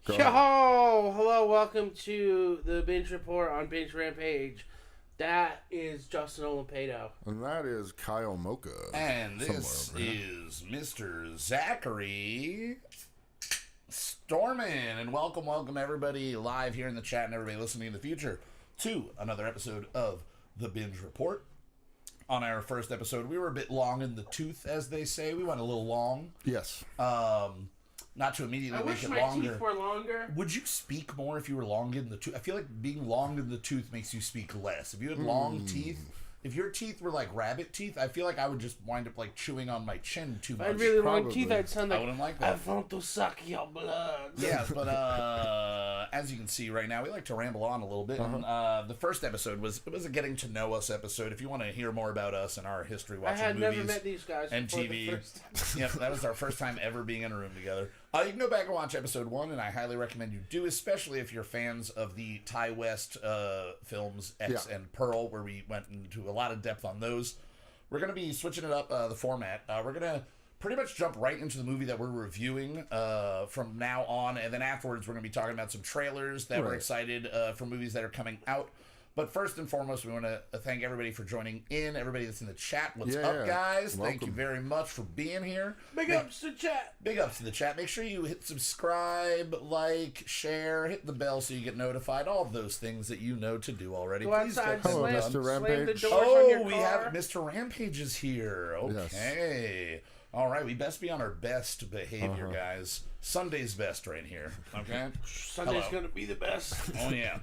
Yo, ahead. hello, welcome to the Binge Report on Binge Rampage. That is Justin Olimpedo. And that is Kyle Mocha. And this is Mr. Zachary Storman. And welcome everybody live here in the chat and everybody listening in the future to another episode of the Binge Report. On our first episode, we were a bit long in the tooth, as they say. We went a little long. Yes. Not to immediately I make wish it my longer. teeth were longer. Would you speak more if you were long in the tooth? I feel like being long in the tooth makes you speak less. If you had long teeth, if your teeth were like rabbit teeth, I feel like I would just wind up like chewing on my chin too If much. I had really long Probably. teeth, I'd sound like, I wouldn't like I that. want to suck your blood. Yeah, but as you can see right now, we like to ramble on a little bit. And, the first episode was a getting to know us episode. If you want to hear more about us and our history I watching had movies never met these guys and before TV, the first time. yep, that was our first time ever being in a room together. You can go back and watch episode 1, and I highly recommend you do, especially if you're fans of the Ty West films X and Pearl, where we went into a lot of depth on those. We're going to be switching it up, the format. We're going to pretty much jump right into the movie that we're reviewing from now on, and then afterwards we're going to be talking about some trailers that we're excited for movies that are coming out. But first and foremost, we want to thank everybody for joining in, everybody that's in the chat. What's up, guys? Welcome. Thank you very much for being here. Big ups to chat. Big ups to the chat. Make sure you hit subscribe, like, share, hit the bell so you get notified. All of those things that you know to do already. Go Please outside, get them Hello, slam, done. Mr. slam the Rampage. doors on your Oh, we car. have Mr. Rampage is here. Okay. All right, we best be on our best behavior, guys. Sunday's best right here. Okay. Sunday's Hello. going to be the best. Oh yeah.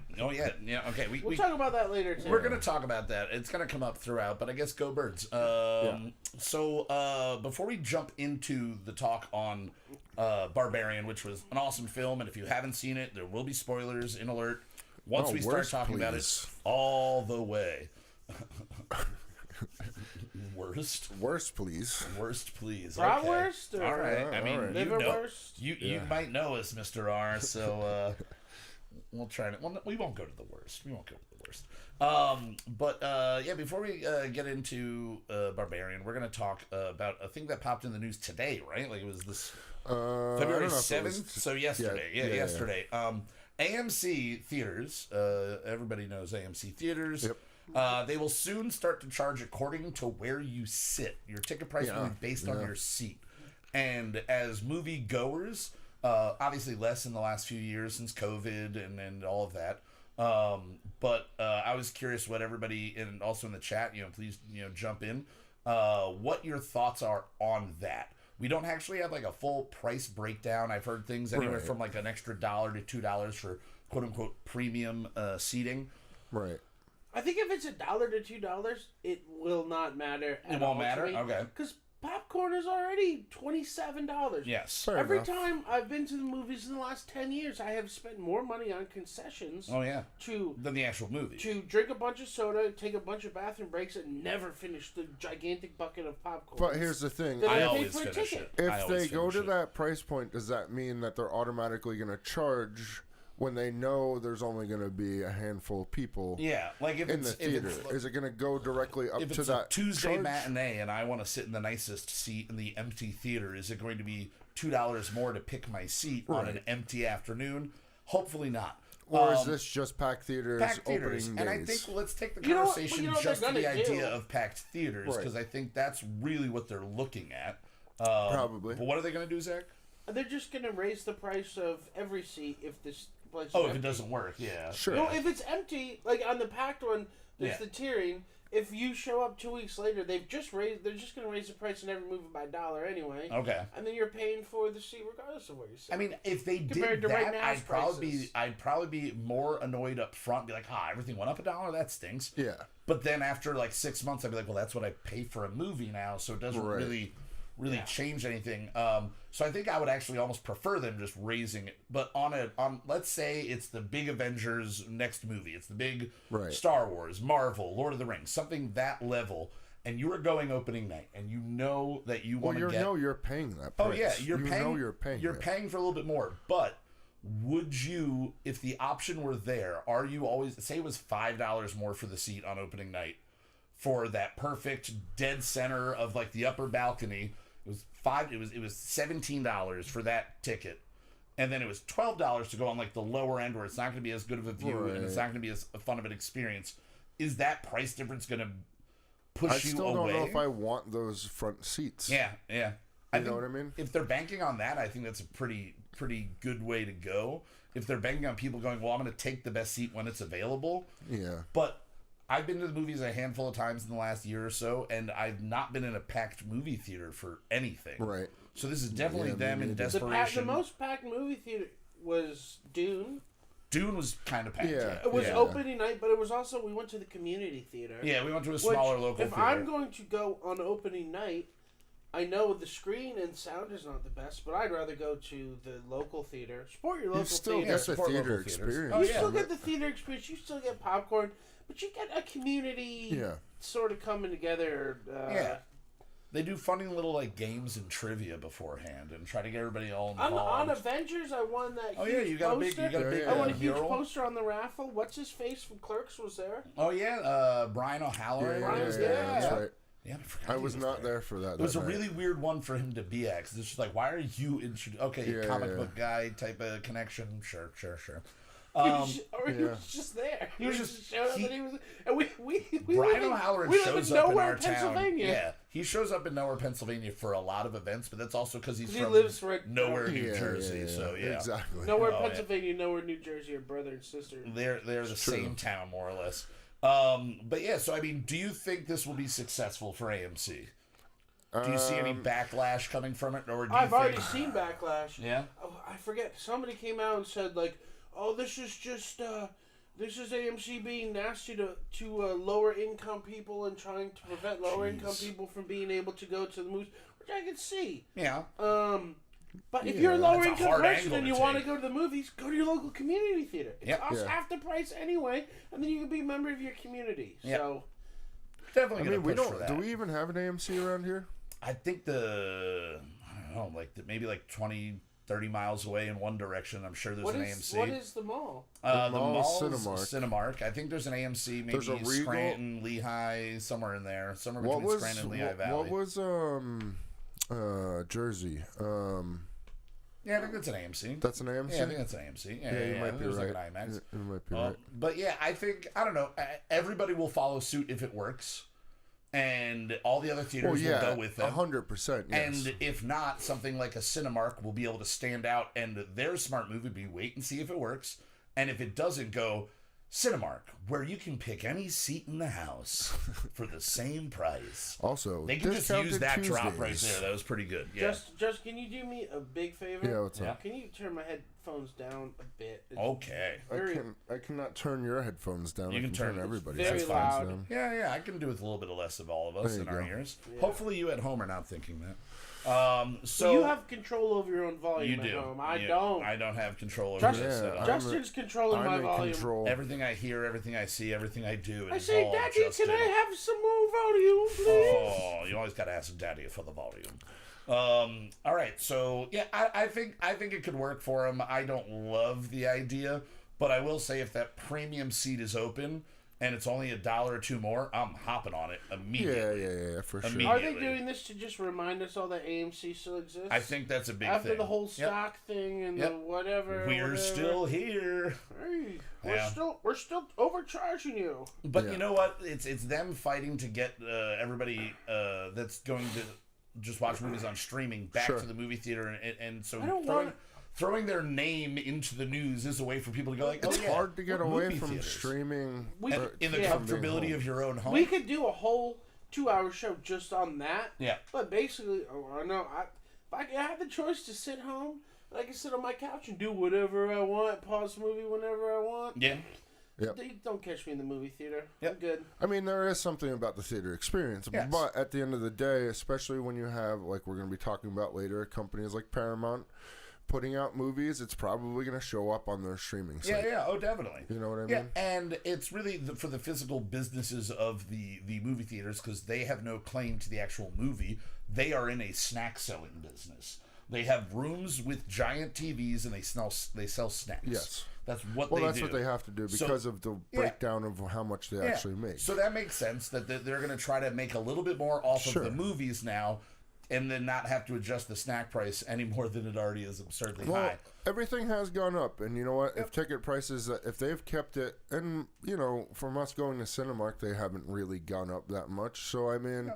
Yeah. Okay. We'll talk about that later, too. We're going to talk about that. It's going to come up throughout, but I guess go birds. So before we jump into the talk on Barbarian, which was an awesome film, and if you haven't seen it, there will be spoilers in alert once we start talking about it all the way. Worst, please. please. Bratwurst? Okay. All right. I mean, you know, Liverwurst? you might know us, Mr. R. So we'll try to. Well, we won't go to the worst. But before we get into Barbarian, we're gonna talk about a thing that popped in the news today, right? Like it was this February 7th. So yesterday, yesterday. AMC theaters. Everybody knows AMC theaters. Yep. They will soon start to charge according to where you sit. Your ticket price will be based on your seat. And as movie goers, obviously less in the last few years since COVID and all of that. But I was curious what everybody, and also in the chat, please, jump in, what your thoughts are on that. We don't actually have like a full price breakdown. I've heard things anywhere from like an extra $1 to $2 for quote unquote premium seating. Right. I think if it's $1 to $2, it will not matter. It won't matter? Okay. Because popcorn is already $27. Yes. Fair Every enough. time I've been to the movies in the last 10 years, I have spent more money on concessions. Oh yeah. To Than the actual movie. to drink a bunch of soda, take a bunch of bathroom breaks, and never finish the gigantic bucket of popcorn. But here's the thing. Then I pay always for a finish ticket. it. If they go to that price point, does that mean that they're automatically going to charge when they know there's only going to be a handful of people like if in the it's, theater? if it's, Is it going to go directly up if to it's that a Tuesday charge? matinee and I want to sit in the nicest seat in the empty theater, is it going to be $2 more to pick my seat on an empty afternoon? Hopefully not. Or is this just packed theaters, opening days? And I think let's take the You know what- conversation you know what just to they're the gonna idea do? of packed theaters, Right. because I think that's really what they're looking at. Probably. But what are they going to do, Zach? They're just going to raise the price of every seat if this place is Oh, if empty. it doesn't work, yeah. Sure. No, if it's empty, like on the packed one, there's Yeah. the tiering. If you show up 2 weeks later, they're just going to raise the price in every movie by $1 anyway. Okay. And then you're paying for the seat regardless of where you sit. I mean, if they Compared did to right that, now's prices. I'd probably be more annoyed up front. Be like, everything went up $1. That stinks. Yeah. But then after like 6 months, I'd be like, well, that's what I pay for a movie now, so it doesn't really change anything. So I think I would actually almost prefer them just raising it. But on let's say it's the big Avengers next movie, it's the big Star Wars, Marvel, Lord of the Rings, something that level. And you are going opening night, and you know that you want to get. You're paying that price. Oh yeah, you're paying. You're paying. You're paying for a little bit more. But would you, if the option were there, are you always say it was $5 more for the seat on opening night for that perfect dead center of like the upper balcony? It was $17 for that ticket. and then it was $12 to go on like the lower end where it's not going to be as good of a view and it's not going to be as fun of an experience, is that price difference going to push you away? I still don't know if I want those front seats. Yeah. You know what I mean? If they're banking on that, I think that's a pretty good way to go. If they're banking on people going, well, I'm going to take the best seat when it's available. Yeah. But I've been to the movies a handful of times in the last year or so, and I've not been in a packed movie theater for anything. Right. So this is definitely them in desperation. The most packed movie theater was Dune. Dune was kind of packed. Yeah. It was opening night, but it was also, we went to the community theater. Yeah, we went to a smaller local if theater. I'm going to go on opening night, I know the screen and sound is not the best, but I'd rather go to the local theater. Support your local You still theater. get the theater experience. You still get the theater experience. You still get popcorn, but you get a community sort of coming together. They do funny little like games and trivia beforehand and try to get everybody all involved. On Avengers, I won that. You got poster. a big. I won a huge poster on the raffle. What's his face from Clerks was there? Oh yeah, Brian O'Halloran. That's right. Yeah, I was not there for that. It was a really weird one for him to be at. Cause it's just like, why are you introduced? Okay, comic book guy type of connection. Sure. He was just there. He was just showed up, and he was. And we Brian O'Halloran shows up in our Pennsylvania. town. Yeah, he shows up in Nowhere, Pennsylvania for a lot of events, but that's also because he lives right Nowhere, New Jersey. Yeah. So exactly. Nowhere, Pennsylvania, Nowhere, New Jersey are brother and sister. They're the same town more or less. But yeah, so I mean, do you think this will be successful for AMC? Do you see any backlash coming from it, or do you I've already seen backlash. Yeah. Oh, I forget. Somebody came out and said like, "Oh, this is just this is AMC being nasty to lower income people and trying to prevent lower income people from being able to go to the movies," which I can see. Yeah. But if you're a lower income person and you to want to go to the movies, go to your local community theater. It costs half the price anyway, and then you can be a member of your community. Yep. So definitely. I mean, we push for don't. that. Do we even have an AMC around here? I think I don't know, maybe 20, 30 miles away in one direction. I'm sure there's an AMC. What is the mall? The mall's Cinemark. I think there's an AMC, maybe There's a Regal. Scranton, Lehigh, somewhere in there. Somewhere between Scranton and Lehigh Valley. What was Jersey? Yeah, I think that's an AMC. That's an AMC? Yeah, I think that's an AMC. Yeah, you might be right. Like an IMAX. You might be right. But yeah, I think, I don't know, everybody will follow suit if it works. And all the other theaters will go with them. 100%. Yes. And if not, something like a Cinemark will be able to stand out, and their smart move would be wait and see if it works. And if it doesn't go, Cinemark, where you can pick any seat in the house for the same price. Also, they can just use that drop right there. That was pretty good. Yeah. Just can you do me a big favor? Yeah, what's up? Can you turn my headphones down a bit? Okay. I cannot turn your headphones down. You can turn everybody's very headphones loud. down. Yeah, I can do with a little bit of less of all of us in our ears. Yeah. Hopefully you at home are not thinking that. So you have control over your own volume at home. I don't. I don't have control over this at all. Justin's controlling my volume. Control. Everything I hear, everything I see, everything I do. I say, Daddy, can I have some more volume, please? Oh, you always got to ask Daddy for the volume. All right, so yeah, I think it could work for him. I don't love the idea, but I will say if that premium seat is open and it's only $1 or $2 more, I'm hopping on it immediately. Yeah, for sure. Are they doing this to just remind us all that AMC still exists? I think that's a big thing. After the whole Yep. stock thing and the whatever. We're still here. Hey, we're still overcharging you. But you know what? It's them fighting to get everybody that's going to just watch movies on streaming back to the movie theater, and so throwing their name into the news is a way for people to go like, it's hard to get away from streaming in the comfortability of your own home. We could do a whole 2-hour show just on that. Yeah. But basically, I know if I have the choice to sit home, I can sit on my couch and do whatever I want, pause the movie whenever I want. Yeah. Yep. Don't catch me in the movie theater. Yep. I'm good. I mean, there is something about the theater experience. Yes. But at the end of the day, especially when you have, like we're going to be talking about later, companies like Paramount putting out movies, it's probably going to show up on their streaming site. Yeah, oh, definitely. You know what I mean? Yeah, and it's really for the physical businesses of the movie theaters, because they have no claim to the actual movie. They are in a snack selling business. They have rooms with giant TVs, and they sell snacks. Yes. That's what they do. Well, that's what they have to do because of the breakdown of how much they actually make. So that makes sense that they're going to try to make a little bit more off of the movies now. and then not have to adjust the snack price any more than it already is absurdly Well, high. everything has gone up, and you know what? If ticket prices, if they've kept it, and you know, from us going to Cinemark, they haven't really gone up that much. So I mean,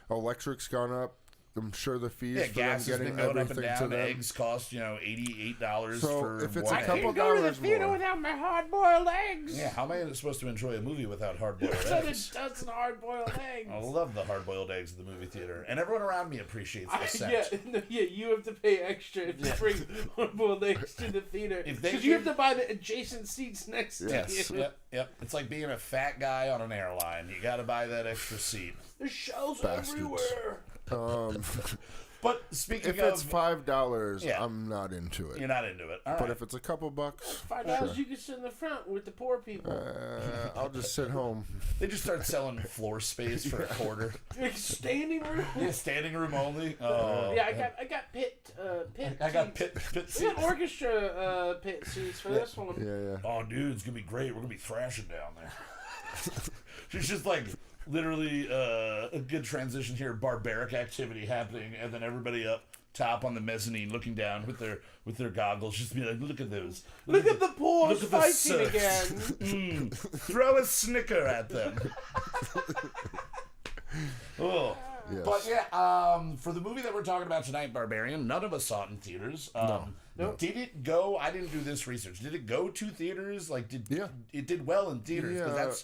electric's gone up. I'm sure the fees Yeah, for gas them has getting been going up and everything to down. them. Eggs cost, $88 So for if it's one a egg. couple I can't go to the dollars theater more. without my hard-boiled eggs. Yeah, how am I supposed to enjoy a movie without hard-boiled It's like a eggs? dozen hard-boiled eggs. I love the hard-boiled eggs at the movie theater, and everyone around me appreciates the scent. Yeah, you have to pay extra if you bring hard-boiled eggs to the theater If they because you have give- to buy the adjacent seats next Yes, to you. yep. It's like being a fat guy on an airline. You got to buy that extra seat. There's shells Bastards. everywhere. But speaking If of, it's $5, Yeah. I'm not into it. you're not into it. All But right. if it's a couple bucks, $5 you can sit in the front with the poor people. I'll just sit home. They just start selling floor space for a quarter. Like standing room. Yeah, standing room only. Oh, Yeah, I got pit I got seats. pit We got seats. orchestra pit seats for this one. Yeah. Oh, dude, it's gonna be great. We're gonna be thrashing down there. She's just like literally a good transition here. Barbaric activity happening, and then everybody up top on the mezzanine looking down with their goggles, just be like, look at those. Look at the pools look at the fighting surfs. again. Throw a Snicker at them. Oh. Yes. But yeah, for the movie that we're talking about tonight, Barbarian, none of us saw it in theaters. Nope. Did it go? I didn't do this research. Did it go to theaters? Like, it did well in theaters? 'Cause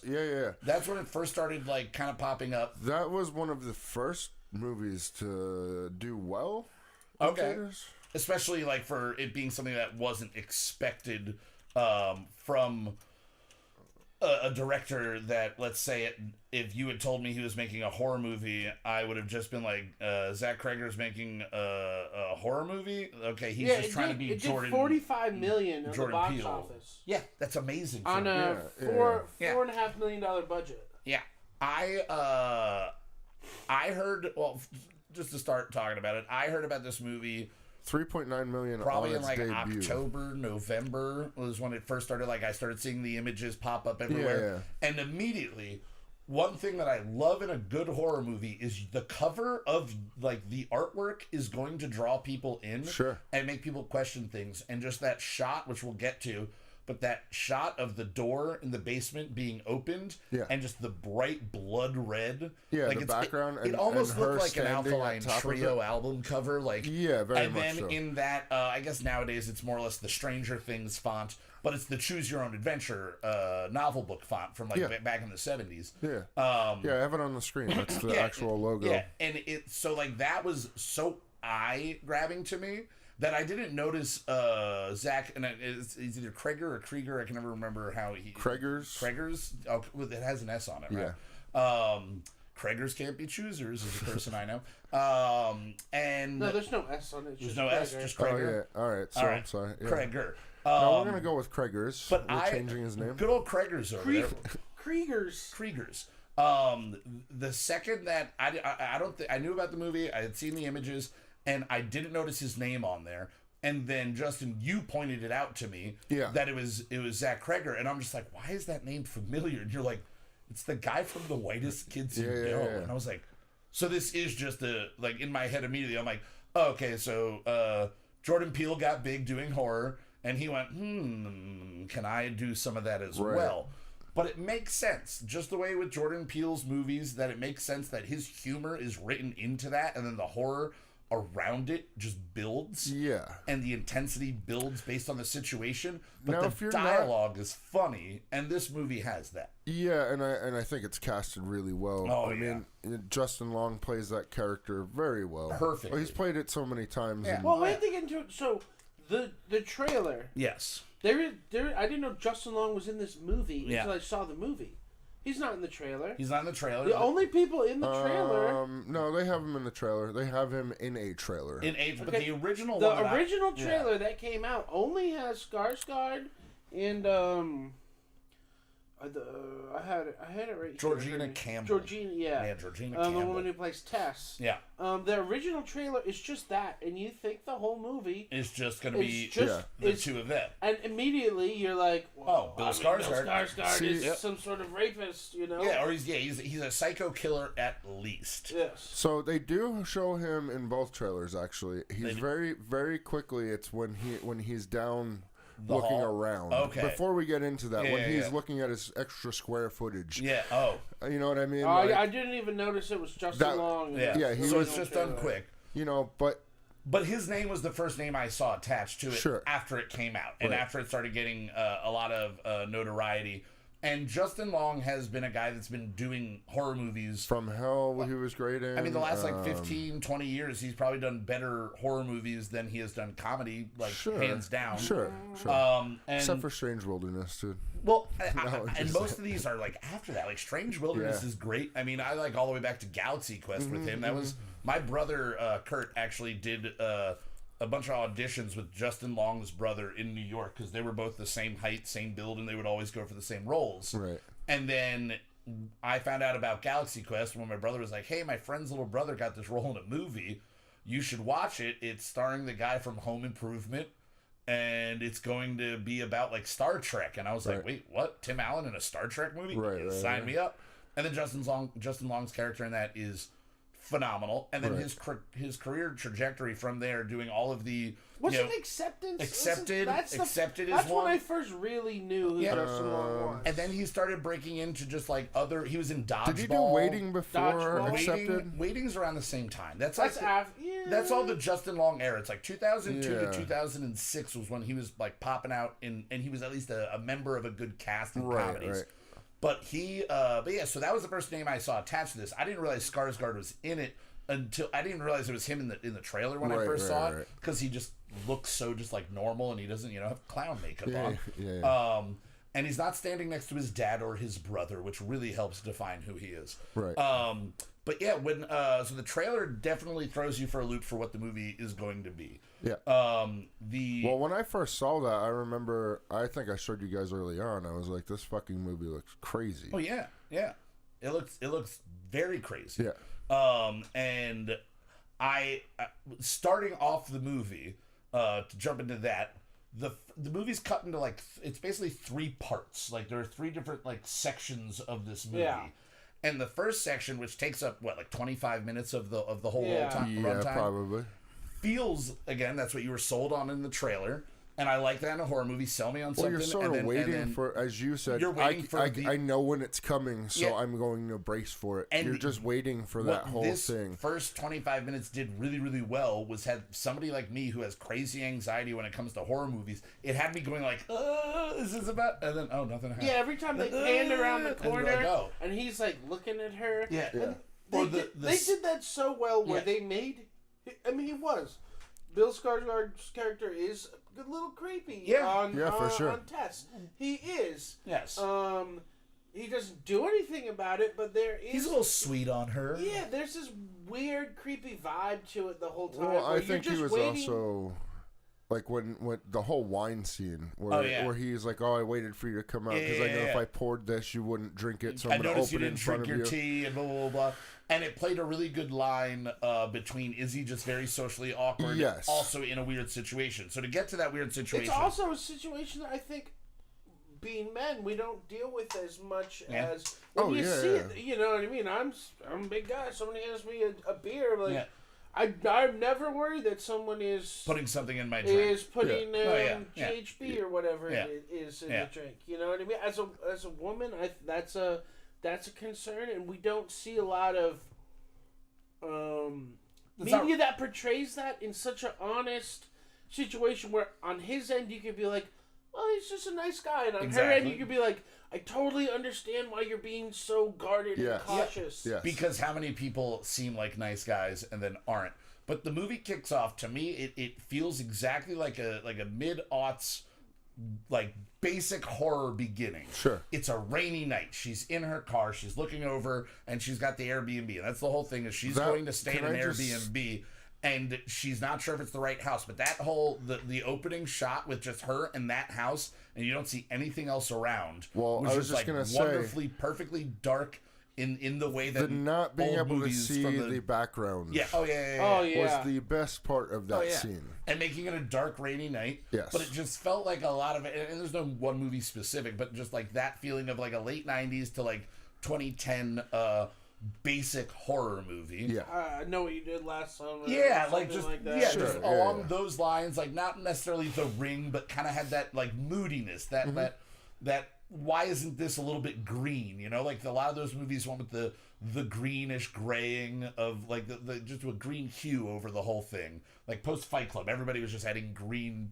that's when it first started, like, kind of popping up. That was one of the first movies to do well. in Okay. theaters. Especially, like, for it being something that wasn't expected from a director that, let's say, if you had told me he was making a horror movie, I would have just been like, Zach Cregger's making a horror movie? Okay, he's just trying to be it Jordan. Did $45 million at the Jordan box Peele. office Yeah, that's amazing. on for him. a Yeah, $4.5 million budget. Yeah, I heard. Well, just to start talking about it, I heard about this movie $3.9 million probably on in its like debut. October, November was when it first started. Like, I started seeing the images pop up everywhere, and immediately, one thing that I love in a good horror movie is the cover of, like, the artwork is going to draw people in, Sure. and make people question things, and just that shot, which we'll get to. But that shot of the door in the basement being opened, Yeah. and just the bright blood red, Yeah, like the it's- background it and- almost and her looked like an standing Alkaline on top of Trio it. album cover, like Yeah, very and much then so. in that, I guess nowadays it's more or less the Stranger Things font, but it's the Choose Your Own Adventure novel book font from like Yeah. back in the 70s. Yeah. Um, Yeah, I have it on the screen. That's the yeah, actual logo. Yeah, and it so like that was so eye grabbing to me that I didn't notice Zach, and it's either Kreger or Krieger. I can never remember how he Kreger's. Oh, well, it has an S on it, right? Yeah. Kreger's can't be choosers is a person I know. And No, there's no S on it. It's there's just no S, Kreger. just Oh, Kreger. yeah. All right. So, All right. I'm sorry. Yeah. Kreger. No, we're going to go with Kreger's. But We're changing his name. Good old Kreger's over there. Kriegers. Kriegers. The second that I don't think I knew about the movie, I had seen the images, and I didn't notice his name on there. And then Justin, you pointed it out to me that it was Zach Kreger, and I'm just like, why is that name familiar? And you're like, it's the guy from The Whitest Kids You Know. Yeah. And I was like, so this is just like in my head immediately. I'm like, oh, okay, so Jordan Peele got big doing horror, and he went, can I do some of that as well? But it makes sense, just the way with Jordan Peele's movies, that it makes sense that his humor is written into that, and then the horror around it just builds. Yeah. And the intensity builds based on the situation. But Now, the if you're dialogue is funny, and this movie has that. Yeah, and I think it's casted really well. Oh, I mean, Justin Long plays that character very well. Perfectly. Well, he's played it so many times. Yeah. and- Well, we have to get into it. So, the trailer. Yes. There. I didn't know Justin Long was in this movie Yeah. until I saw the movie. He's not in the trailer. He's not in the trailer. The only people in the trailer. No, they have him in the trailer. They have him in a trailer. But the original The one that original trailer that came out only has Skarsgård and I had it right Georgina here. Campbell. Georgina, yeah. Yeah, Georgina Campbell. The woman who plays Tess. Yeah. The original trailer is just that, and you think the whole movie is just going to be the two of them. And immediately you're like, well, Bill Skarsgård. Bill Skarsgård is some sort of rapist, you know? Yeah, or he's a psycho killer at least. Yes. So they do show him in both trailers. Actually, he's very, very quickly. It's when he's down. Looking around. Okay. Before we get into that, when he's looking at his extra square footage. Yeah. Oh. You know what I mean? I didn't even notice it was Justin Long. Yeah. So it's just done quick. You know, but his name was the first name I saw attached to it after it came out and after it started getting a lot of notoriety. And Justin Long has been a guy that's been doing horror movies. From Hell, he was great in. I mean, the last 15, 20 years, he's probably done better horror movies than he has done comedy, hands down. Sure. Except for Strange Wilderness, dude. Well, and most of these are after that. Strange Wilderness is great. I mean, I all the way back to Galaxy Quest with him. That was my brother Kurt actually did a bunch of auditions with Justin Long's brother in New York because they were both the same height, same build, and they would always go for the same roles. Right. And then I found out about Galaxy Quest when my brother was like, hey, my friend's little brother got this role in a movie. You should watch it. It's starring the guy from Home Improvement, and it's going to be about Star Trek. And I was like, wait, what? Tim Allen in a Star Trek movie? Sign me up. And then Justin Long's character in that is phenomenal, and then his career trajectory from there, doing all of the Acceptance. Accepted is that's one. when I first really knew who Justin Long was. And then he started breaking into just other. He was in Dodgeball. Did you do Waiting before Accepted? Waiting's around the same time. That's that's all the Justin Long era. It's 2002 to 2006 was when he was popping out and he was at least a member of a good cast in comedies. Right. But so that was the first name I saw attached to this. I didn't realize Skarsgård was in it until I didn't realize it was him in the trailer when I first saw it because he just looks so just normal and he doesn't have clown makeup on. And he's not standing next to his dad or his brother, which really helps define who he is. Right. But yeah, so the trailer definitely throws you for a loop for what the movie is going to be. Yeah. Well, when I first saw that, I remember. I think I showed you guys early on. I was like, "This fucking movie looks crazy." Oh yeah. It looks very crazy. Yeah. And I starting off the movie to jump into that. The movie's cut into it's basically 3 parts. There are 3 different sections of this movie. Yeah. And the first section, which takes up 25 minutes of the whole time, runtime, probably feels again. That's what you were sold on in the trailer, and I like that in a horror movie. Sell me on something. Well, you're sort of waiting for, as you said. You're waiting I know when it's coming, so I'm going to brace for it. And you're just waiting for that whole thing. First 25 minutes did really, really well. Had somebody like me who has crazy anxiety when it comes to horror movies. It had me going is this about? And then nothing happened. Yeah, every time they panned around the corner, and he's looking at her. Yeah. They did that so well where they made. I mean, he was. Bill Skarsgård's character is a little creepy. Yeah, for sure. On Tess, he is. Yes. He doesn't do anything about it, but he's a little sweet on her. Yeah, there's this weird, creepy vibe to it the whole time. Well, I think he was also when the whole wine scene where he's like, "Oh, I waited for you to come out because I know if I poured this, you wouldn't drink it, so I'm going to open it in front of you." I noticed you didn't drink your tea and blah blah blah. And it played a really good line between is he just very socially awkward and also in a weird situation. So to get to that weird situation... It's also a situation that I think, being men, we don't deal with as much as... When you see it, you know what I mean? I'm a big guy. Somebody hands me a beer. I'm never worried that someone is... Putting something in my drink. Is putting GHB or whatever it is in the drink. You know what I mean? As a woman, that's a concern, and we don't see a lot of media that portrays that in such an honest situation where on his end you could be like, well, he's just a nice guy, and on her end you could be like, I totally understand why you're being so guarded and cautious. Yes. Because how many people seem like nice guys and then aren't. But the movie kicks off, to me, it feels exactly like a mid-aughts basic horror beginning. Sure. It's a rainy night. She's in her car. She's looking over, and she's got the Airbnb. And that's the whole thing is she's going to stay in an Airbnb. and she's not sure if it's the right house. But that whole the opening shot with just her and that house, and you don't see anything else around. Well, I was just gonna say, wonderfully, perfectly dark in the way that the not being able to see the background. Yeah. Oh yeah. Oh yeah. Was the best part of that scene. And making it a dark, rainy night. Yes. But it just felt like a lot of it, and there's no one movie specific, but just like that feeling of like a late 90s to like 2010 basic horror movie. Yeah. I know what you did last summer. Yeah, like just like that. yeah, Sure, just yeah, along yeah. those lines, like not necessarily The Ring, but kind of had that like moodiness, that why isn't this a little bit green? You know, like a lot of those movies went with the greenish graying of like the just a green hue over the whole thing. Like post Fight Club, everybody was just adding green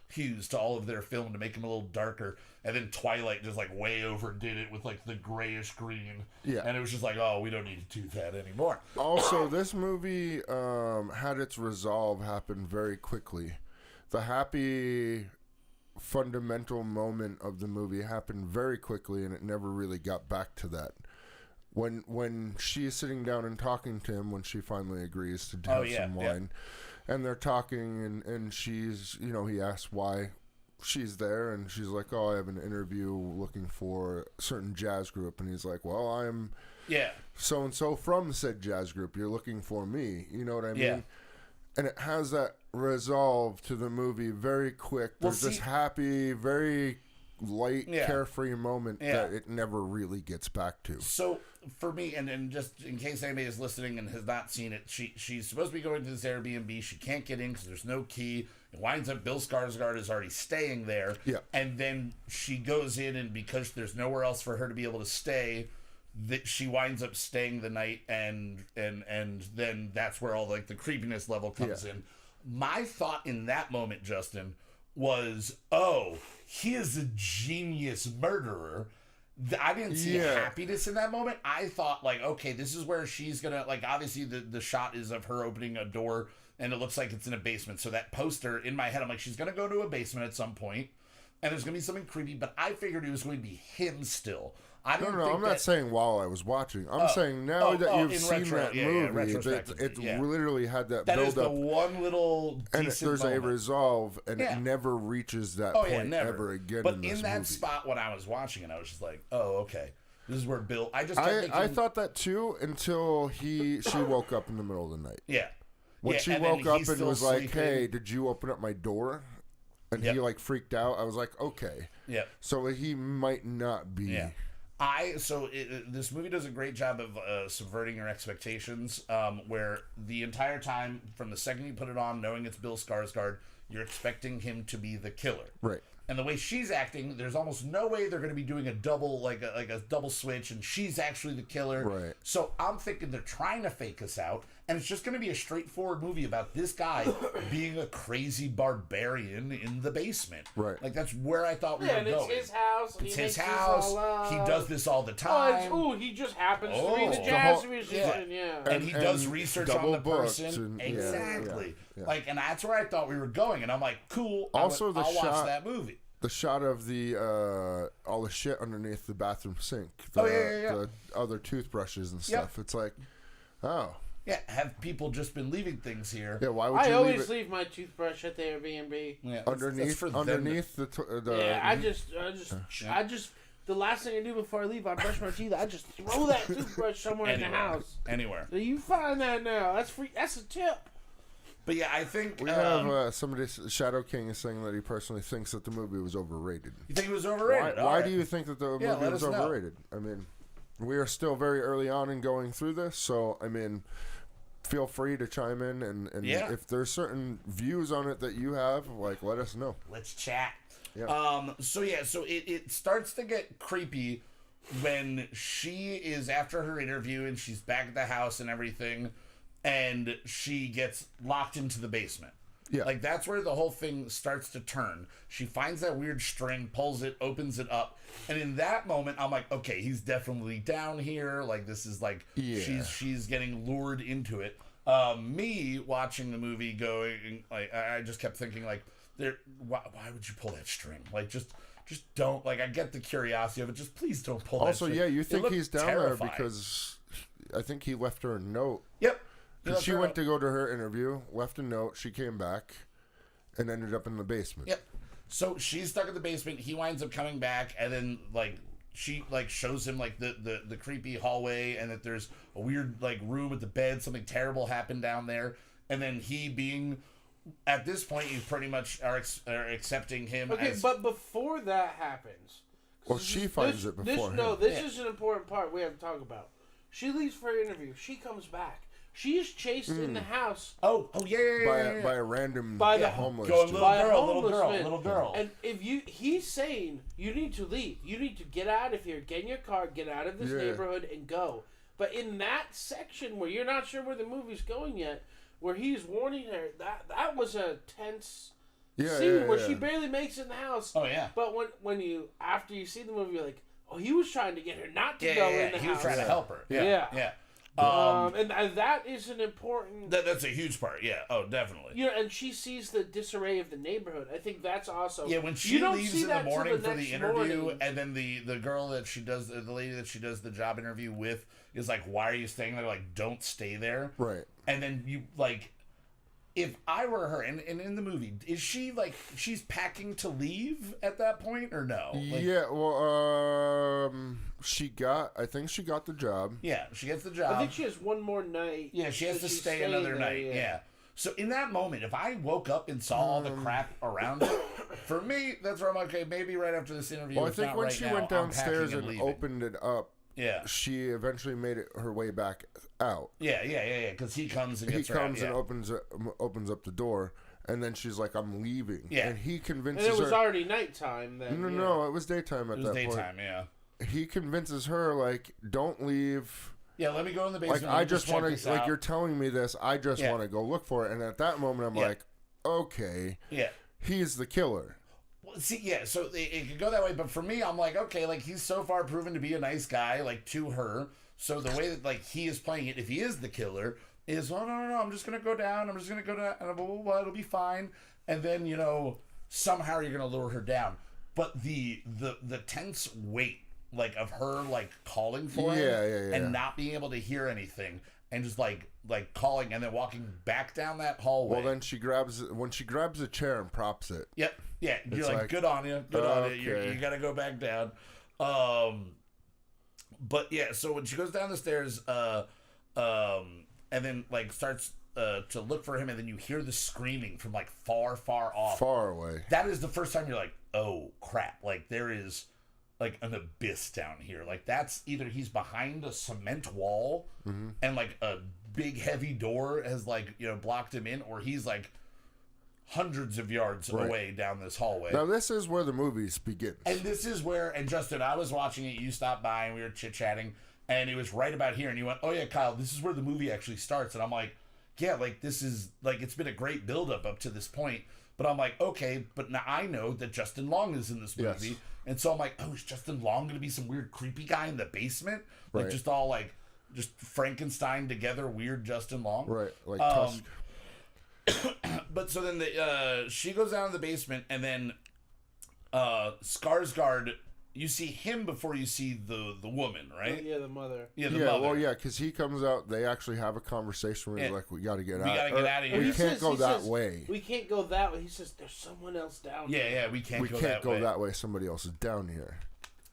hues to all of their film to make them a little darker. And then Twilight just like way overdid it with like the grayish green. Yeah. And it was just like, oh, we don't need to do that anymore. Also, this movie had its resolve happen very quickly. The happy fundamental moment of the movie happened very quickly, and it never really got back to that. When she is sitting down and talking to him, when she finally agrees to have some wine, and they're talking, and she's, you know, he asks why she's there, and she's like, oh, I have an interview looking for a certain jazz group, and he's like, well, I'm so-and-so from said jazz group, you're looking for me, you know what I mean? And it has that resolve to the movie very quick. There's this happy, very light, carefree moment that it never really gets back to. So for me, and just in case anybody is listening and has not seen it, she's supposed to be going to this Airbnb. She can't get in because there's no key. It winds up Bill Skarsgård is already staying there. Yeah. And then she goes in, and because there's nowhere else for her to be able to stay, that she winds up staying the night, and then that's where all like the creepiness level comes in. My thought in that moment, Justin, was, oh, he is a genius murderer. I didn't see happiness in that moment. I thought, like, okay, this is where she's gonna, like, obviously the shot is of her opening a door, and it looks like it's in a basement. So that poster, in my head, I'm like, she's gonna go to a basement at some point, and there's gonna be something creepy, but I figured it was going to be him still. No, I'm not saying while I was watching. I'm saying now that you've seen that movie, it literally had that build-up. That is the one little and decent there's moment. a resolve, and it never reaches that point ever again. But in this that movie. spot when I was watching it, I was just like, oh, okay. This is where Bill... I thought that too until she woke up in the middle of the night. Yeah. When she woke up and was like, hey, did you open up my door? And he like freaked out. I was like, okay. Yeah. So he might not be... Yeah. This movie does a great job of subverting your expectations, where the entire time, from the second you put it on, knowing it's Bill Skarsgård, you're expecting him to be the killer. Right. And the way she's acting, there's almost no way they're going to be doing a double, like a double switch, and she's actually the killer. Right. So I'm thinking they're trying to fake us out, and it's just going to be a straightforward movie about this guy being a crazy barbarian in the basement. Right. Like, that's where I thought we were going. It's his house. It's his house. He does this all the time. He just happens to be the jazz musician. And he does research on the person. Exactly. Yeah. Like, and that's where I thought we were going. And I'm like, cool. Also, I'll watch that movie. The shot of the all the shit underneath the bathroom sink. The other toothbrushes and stuff. It's like, oh. Yeah, have people just been leaving things here? Yeah, why would you always leave my toothbrush at the Airbnb. Yeah, underneath the. Yeah, I just. The last thing I do before I leave, I brush my teeth. I just throw that toothbrush somewhere in the house. Anywhere. So you find that now. That's free. That's a tip. But yeah, I think we have somebody. Shadow King is saying that he personally thinks that the movie was overrated. You think it was overrated? Why do you think that the movie was overrated? I mean, we are still very early on in going through this, so I mean, feel free to chime in and if there's certain views on it that you have, like, let us know. Let's chat. Yeah. So it starts to get creepy when she is after her interview and she's back at the house and everything, and she gets locked into the basement. Yeah. Like, that's where the whole thing starts to turn. She finds that weird string, pulls it, opens it up, and in that moment, I'm like, okay, he's definitely down here. Like, this is like, she's getting lured into it. Me watching the movie going, like, I just kept thinking, like, why would you pull that string? Like, just don't. Like, I get the curiosity of it. Just please don't pull that string. Also, yeah, you think he's down terrifying. there because I think he left her a note. Yep. Because she went to go to her interview, left a note, she came back, and ended up in the basement. Yep. So she's stuck in the basement. He winds up coming back, and then like she like shows him like the creepy hallway, and that there's a weird like room with the bed. Something terrible happened down there, and then he being at this point, you pretty much are accepting him. Okay, but before that happens, well, she finds it before. This is an important part we have to talk about. She leaves for her interview. She comes back. She is chased in the house. Oh, yeah. By a random homeless little man. girl. And he's saying, you need to leave. You need to get out of here. Get in your car. Get out of this neighborhood and go. But in that section where you're not sure where the movie's going yet, where he's warning her, that was a tense scene where she barely makes it in the house. Oh yeah. But when you after you see the movie, you're like, oh, he was trying to get her not to go in the house. He was trying to help her. Yeah. And that is an important... That's a huge part, yeah. Oh, definitely. You know, and she sees the disarray of the neighborhood. I think that's also... Yeah, when she leaves in the morning for the interview, and then the girl that she does, the lady that she does the job interview with is like, why are you staying there? Like, don't stay there. Right. And then you, like... If I were her, and in the movie, is she like she's packing to leave at that point or no? Like, yeah, well, I think she got the job. Yeah, she gets the job. I think she has one more night. Yeah, she has to stay another night. Yeah. So in that moment, if I woke up and saw all the crap around it, for me, that's where I'm like, okay, maybe right after this interview. Well, I think when she went downstairs and leaving. opened it up, yeah, she eventually made it her way back out. Yeah. Because he comes and gets he comes and opens up the door, and then she's like, "I'm leaving." Yeah, and he convinces her. And it was already nighttime then. No, it was daytime at that point. It was daytime, yeah. He convinces her like, "Don't leave." Yeah, let me go in the basement. Like I just want to. Like you're telling me this, I just want to go look for it. And at that moment, I'm like, "Okay, he's the killer." See, yeah, so it could go that way, but for me, I'm like, okay, like, he's so far proven to be a nice guy, like, to her, so the way that, like, he is playing it, if he is the killer, is, oh, no, I'm just gonna go down, and blah, blah, blah, it'll be fine, and then, you know, somehow you're gonna lure her down, but the tense weight, like, of her, like, calling for him, and not being able to hear anything, and just, like calling, and then walking back down that hallway. Well, then she grabs a chair and props it. Yep. Yeah, you're like, good on you. Good on you. You got to go back down. But yeah, so when she goes down the stairs, and then like starts to look for him, and then you hear the screaming from like far off, far away. That is the first time you're like, oh crap! Like there is like an abyss down here. Like that's either he's behind a cement wall, and like a big heavy door has like blocked him in, or he's like hundreds of yards away down this hallway. Now this is where the movie begins. And this is where, and Justin, I was watching it, you stopped by and we were chit-chatting, and it was right about here, and you went, oh yeah, Kyle, this is where the movie actually starts. And I'm like, yeah, like this is, like it's been a great build-up up to this point, but I'm like, okay, but now I know that Justin Long is in this movie, yes. And so I'm like, oh, is Justin Long going to be some weird creepy guy in the basement? Like just all like, just Frankenstein together, weird Justin Long? Right, like Tusk. But so then she goes down to the basement, and then Skarsgård, you see him before you see the woman, right? Yeah, the mother. Yeah, the mother. Well, yeah, because he comes out. They actually have a conversation where he's like, "We got to get out. We got to get out of here. We can't go that way. We can't go that way." He says, "There's someone else down here." Yeah, we can't go that way. Somebody else is down here."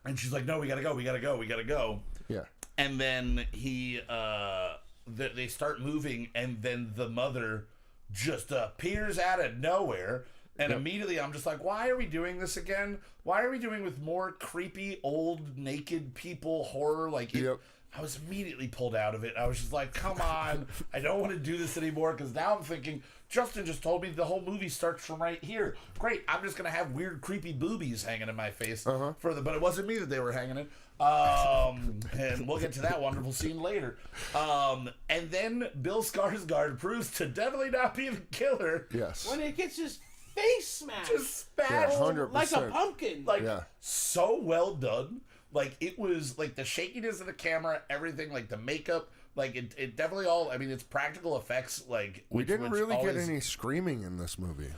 And she's like, "No, we got to go. We got to go. We got to go." Yeah. And then they start moving, and then the mother just appears out of nowhere, and immediately I'm just like, why are we doing this again? Why are we doing with more creepy old naked people horror? Like I was immediately pulled out of it. I was just like, come on, I don't want to do this anymore, because now I'm thinking, Justin just told me the whole movie starts from right here. Great, I'm just gonna have weird creepy boobies hanging in my face but it wasn't me that they were hanging in. And we'll get to that wonderful scene later. And then Bill Skarsgård proves to definitely not be the killer. Yes. When it gets his face smashed. Just smashed. 100%. Like a pumpkin. Like, so well done. Like, it was, like, the shakiness of the camera, everything, like, the makeup, like, it definitely all, I mean, it's practical effects, like... We didn't really get any screaming in this movie.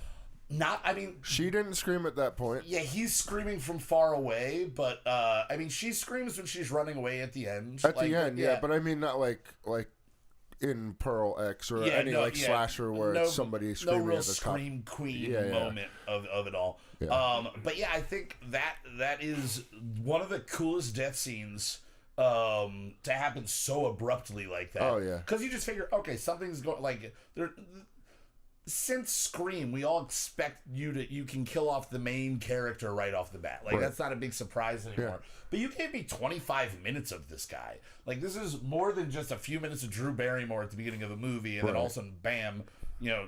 She didn't scream at that point. Yeah, he's screaming from far away, but, I mean, she screams when she's running away at the end. At the end, yeah, but I mean, not like in Pearl X or any slasher where it's somebody screaming real at the scream top. queen moment of it all. Yeah. But yeah, I think that is one of the coolest death scenes to happen so abruptly like that. Oh yeah, because you just figure, okay, something's going like there. Since Scream, we all expect you can kill off the main character right off the bat. Like, that's not a big surprise anymore. Yeah. But you gave me 25 minutes of this guy. Like, this is more than just a few minutes of Drew Barrymore at the beginning of a movie, and then all of a sudden, bam,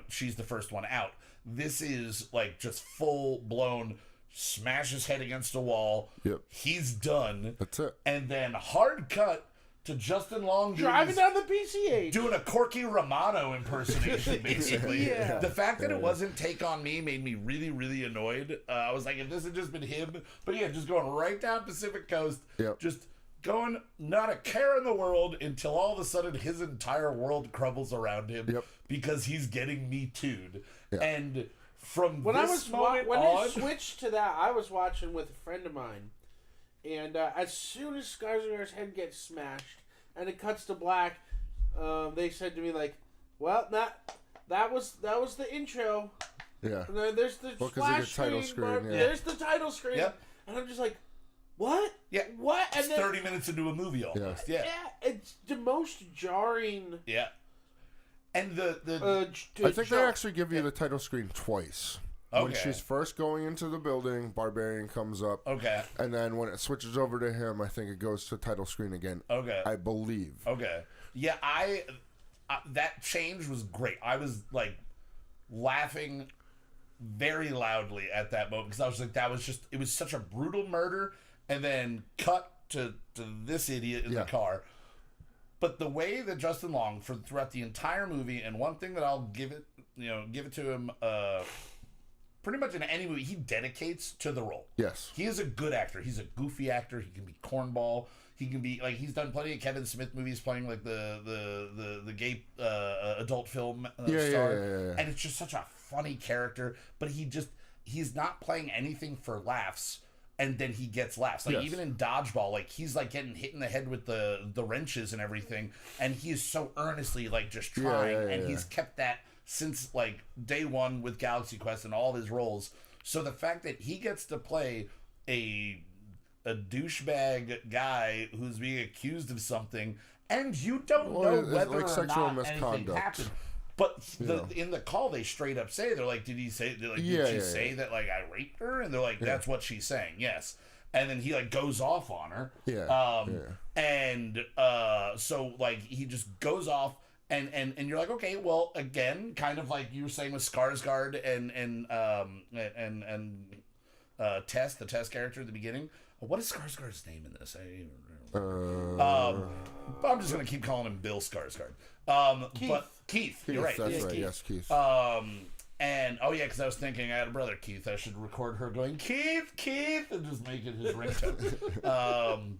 she's the first one out. This is, like, just full-blown smash his head against a wall. Yep. He's done. That's it. And then hard cut to Justin Long driving down the PCH, doing a Corky Romano impersonation, basically. Yeah. The fact that it wasn't Take on Me made me really, really annoyed. I was like, if this had just been him, but yeah, just going right down Pacific Coast, just going not a care in the world until all of a sudden his entire world crumbles around him because he's getting Me Too'd. And from when it switched to that, I was watching with a friend of mine. And as soon as Skarsgård's head gets smashed and it cuts to black, they said to me like, "Well, that was the intro." Yeah. And then there's the splash screen. There's the title screen. Yep. And I'm just like, "What? Yeah. What?" And it's 30 minutes into a movie almost. Yeah. It's the most jarring. Yeah. And the I think they actually give you the title screen twice. Okay. When she's first going into the building, Barbarian comes up. Okay. And then when it switches over to him, I think it goes to title screen again. Okay. I believe. Okay. Yeah, that change was great. I was like laughing very loudly at that moment because I was like, it was such a brutal murder, and then cut to this idiot in the car. But the way that Justin Long throughout the entire movie, and one thing that I'll give it to him. Pretty much in any movie, he dedicates to the role. Yes. He is a good actor. He's a goofy actor. He can be cornball. He can be, like, he's done plenty of Kevin Smith movies playing, like, the gay adult film star. Yeah. And it's just such a funny character. But he's not playing anything for laughs. And then he gets laughs. Like, even in Dodgeball, like, he's, like, getting hit in the head with the wrenches and everything. And he is so earnestly, like, just trying. And he's kept that since like day one with Galaxy Quest and all of his roles. So the fact that he gets to play a douchebag guy who's being accused of something, and you don't know whether like or sexual not misconduct. anything happened. But in the call, they straight up say, they're like, did he say? They're like, did she say that like I raped her? And they're like, that's what she's saying. Yes. And then he like goes off on her. And so like he just goes off. And you're like, okay, well, again, kind of like you were saying with Skarsgård and Tess, the Tess character at the beginning. What is Skarsgård's name in this? I'm just gonna keep calling him Bill Skarsgård. Keith. But Keith, you're right. That's right. Yes, Keith. And because I was thinking I had a brother Keith, I should record her going Keith, and just make it his ringtone.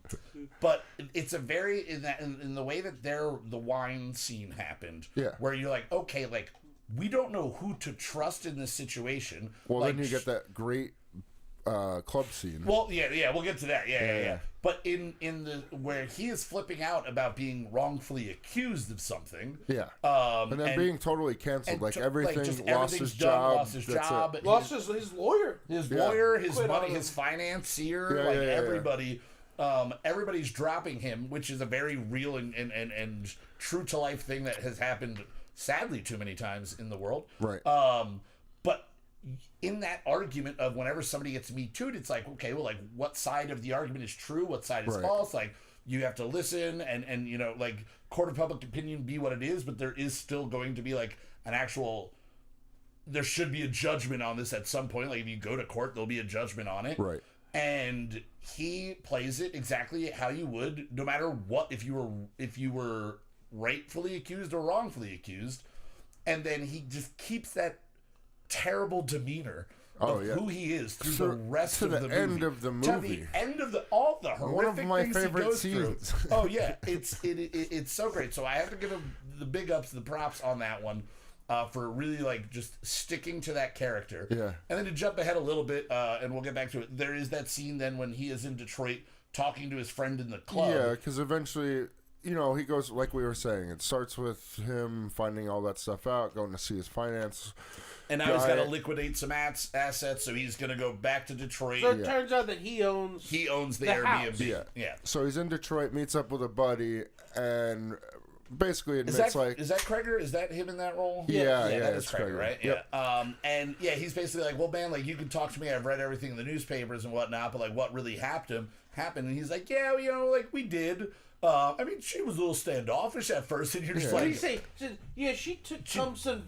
But it's a very in the way that the wine scene happened, where you're like, okay, like we don't know who to trust in this situation. Well, like, then you get that great club scene. Well, we'll get to that. Yeah. But in the where he is flipping out about being wrongfully accused of something. And then being totally canceled. Like everything, lost his job. Lost his job. Lost his lawyer. His lawyer, his money, his financier, everybody. Everybody's dropping him, which is a very real and true to life thing that has happened sadly too many times in the world. Right. But in that argument of whenever somebody gets Me Too'd, it's like, okay, well, like what side of the argument is true? What side is false? Like you have to listen and like court of public opinion be what it is, but there is still going to be like an actual, there should be a judgment on this at some point. Like if you go to court, there'll be a judgment on it. Right. And he plays it exactly how you would, no matter what, if you were rightfully accused or wrongfully accused. And then he just keeps that terrible demeanor of who he is through the rest of the movie. End of the movie. To the end of all the horrific one of my things favorite he goes scenes. through. Oh yeah, it's so great. So I have to give him the big ups, the props on that one. For really like just sticking to that character. Yeah. And then to jump ahead a little bit, and we'll get back to it. There is that scene then when he is in Detroit talking to his friend in the club. Yeah, because eventually you know, he goes, like we were saying, it starts with him finding all that stuff out, going to see his finance. And now he's got to liquidate some assets, so he's going to go back to Detroit. So it turns out that he owns the house. Airbnb. Yeah. So he's in Detroit, meets up with a buddy, and basically admits is that Kreger? Is that him in that role? Yeah, that is Kreger, right? Yep. Yeah. And yeah, he's basically like, well, man, like you can talk to me. I've read everything in the newspapers and whatnot, but like, what really happened? And he's like, yeah, you know, like we did. I mean, she was a little standoffish at first, and you're just What like, did he say? He said, yeah, she took some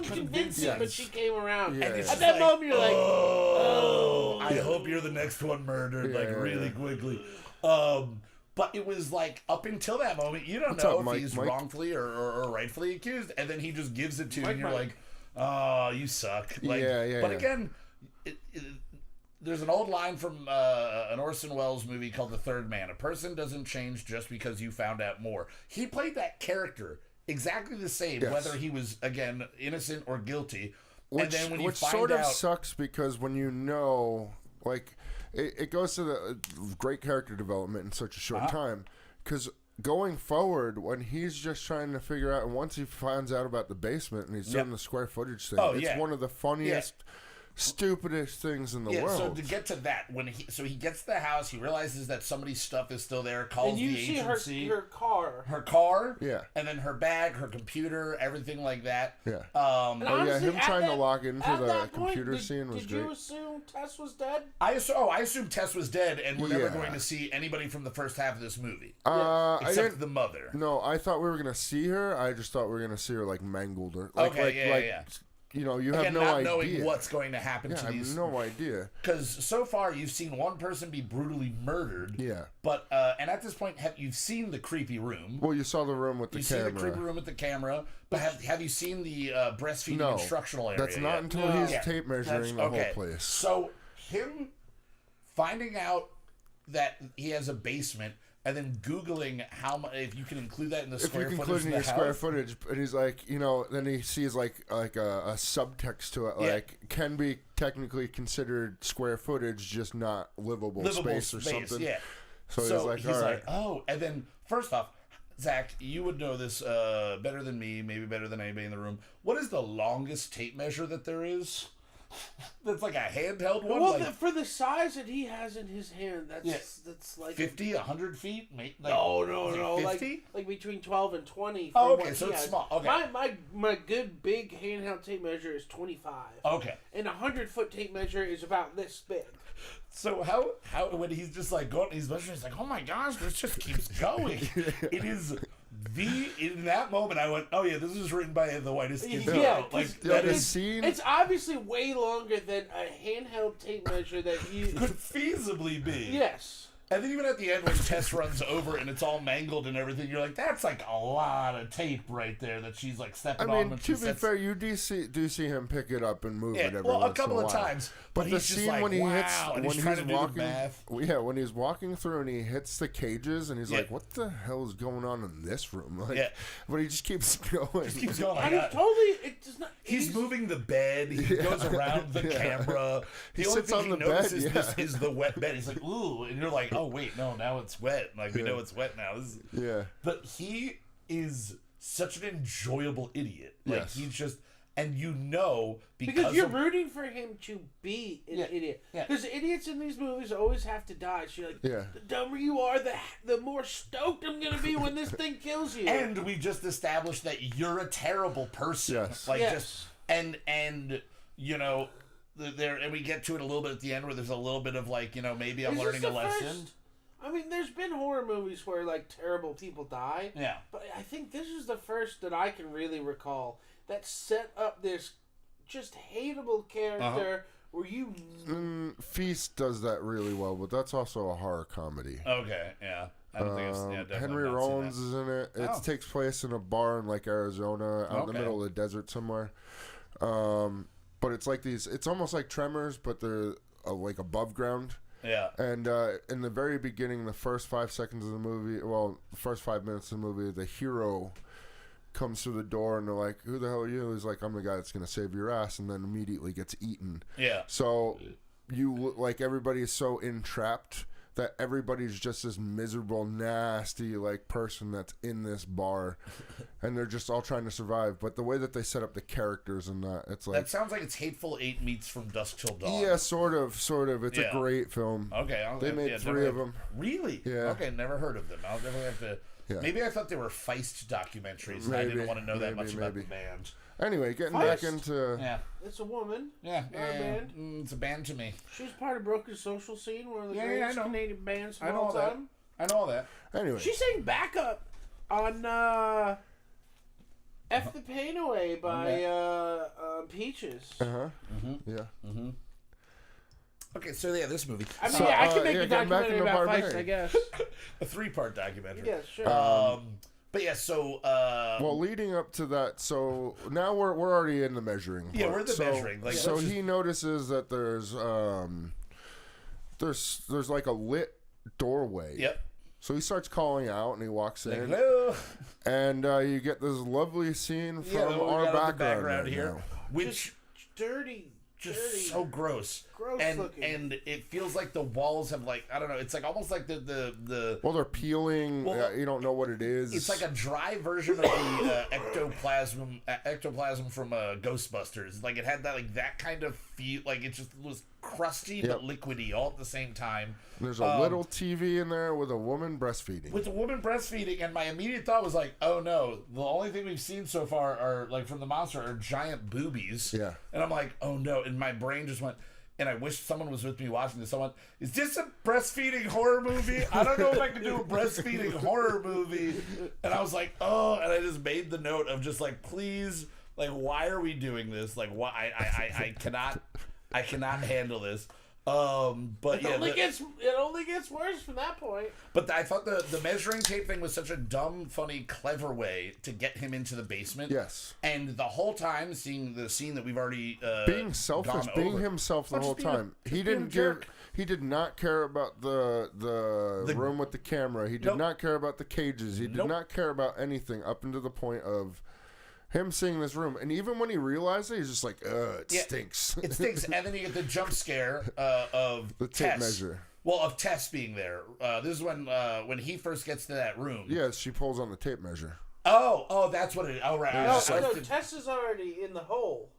convincing, yes. but she came around. Yeah. And It's at that moment, you're like, oh, I hope you're the next one murdered, really quickly. But it was like, up until that moment, you don't know if he's wrongfully or rightfully accused, and then he just gives it to you, and you're like, oh, you suck. Like, but again, there's an old line from an Orson Welles movie called The Third Man. A person doesn't change just because you found out more. He played that character exactly the same, whether he was, again, innocent or guilty. And then when you find sort of out, sucks because when you know, like, it goes to the great character development in such a short time. Because going forward, when he's just trying to figure out, and once he finds out about the basement and he's doing the square footage thing, it's one of the funniest... stupidest things in the world. So to get to that, he gets to the house, he realizes that somebody's stuff is still there, calls the agency. And you see her car. And then her bag, her computer, everything like that. Honestly, him trying to log into the computer point, scene was great. Did you assume Tess was dead? I assumed Tess was dead, and we're never going to see anybody from the first half of this movie. Except the mother. No, I thought we were going to see her. I just thought we were going to see her, like, mangled. Or, you know, you have no idea. Not knowing what's going to happen to these. I have no idea. Because so far you've seen one person be brutally murdered. Yeah. But and at this point, you've seen the creepy room. Well, you saw the room with the camera. You've seen the creepy room with the camera. But have you seen the breastfeeding instructional area? That's not until he's tape measuring the whole place. So him finding out that he has a basement. And then Googling how much, if you can include that in the square footage. If you can include it in the square footage, and he's like, you know, then he sees like a subtext to it, like can be technically considered square footage, just not livable space or something. Yeah. So he's like, all right. Oh, and then first off, Zach, you would know this better than me, maybe better than anybody in the room. What is the longest tape measure that there is? That's like a handheld one. Well, for the size that he has in his hand, that's like 50, 100 feet. No, 50? like between 12 and 20. Oh, okay, so it's small. Okay, my good big handheld tape measure is 25. Okay, and 100-foot tape measure is about this big. So how when he's just like going, he's measuring, he's like, oh my gosh, this just keeps going. It is. In that moment, I went, oh yeah, this is written by the whitest kid. It's obviously way longer than a handheld tape measure that you could feasibly be. Yes. And then even at the end when Tess runs over and it's all mangled and everything, you're like, that's like a lot of tape right there that she's like stepping on. I mean, to be fair, you do see him pick it up and move it every once in a while. A couple of times. But the he's scene just like, when he wow, and he's trying to do the math. When he's walking through and he hits the cages and he's like, what the hell is going on in this room? Like, but he just keeps going. Keeps going. It does not. He's moving the bed. He goes around the camera. He sits on the bed. This is the wet bed. He's like, ooh, and you're like, oh wait, no, now it's wet. Like we know it's wet now. But he is such an enjoyable idiot. Like he's just. And you know because you're rooting for him to be an idiot. Because idiots in these movies always have to die. So you're like, the dumber you are, the more stoked I'm gonna be when this thing kills you. And we just established that you're a terrible person. Yes. Just and you know there and we get to it a little bit at the end where there's a little bit of like, you know, maybe I'm learning a lesson. I mean, there's been horror movies where like terrible people die. Yeah. But I think this is the first that I can really recall that set up this just hateable character where you... Feast does that really well, but that's also a horror comedy. Okay, yeah. I don't think Henry Rollins is in it. It takes place in a bar in like Arizona, out in the middle of the desert somewhere. But it's like these... It's almost like Tremors, but they're like above ground. Yeah. And in the very beginning, the first 5 seconds of the movie... Well, the first 5 minutes of the movie, the hero... comes through the door and they're like, who the hell are you? He's like, I'm the guy that's going to save your ass, and then immediately gets eaten. Yeah. So you like everybody is so entrapped that everybody's just this miserable, nasty like person that's in this bar, and they're just all trying to survive. But the way that they set up the characters and that, it's like that sounds like it's Hateful Eight meets From Dusk Till Dawn. Yeah, sort of. It's a great film. Okay, they made 3 of them. Really? Yeah. Okay, never heard of them. I'll definitely have to. Yeah. Maybe I thought they were Feist documentaries, and I didn't want to know that much about the band. Anyway, getting back into... Yeah. It's a woman. Yeah. Not a band. It's a band to me. She's part of Broken Social Scene, one of the greatest Canadian bands of all time. I know all that. Anyway. She sang backup on F the Pain Away by Peaches. Uh-huh. Mm-hmm. Yeah. Mm-hmm. Okay, so yeah, this movie. I mean, I can make a documentary about Feist, I guess. A 3-part documentary. Yeah, sure. But yeah, so well, leading up to that, so now we're already in the measuring part. Yeah, we're in the measuring. Like, so he notices that there's like a lit doorway. Yep. So he starts calling out, and he walks in. Hello. And you get this lovely scene from our background here, now. which dirty. So gross. Gross looking. And it feels like the walls have like, I don't know, it's like almost like the well, they're peeling. You don't know what it is. It's like a dry version of the ectoplasm from Ghostbusters. Like it had that kind of feel, like it just was crusty but liquidy all at the same time. There's a little TV in there with a woman breastfeeding. And my immediate thought was like, oh no, the only thing we've seen so far are like from the monster are giant boobies. Yeah. And I'm like, oh no, and my brain just went, and I wish someone was with me watching this. Someone, is this a breastfeeding horror movie? I don't know if I can do a breastfeeding horror movie. And I was like, oh, and I just made the note of just like, please, like, why are we doing this? Like, why? I cannot handle this. But it only gets worse from that point. But I thought the measuring tape thing was such a dumb, funny, clever way to get him into the basement. Yes. And the whole time, seeing the scene that we've already being selfish, being himself the whole time. He did not care about the room with the camera. He did not care about the cages. He did not care about anything up until the point of him seeing this room. And even when he realized it, he's just like, it stinks. It stinks. And then you get the jump scare of the tape measure. Well, of Tess being there. This is when he first gets to that room. Yeah, she pulls on the tape measure. Oh, that's what it is. Oh, right. No, Tess is already in the hole.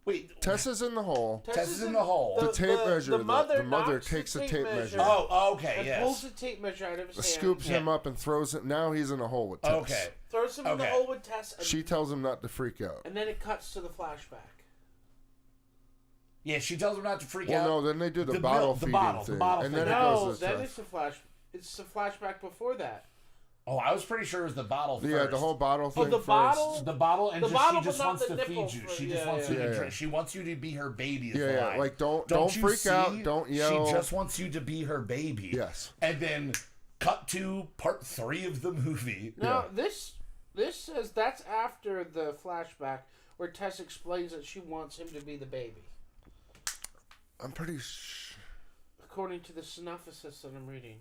Wait. Tess is in the hole. Tess is in the hole. The tape measure. The mother takes the tape measure. Oh, okay, and pulls the tape measure out of his hand. Scoops him up and throws it. Now he's in a hole with Tess. Okay. Throws him in the hole with Tess. And she tells him not to freak out. And then it cuts to the flashback. Yeah, she tells him not to freak out. Well, no, then they do the bottle feeding thing. And then it goes to Tess. It's the flashback before that. Oh, I was pretty sure it was the bottle first. Yeah, the whole bottle thing first. The bottle, and she just wants to feed you. She just wants you to drink. She wants you to be her baby. Yeah, like don't freak out, don't yell. She just wants you to be her baby. Yes. And then cut to part 3 of the movie. Now, this says that's after the flashback where Tess explains that she wants him to be the baby. I'm pretty according to the synopsis that I'm reading.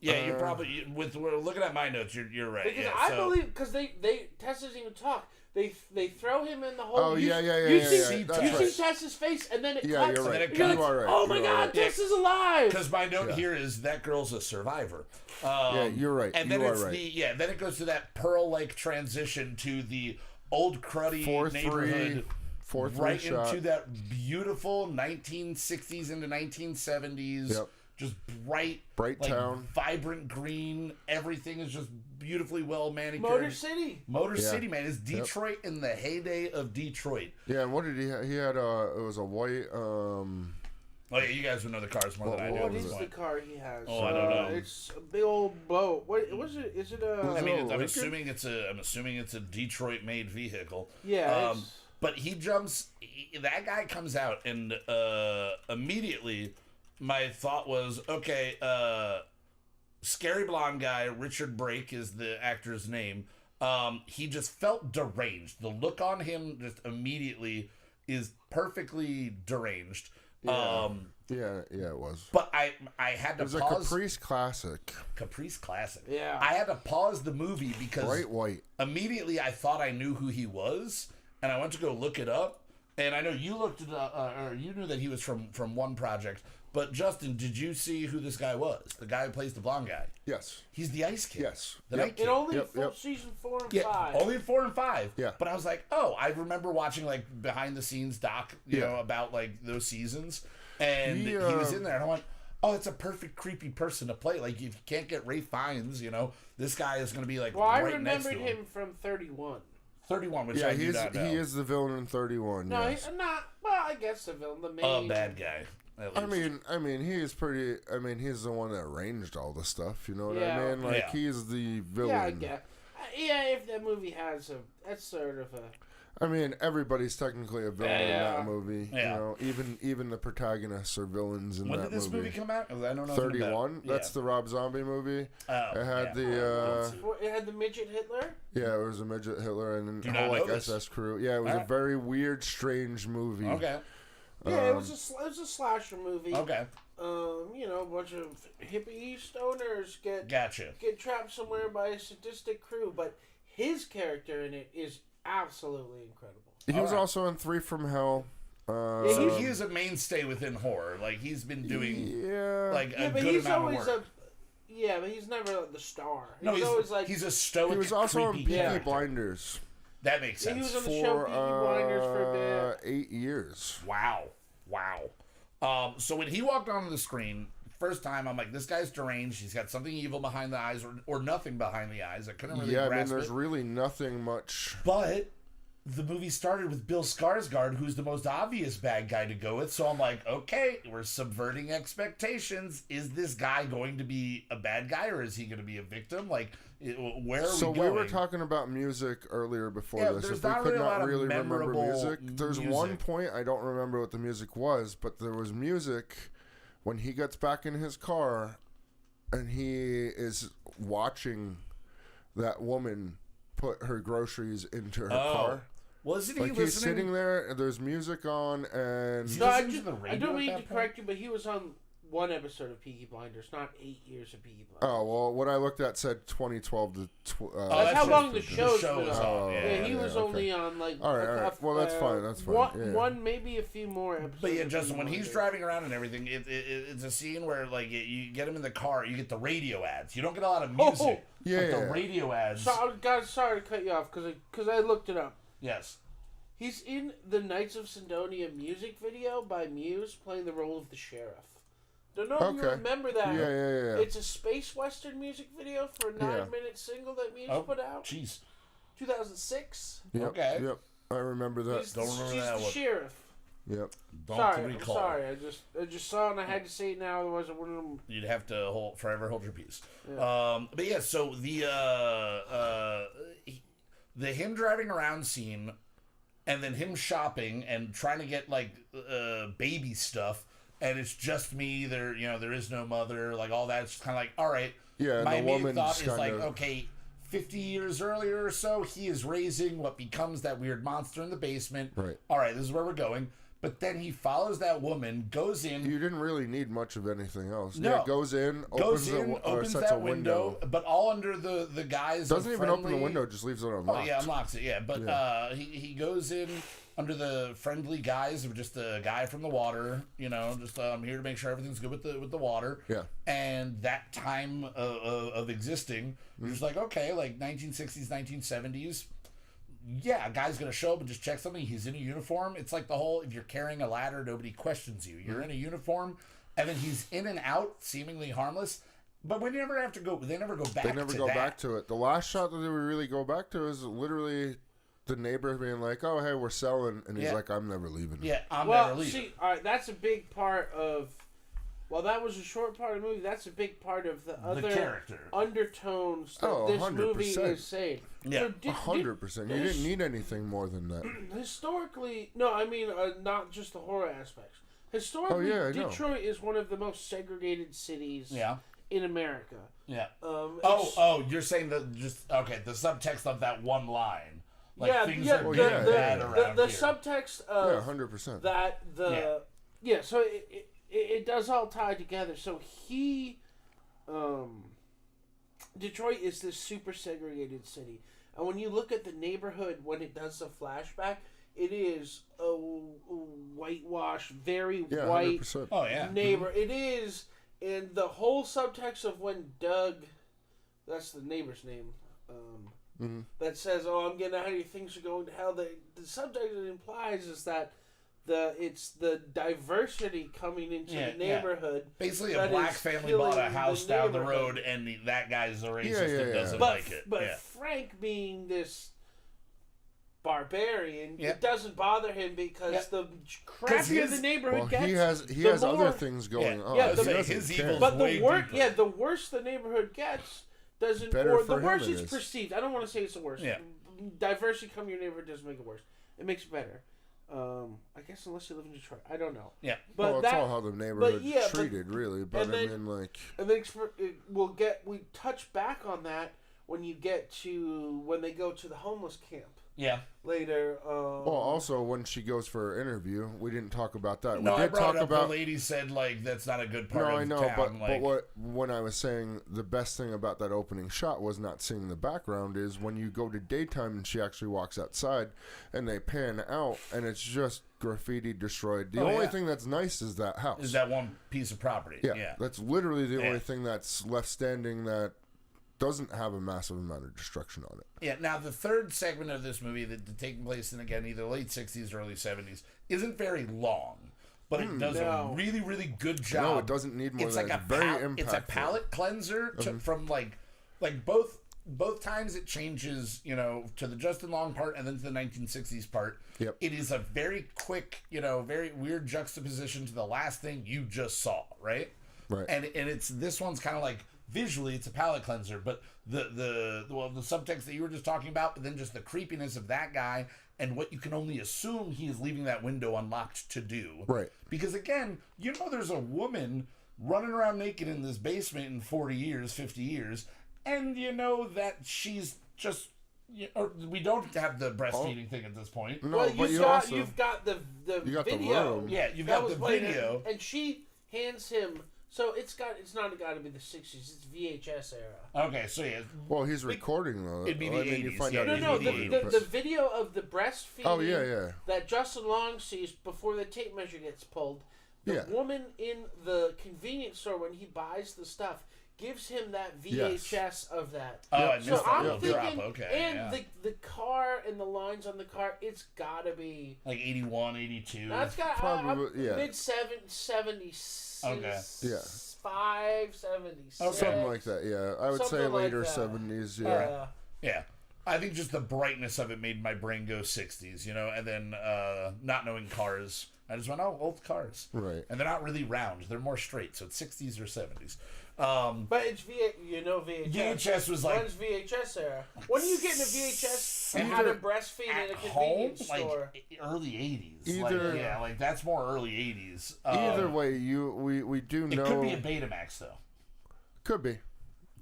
Yeah, you're probably looking at my notes. You're right. Because yeah, I believe Tess doesn't even talk. They throw him in the hole. Oh, you see right. Tess's face, and then it cuts. You're right. And you're like, right. Oh my God, Tess is alive. Because my note here is that girl's a survivor. Yeah, you're right. And then then it goes to that Pearl-like transition to the old cruddy neighborhood. Right into that beautiful 1960s into 1970s. Yep. Just bright town, vibrant green. Everything is just beautifully well manicured. Motor City, man. It's Detroit in the heyday of Detroit. Yeah, and what did he have? He had it was a white. Oh yeah, you guys would know the cars more than I do. What is the car he has? Oh, I don't know. It's a big old boat. What was it? Is it a? I'm assuming it's a Detroit-made vehicle. Yeah. But he jumps. That guy comes out, and immediately. My thought was, okay, scary blonde guy, Richard Brake is the actor's name. He just felt deranged. The look on him just immediately is perfectly deranged. Yeah, it was. But I had to pause. It was a Caprice classic. Caprice classic. Yeah. I had to pause the movie because bright white. Immediately I thought I knew who he was, and I went to go look it up. And I know you looked it up, or you knew that he was from one project. But Justin, did you see who this guy was? The guy who plays the blonde guy. Yes. He's the Ice Kid. Yes. The Night Kid. In only season 4 and 5. Only 4 and 5. Yeah. But I was like, oh, I remember watching like behind the scenes doc, you know, about like those seasons, and he was in there, and I went, oh, it's a perfect creepy person to play. Like, if you can't get Ralph Fiennes, you know, this guy is going to be like I right next to remembered him. him from 31. 31, which I do not know. He is the villain in 31. No, yes. he's not. Well, I guess the villain, the main. Bad guy. At least. I mean, he is pretty. I mean, he's the one that arranged all the stuff. You know what I mean? Like, he's the villain. Yeah, I guess. Yeah, if that movie has that's sort of a. I mean, everybody's technically a villain in that movie. Yeah. You know, even the protagonists are villains in that movie. When did this movie come out? 'Cause I don't know. 31. That's the Rob Zombie movie. Oh, it had It had the midget Hitler. Yeah, it was a midget Hitler and Do the not whole know like this. SS crew. Yeah, it was a very weird, strange movie. Okay. Yeah, it was a slasher movie. Okay. You know, a bunch of hippie stoners get trapped somewhere by a sadistic crew, but his character in it is absolutely incredible. He was also in 3 from Hell. So he is a mainstay within horror. Like, he's been doing like a good amount of work. But he's never like the star. No, he's always like he's a stoic. He was also in Peaky character. Blinders. That makes sense. He was on the show Peaky Blinders for a bit. 8 years. Wow. So when he walked onto the screen, first time, I'm like, this guy's deranged. He's got something evil behind the eyes, or nothing behind the eyes. I couldn't really grasp I mean, there's it. really nothing much. But the movie started with Bill Skarsgård, who's the most obvious bad guy to go with. So I'm like, okay, we're subverting expectations. Is this guy going to be a bad guy, or is he going to be a victim? Like, where are we going? So we were talking about music earlier before this. There's If we not could really a lot not of really remember memorable music, there's one point I don't remember what the music was, but there was music when he gets back in his car and he is watching that woman put her groceries into her car. Wasn't like he he's listening? sitting there and there's music on and No, I don't mean to correct you, but he was on one episode of Peaky Blinders, not 8 years of Peaky Blinders. oh well, what I looked at said 2012 to. That's how long the show's been on. on. He was only on like. All right. Well, that's fine. That's fine. One, maybe a few more episodes. But yeah, Justin, when he's driving around and everything, it's a scene where like you get him in the car, you get the radio ads. You don't get a lot of music. The radio ads. Sorry to cut you off because I looked it up. Yes. He's in the Knights of Sidonia music video by Muse, playing the role of the sheriff. Don't know if you remember that. Yeah. It's a space western music video for a 9-minute single that Muse put out. Jeez. 2006. Yep. I remember that. She's the sheriff. Yep. I'm sorry. I just saw it and I had to say it now, otherwise I wouldn't. You'd have to forever hold your peace. Yeah. But yeah, so the him driving around scene, and then him shopping and trying to get like baby stuff. And it's just me. There is no mother. Like all that. It's just kind of like, all right. Yeah. My the immediate woman's thought is like, of... okay, 50 years earlier or so, he is raising what becomes that weird monster in the basement. Right. All right, this is where we're going. But then he follows that woman, goes in. You didn't really need much of anything else. No. Yeah, goes in, opens that window, but all under the guise. Doesn't even open the window, just leaves it unlocked. Oh yeah, unlocks it. Yeah, but he goes in under the friendly guise of just a guy from the water. You know, just I'm here to make sure everything's good with the water. Yeah. And that time of existing, you're just like, okay, like 1960s, 1970s. Yeah, a guy's gonna show up and just check something. He's in a uniform. It's like the whole, if you're carrying a ladder, nobody questions you. You're in a uniform, and then he's in and out, seemingly harmless. But we never have to go. They never go back. They never go back to it. The last shot that they would really go back to is literally the neighbor being like, "Oh, hey, we're selling," and he's like, "I'm never leaving." Yeah, I'm never leaving. See, all right, that's a big part of. Well, that was a short part of the movie. That's a big part of the other character undertones that this 100%. movie is saying. Yeah, 100%. You didn't need anything more than that. Historically, no, I mean not just the horror aspects. Historically, Detroit is one of the most segregated cities in America. Yeah. You're saying the subtext of that one line. Like things are bad around the here. subtext of 100%. that so it does all tie together. So Detroit is this super segregated city. And when you look at the neighborhood when it does the flashback, it is whitewash, very Yeah, white 100%. Oh yeah. neighbor. It is, and the whole subtext of when Doug, that's the neighbor's name, that says, "Oh, I'm getting out of here. Things are going to hell." The subtext it implies is that it's the diversity coming into the neighborhood. Basically, a black family bought a house down the road, and that guy's a racist and doesn't like it. But Frank, being this barbarian, it doesn't bother him because the crappier the neighborhood gets, he has other things going on. Yeah, his evil. But the worse the neighborhood gets, doesn't better or for the worse him it's perceived. I don't want to say it's the worst. Yeah. Diversity coming in your neighborhood doesn't make it worse. It makes it better. I guess unless you live in Detroit, I don't know. Yeah, but it's all how the neighborhood's treated, really. But and then, I mean, like, and then we touch back on that when you get to when they go to the homeless camp. Yeah. Later. Well, also when she goes for her interview, we didn't talk about that. No, we did talk about the lady said like that's not a good part of I know, town. but when I was saying the best thing about that opening shot was not seeing the background is when you go to daytime and she actually walks outside and they pan out and it's just graffiti destroyed. The only thing that's nice is that house. Is that one piece of property? Yeah. That's literally the only thing that's left standing that doesn't have a massive amount of destruction on it. Yeah, now the third segment of this movie that taking place in, again, either late 60s or early 70s isn't very long, but it does a really, really good job. No, it doesn't need more than that. It's very impactful. It's a palate cleanser from like both times it changes, to the Justin Long part and then to the 1960s part. Yep. It is a very quick, very weird juxtaposition to the last thing you just saw, right? Right. And it's this one's kind of like visually it's a palate cleanser, but the subtext that you were just talking about, but then just the creepiness of that guy and what you can only assume he is leaving that window unlocked to do. Right. Because again, there's a woman running around naked in this basement in 40 years, 50 years, and that she's just or we don't have the breastfeeding thing at this point. No, well, but you've got the you got video. The room. Yeah, you've got the video, and she hands him. So it's not got to be the 60s. It's VHS era. Okay, so yeah. Well, he's recording though. It'd be the 80s. You find Yeah, out No, it's the video of the breastfeeding. Oh yeah. That Justin Long sees before the tape measure gets pulled. The woman in the convenience store when he buys the stuff gives him that VHS of that. Oh, I missed that I'm little thinking, drop. Okay, and the car and the lines on the car, it's gotta be like 81, 82. That's got probably mid 70s. Okay. Yeah. 5, 76. Oh, something like that. Yeah, I would say Something later like that. 70s. Yeah. Yeah. I think just the brightness of it made my brain go 60s, and then not knowing cars, I just went, oh, old cars. Right. And they're not really round. They're more straight, so it's 60s or 70s. But it's VHS. VHS was like... When's VHS era? When are you getting a VHS and how to breastfeed in a convenience store? Like early 80s. Either... that's more early 80s. Either way, we do know... It could be a Betamax, though. Could be.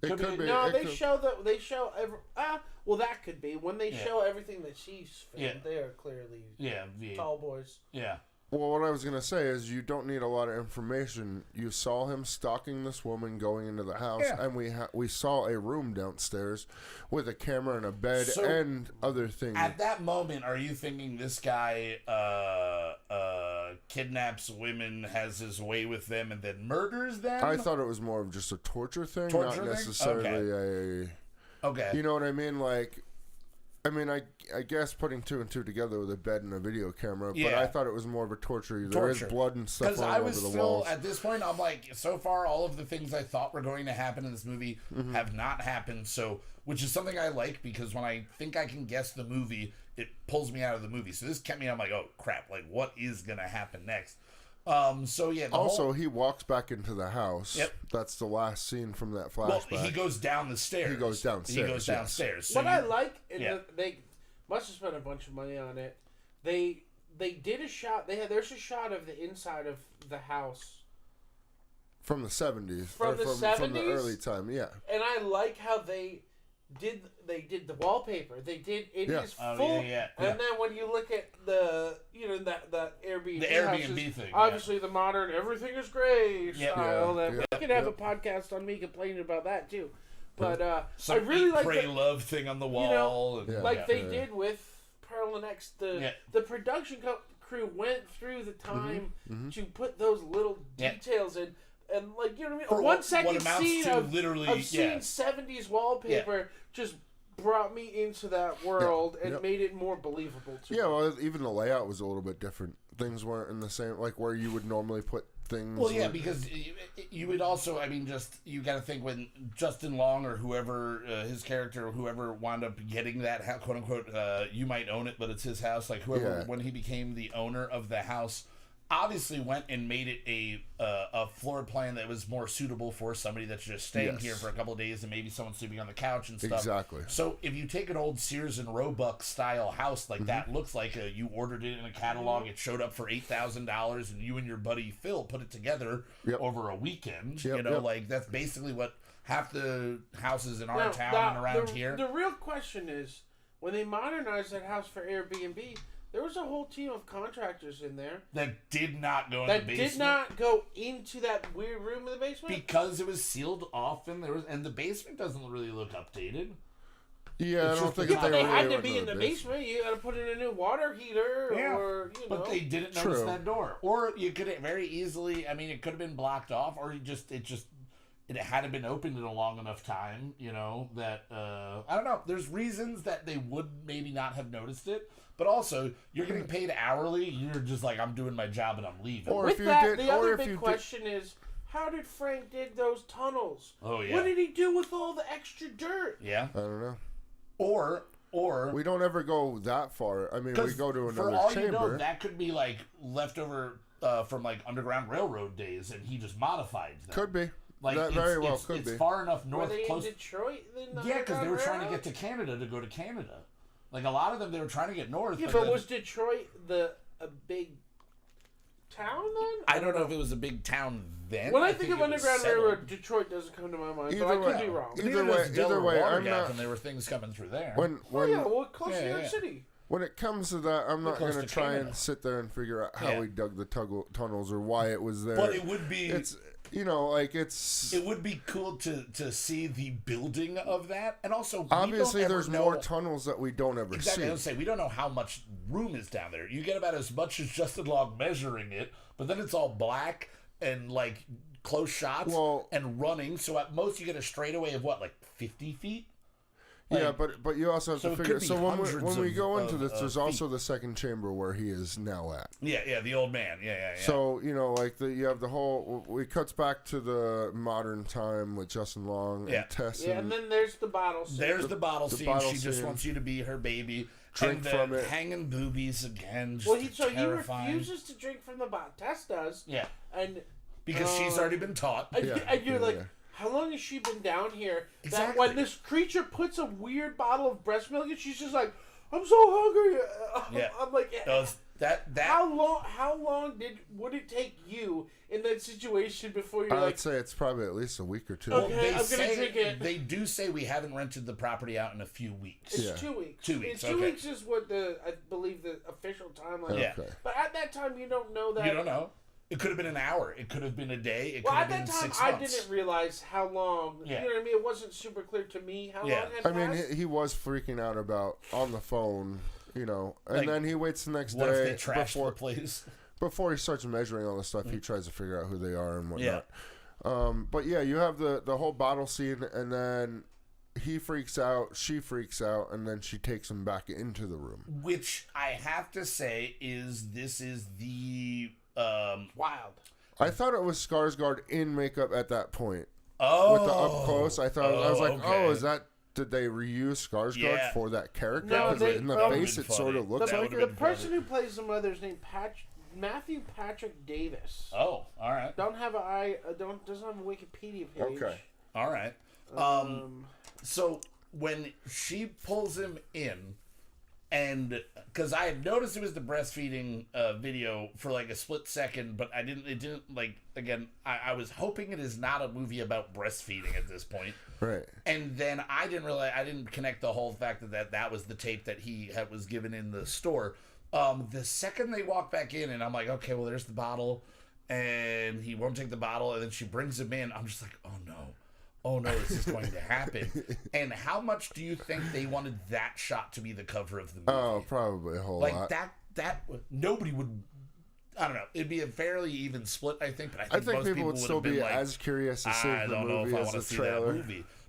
It could be. No, they show well, that could be. When they show everything that she's filmed, they are clearly tall boys. Yeah. Well, what I was going to say is you don't need a lot of information. You saw him stalking this woman going into the house, and we saw a room downstairs with a camera and a bed and other things. At that moment, are you thinking this guy kidnaps women, has his way with them, and then murders them? I thought it was more of just a torture thing, not necessarily Okay. You know what I mean? I guess putting two and two together with a bed and a video camera, but I thought it was more of a torture. There is blood and stuff all over the walls. At this point, I'm like, so far, all of the things I thought were going to happen in this movie have not happened. So, which is something I like because when I think I can guess the movie, it pulls me out of the movie. So this kept me. I'm like, oh crap! Like, what is gonna happen next? He walks back into the house. Yep. That's the last scene from that flashback. Well, he goes down the stairs. He goes downstairs. So I like, they must have spent a bunch of money on it. They did a shot. There's a shot of the inside of the house from the 70s. From the 70s, from the early time. Yeah. And I like how they did the wallpaper. They did it is full. And then when you look at the that Airbnb houses, thing, obviously the modern everything is gray style. We could have a podcast on me complaining about that too. But I really like the love thing on the wall. They did with Pearl and X. The production crew went through the time to put those little details in. And, like, you know what I mean? For A 1 second scene of seeing 70s wallpaper just brought me into that world and made it more believable to me. Yeah, well, even the layout was a little bit different. Things weren't in the same, like, where you would normally put things. Well, yeah, because you would also, I mean, just, you got to think when Justin Long or whoever, his character, whoever wound up getting that, quote unquote, you might own it, but it's his house, like, whoever, when he became the owner of the house, obviously went and made it a floor plan that was more suitable for somebody that's just staying here for a couple of days and maybe someone sleeping on the couch and stuff. Exactly. So if you take an old Sears and Roebuck style house like that, looks like you ordered it in a catalog, it showed up for $8,000, and you and your buddy Phil put it together over a weekend. You know, like that's basically what half the houses in our town and around here. The real question is, when they modernized that house for Airbnb, there was a whole team of contractors in there that did not go in the basement. That did not go into that weird room in the basement because it was sealed off, and the basement doesn't really look updated. Yeah, I don't think they really had to be in the basement. You got to put in a new water heater, or you know. But they didn't notice that door, or you could very easily. I mean, it could have been blocked off, or it hadn't been opened in a long enough time. You know that I don't know. There's reasons that they would maybe not have noticed it. But also, you're getting paid hourly. You're just like, I'm doing my job and I'm leaving. Or the other big question is, how did Frank dig those tunnels? Oh, yeah. What did he do with all the extra dirt? Yeah. I don't know. Or we don't ever go that far. I mean, we go to another for all chamber. You know, that could be like leftover from like Underground Railroad days, and he just modified them. Could be. Like that very well could be. It's far enough north. Were they close. in Detroit? Yeah, because they were trying to get to Canada to go to Canada. Like, a lot of them, they were trying to get north. Yeah, but was Detroit a big town then? I don't know if it was a big town then. When I think of Underground Railroad, Detroit doesn't come to my mind, but I could be wrong. Either way, I'm not... And there were things coming through there. Close to New York City. When it comes to that, I'm not going to try and sit there and figure out how he dug the tunnels or why it was there. But it would be... It would be cool to see the building of that, and also obviously there's more tunnels that we don't ever see. I was say we don't know how much room is down there. You get about as much as Justin Long measuring it, but then it's all black and like close shots and running. So at most you get a straightaway of what, like 50 feet. Yeah, but you also have to figure. So when we go into this, there's also the second chamber where he is now at. Yeah, the old man. Yeah. So you have the whole. It cuts back to the modern time with Justin Long and Tess. Yeah, and then there's the bottle scene. There's the bottle scene. She just wants you to be her baby. Drink from it. Hanging boobies again. He refuses to drink from the bottle. Tess does. Yeah, and because she's already been taught. And you're like. How long has she been down here? Exactly. That when this creature puts a weird bottle of breast milk and she's just like, I'm so hungry. Yeah. I'm like, that. How long would it take you in that situation before you're I would say it's probably at least a week or two. Okay, I'm gonna drink it. They do say we haven't rented the property out in a few weeks. It's 2 weeks. 2 weeks. Two weeks is what I believe the official timeline. Yeah. is. But at that time, you don't know that. You don't know. It could have been an hour. It could have been a day. It Well, could at have been that time, 6 months. I didn't realize how long. Yeah. You know what I mean? It wasn't super clear to me how long had passed. I mean, he was freaking out about on the phone, and then he waits the next What day if they trash the place? Before he starts measuring all this stuff. He tries to figure out who they are and whatnot. But yeah, you have the whole bottle scene, and then he freaks out, she freaks out, and then she takes him back into the room. Which I have to say is the wild. I thought it was Skarsgård in makeup at that point. Oh, with the up close, I was like, okay. is that? Did they reuse Skarsgård for that character? No, Because in the face, it sort of looks like it. The person who plays the mother is named Matthew Patrick Davis. Oh, all right. Doesn't have a Wikipedia page. Okay. All right. So when she pulls him in, and because I had noticed it was the breastfeeding video for like a split second, but it didn't like, again, I was hoping it is not a movie about breastfeeding at this point. Right. And then I didn't connect the whole fact that was the tape that he was given in the store. The second they walk back in, and I'm like, okay, well, there's the bottle, and he won't take the bottle, and then she brings him in. I'm just like, oh no, this is going to happen. And how much do you think they wanted that shot to be the cover of the movie? Oh, probably a whole lot. Like nobody would. I don't know. It'd be a fairly even split, I think. But I think most people would still be like, as curious to see the movie as the trailer.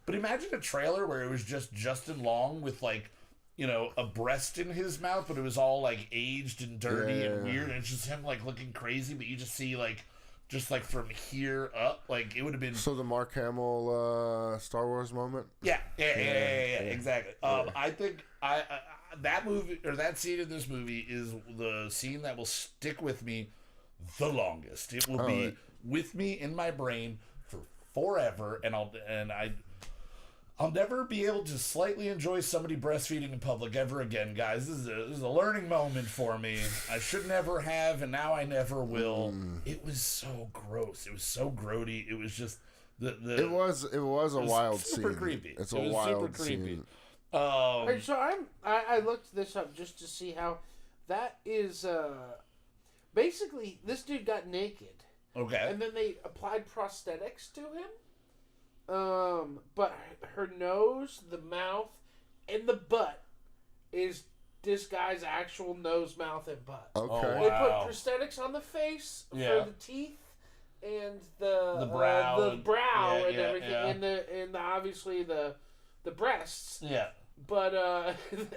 But imagine a trailer where it was just Justin Long with like, you know, a breast in his mouth, but it was all like aged and dirty and weird, and it's just him like looking crazy. But you just see like, just like from here up, like it would have been. So the Mark Hamill Star Wars moment. Yeah, exactly. I think that movie or that scene in this movie is the scene that will stick with me the longest. It will be with me in my brain for forever, and I'll never be able to slightly enjoy somebody breastfeeding in public ever again, guys. This is a learning moment for me. I should never have, and now I never will. It was so gross. It was so grody. It was just It was a wild scene. Super creepy. It's a wild scene. So I looked this up just to see how that is. Basically, this dude got naked. Okay. And then they applied prosthetics to him. But her nose, the mouth, and the butt is this guy's actual nose, mouth, and butt. Okay. Oh, They wow. put prosthetics on the face for the teeth and the brow, and everything, and obviously the breasts. Yeah. But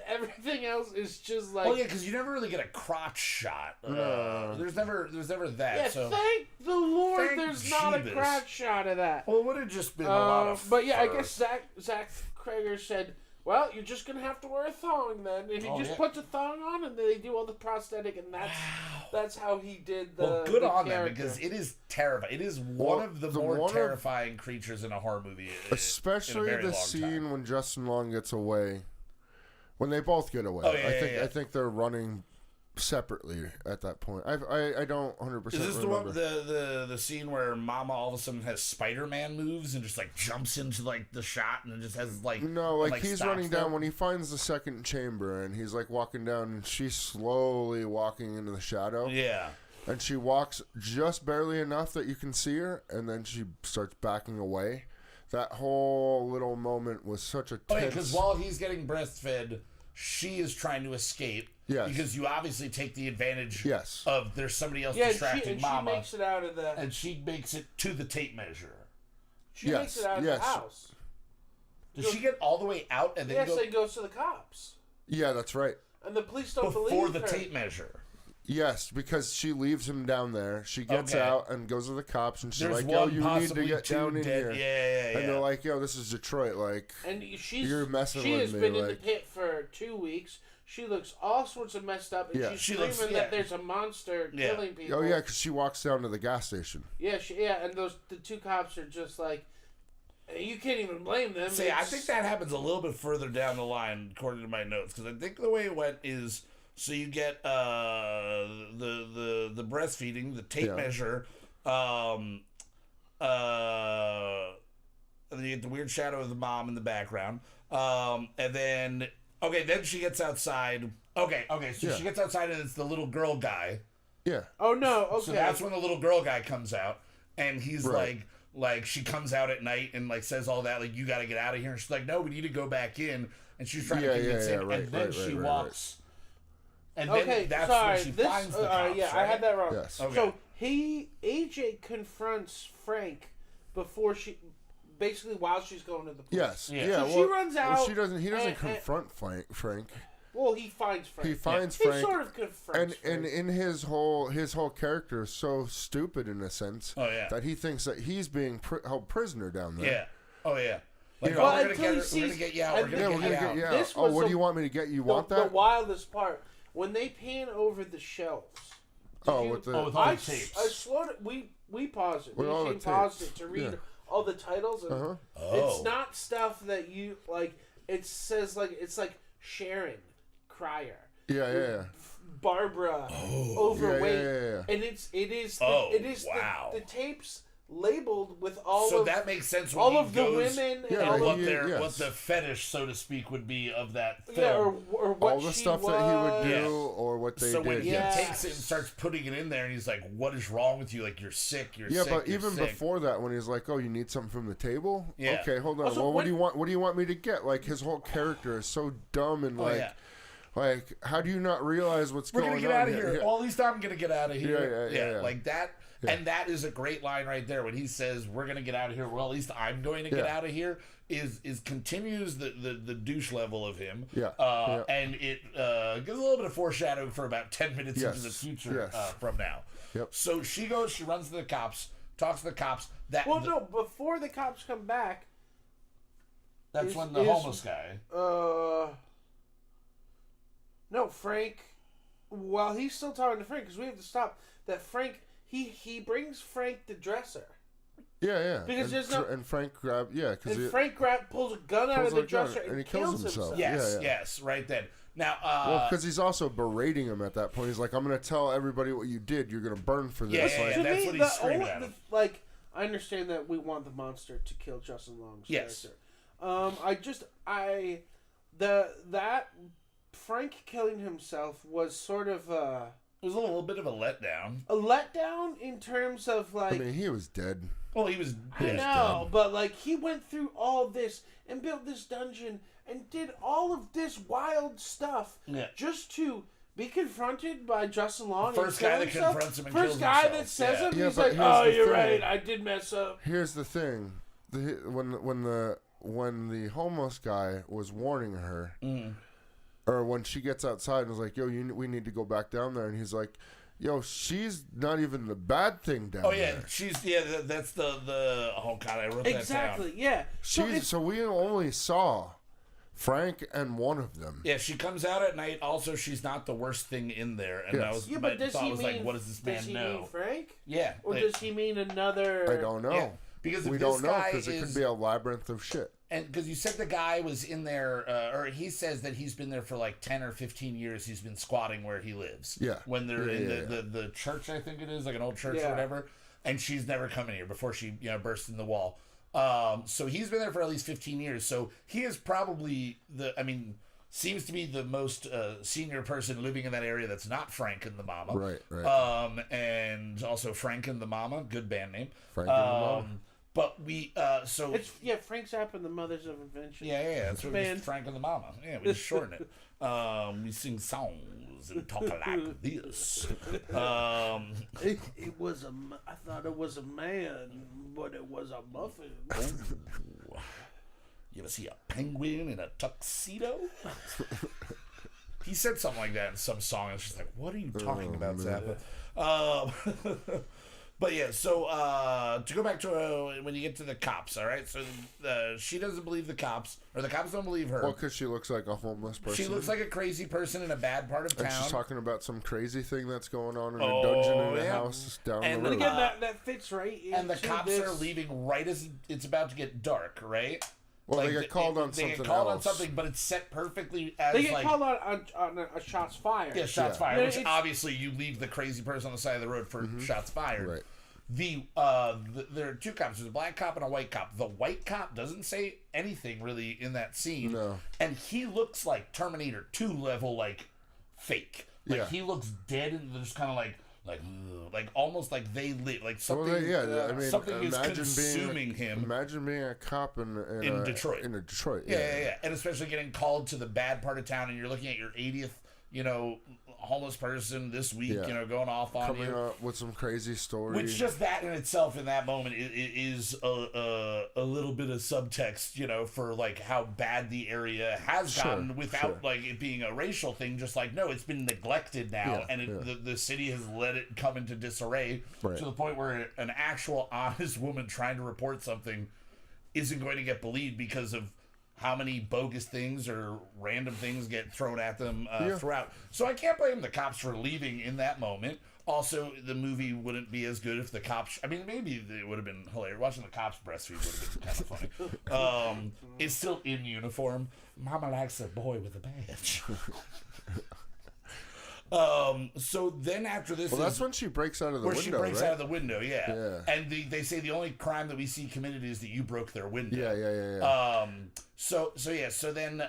everything else is just like. Well, yeah, because you never really get a crotch shot. There's never that. Yeah, so thank the Lord, thank there's not a Jeebus. crotch shot of that. Well, it would have just been a lot of. But yeah, fur. I guess Zach Krager said, "Well, you're just gonna have to wear a thong then," and he just puts a thong on, and then they do all the prosthetic, and that's how he did the. Well, good on character. them, because it is terrifying. It is one of the more terrifying creatures in a horror movie. Especially the scene when Justin Long gets away. When they both get away. Oh, yeah, I think they're running separately at that point. I don't 100% remember. Is this the one, the scene where Mama all of a sudden has Spider-Man moves and just like jumps into like the shot and then just has like no, like he's running down them? when he finds the second chamber and he's like walking down and she's slowly walking into the shadow. Yeah. And she walks just barely enough that you can see her, and then she starts backing away. That whole little moment was such a tense... Oh, yeah, because while he's getting breastfed, she is trying to escape. Yes. Because you obviously take the advantage yes. of there's somebody else Yeah, distracting and Mama. she makes it out of the... And she makes it to the tape measure. She makes it out of the house. Does she get all the way out and then Yes, they go to the cops. Yeah, that's right. And the police don't believe before her. the tape measure. Yes, because she leaves him down there. She gets out and goes to the cops, and she's There's like, "Yo, one, you need to possibly get down in dead. here." Yeah. And they're like, "Yo, this is Detroit. Like, and you're messing she with has me." been in like, the pit for 2 weeks. She looks all sorts of messed up, and she's screaming that there's a monster killing people. oh yeah, because she walks down to the gas station. Yeah, and the two cops are just like, you can't even blame them. See, I think that happens a little bit further down the line, according to my notes, because I think the way it went is. So you get the breastfeeding, the tape measure, you get the weird shadow of the mom in the background, and then she gets outside. So she gets outside and it's the little girl guy. Yeah. Oh no. Okay. So that's when the little girl guy comes out, and he's like she comes out at night and like says all that, like, you got to get out of here, and she's like, no, we need to go back in, and she's trying to convince him, and then she walks. And then that's when she finds the cops, I had that wrong. Yes. Okay. So AJ confronts Frank before basically while she's going to the police. Yes. Yeah. So she runs out. He doesn't confront Frank. Well, he finds Frank. He finds Frank. He sort of confronts and in his whole character is so stupid in a sense that he thinks that he's being held prisoner down there. Yeah. Oh yeah. Like, well, we're gonna get you out. We're gonna get you out. Oh, what do you want me to get? You want that? The wildest part. When they pan over the shelves. with all the tapes. I slowed it. We paused it. With all the We paused it to read all the titles. And it's not stuff that you like. It says like it's like Sharon Cryer. Yeah. Barbara overweight. Yeah. And it is wow. the tapes labeled with all so of that makes sense when all he of the goes, women yeah, and all what the fetish, so to speak, would be of that film. Yeah, or what all the she stuff was. that he would do or what they so did. when he takes it and starts putting it in there, and he's like, "What is wrong with you? Like, you're sick. You're sick." But you're even sick. before that, when he's like, "Oh, you need something from the table?" Yeah. Okay, hold on. Also, well, what do you want? What do you want me to get? Like, his whole character is so dumb and Like, how do you not realize what's We're going on? gonna get out of here. Yeah. Well, at least I'm gonna get out of here. Yeah. Like that. Yeah. And that is a great line right there when he says, "We're gonna get out of here." Well, at least I'm going to get out of here. Is continues the douche level of him. And it gives a little bit of foreshadowing for about 10 minutes into the future from now. Yep. So she runs to the cops, talks to the cops. Before the cops come back. That's when the homeless guy. No, Frank. While he's still talking to Frank, because we have to stop. That Frank, he brings Frank the dresser. Yeah. Because and Frank grabs Frank pulls a gun out of the dresser and he kills himself. Yes, right then. Now, because he's also berating him at that point. He's like, "I'm going to tell everybody what you did. You're going to burn for this." To that's me, what he's screaming at him. Like, I understand that we want the monster to kill Justin Long's character. That Frank killing himself was sort of it was a little bit of a letdown. A letdown in terms of like. I mean, he was dead. Well, he was. I know, dead. But like he went through all this and built this dungeon and did all of this wild stuff just to be confronted by Justin Long. First guy that confronts him and kills himself. First guy that says him, he's like, "Oh, you're right. I did mess up." Here's the thing: when the homeless guy was warning her. Or when she gets outside and is like, "Yo, we need to go back down there," and he's like, "Yo, she's not even the bad thing down there." That's the oh god, I wrote that down. Exactly, yeah. So we only saw Frank and one of them. Yeah, she comes out at night. Also, she's not the worst thing in there. And I was, but does he mean? Like, what does this man know? Does he mean Frank? Yeah. Or does he mean another? I don't know. Yeah, because we don't know because it could be a labyrinth of shit. And because you said the guy was in there, or he says that he's been there for like 10 or 15 years. He's been squatting where he lives. Yeah. When they're in the church, I think it is, like an old church or whatever. And she's never come in here before she burst in the wall. So he's been there for at least 15 years. So he is probably seems to be the most senior person living in that area that's not Frank and the Mama. Right. And also Frank and the Mama, good band name. Frank and the Mama. But we, so... It's, Frank Zappa and the Mothers of Invention. Yeah, that's what we Frank and the Mama. Yeah, we just shorten it. We sing songs and talk like this. I thought it was a man, but it was a muffin. Oh. You ever see a penguin in a tuxedo? He said something like that in some song. It's just like, what are you talking about, Zappa? But yeah, so to go back to when you get to the cops, all right? So she doesn't believe the cops, or the cops don't believe her. Well, because she looks like a homeless person. She looks like a crazy person in a bad part of town. And she's talking about some crazy thing that's going on in a dungeon in a house down the road. And again, that fits right into and the cops are leaving right as it's about to get dark, right? Well, they get called on something. They get called on something, but it's set perfectly as they get called on a shots fired. Yeah, shots fired. Which obviously you leave the crazy person on the side of the road for shots fired. Right. There are two cops. There's a black cop and a white cop. The white cop doesn't say anything really in that scene. No. And he looks like Terminator 2 level, like fake. Like he looks dead and just kind of like almost like they live, like something. Well, something is consuming him. Imagine being a cop in Detroit. In Detroit, yeah, and especially getting called to the bad part of town, and you're looking at your 80th, homeless person this week, going off on coming up with some crazy story. Which just that in itself, in that moment, is a little bit of subtext, for like how bad the area has gotten without like it being a racial thing. Just like no, it's been neglected now, and the city has let it come into disarray to the point where an actual honest woman trying to report something isn't going to get believed because of how many bogus things or random things get thrown at them throughout. So I can't blame the cops for leaving in that moment. Also, the movie wouldn't be as good if the cops... maybe it would have been hilarious. Watching the cops breastfeed would have been kind of funny. It's still in uniform. Mama likes a boy with a badge. So then after this, that's when she breaks out of the window. Where she breaks out of the window, yeah. And they say the only crime that we see committed is that you broke their window. Yeah. So then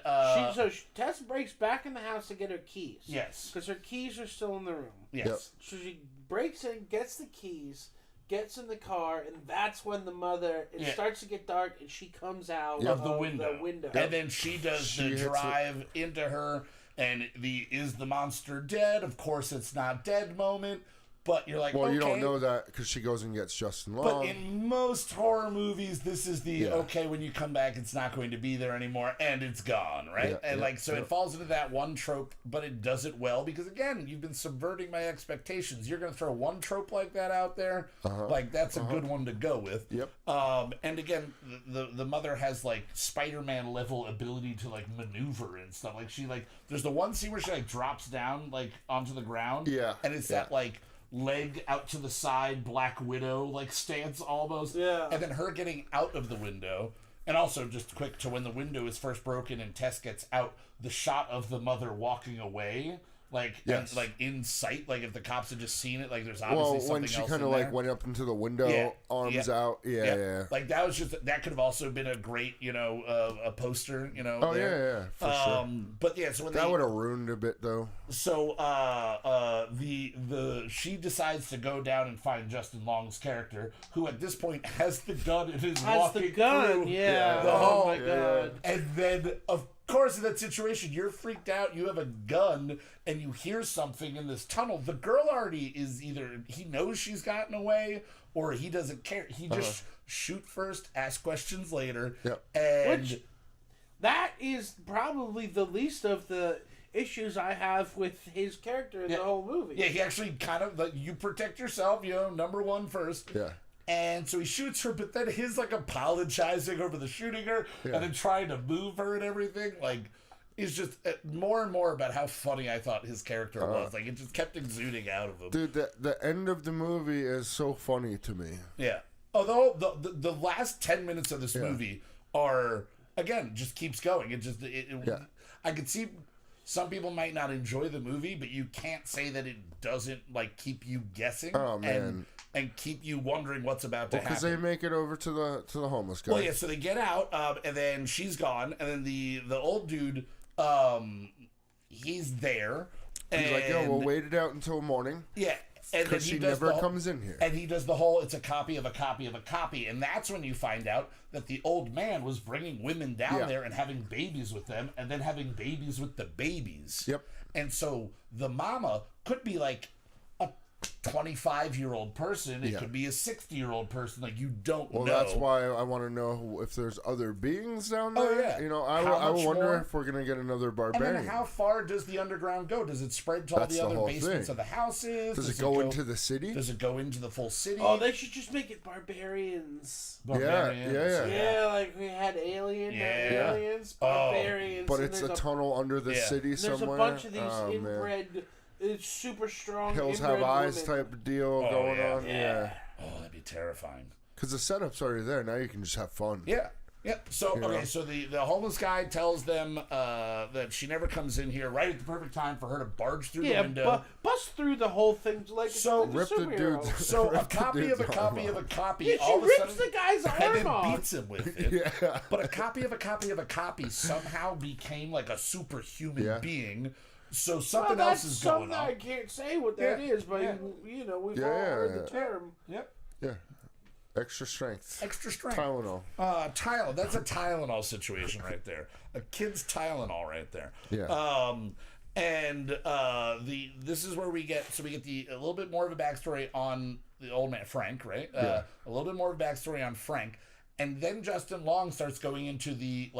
Tess breaks back in the house to get her keys. Yes, because her keys are still in the room. Yes. Yep. So she breaks in, gets the keys, gets in the car, and that's when the mother. It starts to get dark, and she comes out of the window. Yep. And then she does the drive into her. and is the monster dead? Of course it's not dead moment. But you're like, well, okay. You don't know that because she goes and gets Justin Long. But in most horror movies, this is okay, when you come back, it's not going to be there anymore, and it's gone, right? And it falls into that one trope, but it does it well because, again, you've been subverting my expectations. You're going to throw one trope like that out there, that's a good one to go with. Yep. And again, the mother has Spider-Man level ability to maneuver and stuff. There's the one scene where she drops down onto the ground. Yeah. And it's that leg out to the side, Black Widow stance almost. Yeah. And then her getting out of the window. And also, just quick, to when the window is first broken and Tess gets out, the shot of the mother walking away, yes. and, in sight, if the cops had just seen it, there's obviously something else in there. when she kind of went up into the window, arms out, yeah. That was that could have also been a great, a poster, Oh there. For sure. But yeah, so when that would have ruined a bit though. So she decides to go down and find Justin Long's character, who at this point has the gun and is walking through the hall. Oh my god! And then of course, in that situation, you're freaked out. You have a gun, and you hear something in this tunnel. The girl already is either he knows she's gotten away, or he doesn't care. He just shoot first, ask questions later. Yep. And that is probably the least of the issues I have with his character in the whole movie. Yeah, he actually kind of you protect yourself. Number one first. Yeah. And so he shoots her, but then his apologizing over the shooting her and then trying to move her and everything, is just more and more about how funny I thought his character was. It just kept exuding out of him. Dude, the end of the movie is so funny to me. Yeah. Although the last 10 minutes of this movie are, again, just keeps going. I could see some people might not enjoy the movie, but you can't say that it doesn't keep you guessing. Oh man. And keep you wondering what's about to happen. Because they make it over to the homeless guy. Well, yeah, so they get out, and then she's gone, and then the old dude, he's there. He's like, yo, we'll wait it out until morning. Yeah. And then she never comes in here. And he does the whole, it's a copy of a copy of a copy. And that's when you find out that the old man was bringing women down there and having babies with them, and then having babies with the babies. Yep. And so the mama could be a 25-year-old person. It could be a 60-year-old person. You don't know. Well, that's why I want to know if there's other beings down there. Oh, yeah. I wonder if we're going to get another Barbarian. And then how far does the underground go? Does it spread to all the other basements of the houses? Does it go into the city? Does it go into the full city? Oh, they should just make it Barbarians. Yeah. We had aliens, Barbarians. But it's a tunnel under the city somewhere. There's a bunch of these inbred... It's super strong. Hills Have Eyes type of deal going on. Yeah. Oh, that'd be terrifying. Because the setup's already there. Now you can just have fun. Yeah. Yep. So so the homeless guy tells them that she never comes in here right at the perfect time for her to barge through the window, bust through the whole thing rip the dude. So a copy of a copy of a copy. Yeah, she rips the guy's arm and off then beats him with it. Yeah. But a copy of a copy of a copy somehow became a superhuman being. So something else is going on. I can't say what that is, but we've all heard the term. Yep. Yeah. Extra strength. Tylenol. That's a Tylenol situation right there. A kid's Tylenol right there. Yeah. This is where we get a little bit more of a backstory on the old man Frank, right? A little bit more of a backstory on Frank, and then Justin Long starts going into the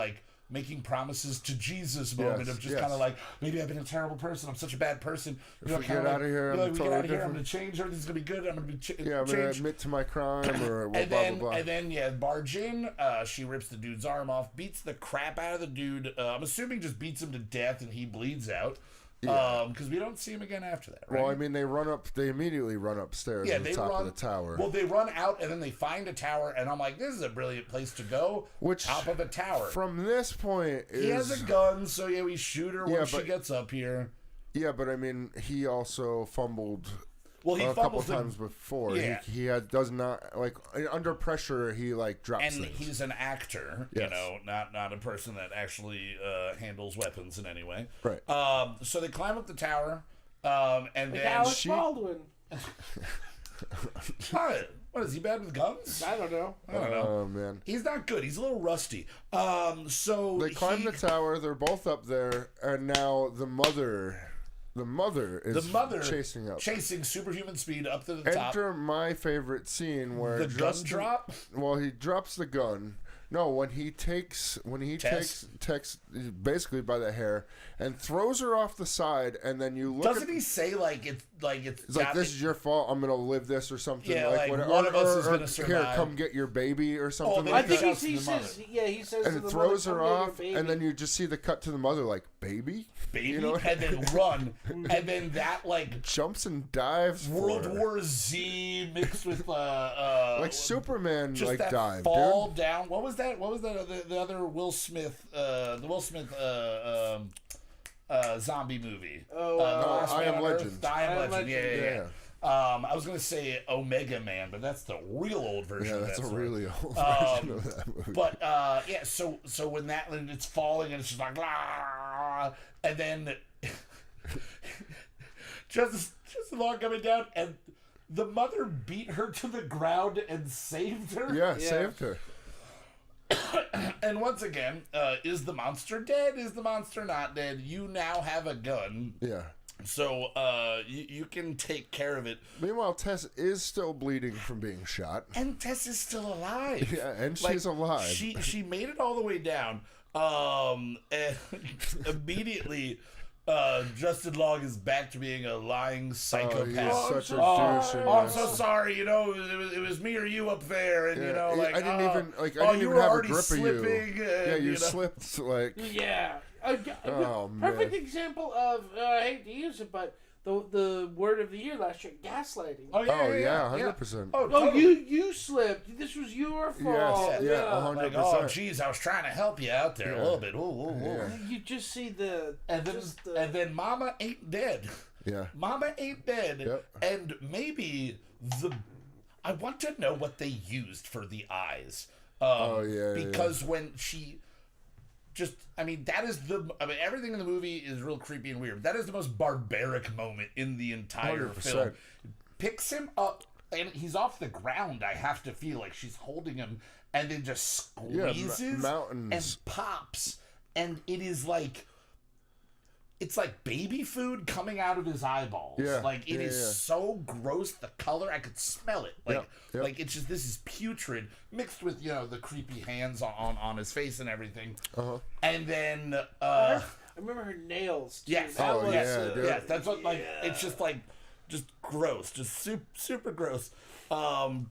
making promises to Jesus moment of just kind of maybe I've been a terrible person. I'm such a bad person. If we get out of here, I'm totally different. I'm going to change. Everything's going to be good. I'm going to be changed. I'm going to admit to my crime or blah, blah, blah. And then, barge in. She rips the dude's arm off, beats the crap out of the dude. I'm assuming just beats him to death and he bleeds out. Because we don't see him again after that, right? Well, I mean, they immediately run upstairs to the top of the tower. Well, they run out and then they find a tower, and I'm like, this is a brilliant place to go. Top of a tower. From this point he has a gun, so we shoot her when she gets up here. Yeah, but I mean, he also fumbled. Well, he a couple times before. Yeah. He does not under pressure. He drops and things. He's an actor, yes. not a person that actually handles weapons in any way. Right. So they climb up the tower, and then Alec Baldwin. What? What, is he bad with guns? I don't know. Oh, man. He's not good. He's a little rusty. So They climb the tower. They're both up there. And now the mother is chasing superhuman speed up to the top. Enter my favorite scene where the gun drop? Well, he drops the gun. No, when he takes Tex basically by the hair and throws her off the side, and then you look. Doesn't he say it's like this is your fault? I'm gonna live this or something. Yeah, like one of us is gonna survive. Here, come get your baby or something. I think he says. Yeah, he says. And to throws the mother, her off, and then you just see the cut to the mother, like baby, you know, and then run, and then that jumps and dives. World War Z mixed with like Superman, just like that dive, fall dude. down. What was that? What was the other Will Smith? The Will Smith zombie movie. I Am Legend. I Am Legend. Yeah. I was gonna say Omega Man, but that's the real old version. Yeah, of that's that a story. really old version of that movie. But so when it's falling and it's just like blah, and then just along coming down, and the mother beat her to the ground and saved her. Yeah, saved her. And once again, is the monster dead? Is the monster not dead? You now have a gun. Yeah. So you can take care of it. Meanwhile, Tess is still bleeding from being shot. And Tess is still alive. Yeah, and she's alive. She made it all the way down. And immediately Justin Long is back to being a lying psychopath. Oh, he's such a douche. I'm so sorry. You know, it was me or you up there, and you know, like I didn't even have a grip of you. Yeah, you slipped like. Yeah. Oh, perfect man. example of I hate to use it, but the word of the year last year, gaslighting. Oh yeah, 100%. Oh, Oh, totally. you slipped. This was your fault. Yes, yeah, 100%. Like, oh, geez, I was trying to help you out there a little bit. Ooh. Yeah. You just see the And then Mama ain't dead. Yeah. Mama ain't dead. Yep. And maybe I want to know what they used for the eyes. Because when she that is everything in the movie is real creepy and weird. That is the most barbaric moment in the entire 100%. film. Picks him up, and he's off the ground. I have to feel like she's holding him, and then just squeezes mountains. and pops, and it is like. It's like baby food coming out of his eyeballs. Yeah, Like it is so gross. The color, I could smell it. Like like it's just, this is putrid mixed with, you know, the creepy hands on his face and everything. And then I remember her nails. Too. yes, yes, that's what it's just just gross, just super gross.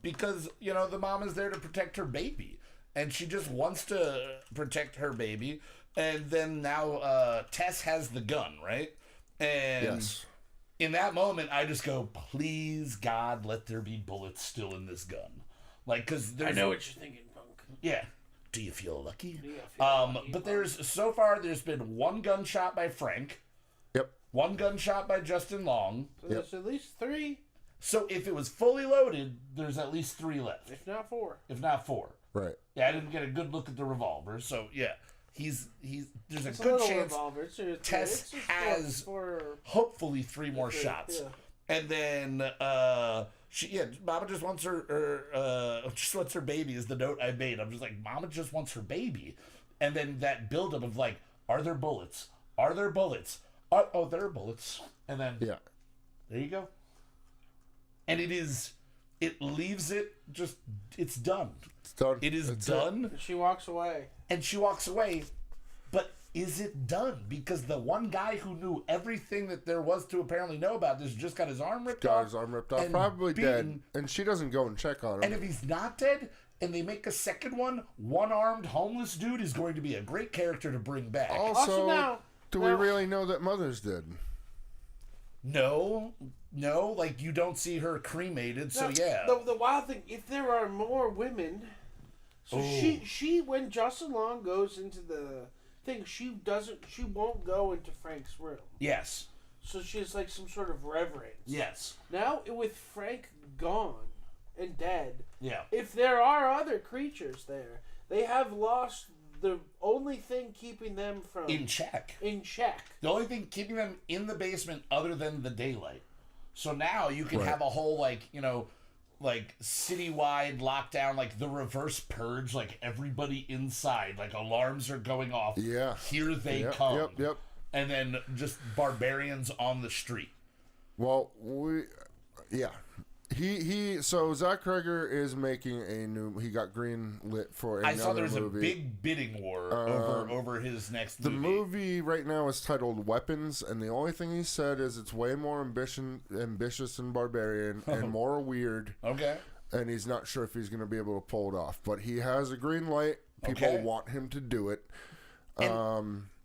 Because, you know, the mom is there to protect her baby, and she just wants to protect her baby. And then now Tess has the gun, right? And in that moment, I just go, please, God, let there be bullets still in this gun. Like, because I know what you're thinking, Punk. Yeah. Do you feel lucky? Lucky, but so far, there's been one gunshot by Frank. Yep. One gunshot by Justin Long. So there's at least 3. So if it was fully loaded, there's at least 3 left. If not 4. Right. Yeah, I didn't get a good look at the revolver, so yeah. There's a It's good a chance revolver. Tess has hopefully 3 more shots. Yeah. And then Mama just wants her baby is the note I made. I'm just like, Mama just wants her baby. And then that buildup of like, are there bullets? Are there bullets? Oh, there are bullets. And then there you go. And it leaves it just, it's done. It's done. It is That's done. She walks away. And she walks away. But is it done? Because the one guy who knew everything that there was to apparently know about this just got his arm ripped off. Got his arm ripped off. and Probably beaten. dead. And she doesn't go and check on him. And if he's not dead, and they make a second one-armed homeless dude is going to be a great character to bring back. Also, now, do we really know that Mother's dead? No, like you don't see her cremated, so yeah. The wild thing, if there are more women, so she when Justin Long goes into the thing, she won't go into Frank's room. Yes. So she has like some sort of reverence. Yes. Now with Frank gone and dead, yeah. If there are other creatures there, they have lost the only thing keeping them from in check. The only thing keeping them in the basement other than the daylight. So now you can have a whole, like, you know, like citywide lockdown, like the reverse purge, like everybody inside, like alarms are going off. Yeah. Here they come. Yep. And then just barbarians on the street. Well, So Zach Kreger is making a new. He got green lit for another movie. I saw there's a big bidding war over his next movie. The movie right now is titled Weapons, and the only thing he said is it's way more ambitious than Barbarian and more weird. Okay. And he's not sure if he's going to be able to pull it off, but he has a green light. People want him to do it.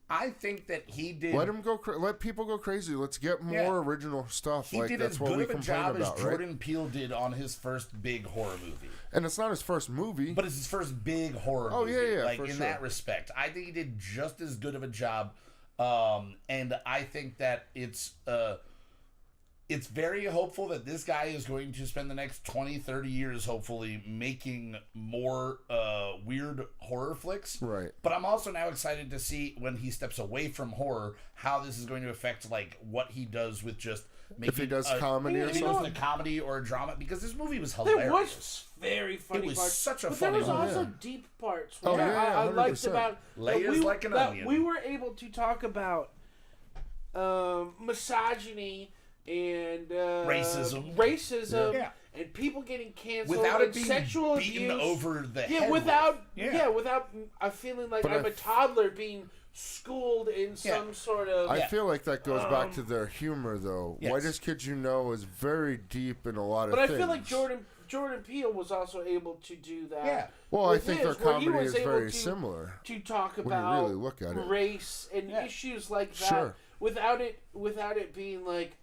I think that he did. Let him go. Let people go crazy. Let's get more original stuff. He did that's as what good we of a complain job about, as Jordan Peele did on his first big horror movie. And it's not his first movie, but it's his first big horror movie. Yeah, like for in sure. that respect, I think he did just as good of a job. And I think that it's very hopeful that this guy is going to spend the next 20, 30 years, hopefully, making more weird horror flicks. Right. But I'm also now excited to see when he steps away from horror, how this is going to affect like what he does with just making if he does comedy or if he something. does a comedy or a drama, because this movie was hilarious. There was very funny It was parts, such a but funny there was movie. also deep parts. Oh, where yeah, I liked 100%. about Layers like an onion. We were able to talk about misogyny and racism, Yeah. and people getting canceled without and it being sexual beaten abuse. over the head. without Yeah. without a feeling like But I'm a toddler being schooled in some sort of. I feel like that goes back to their humor, though. Yes. Whitest Kids You Know is very deep in a lot of But I things. feel like Jordan Peele was also able to do that. Yeah. Well, I with think his, their where he comedy was is able very to- similar. to talk When you about really look at it. race and issues like that Sure. without it being like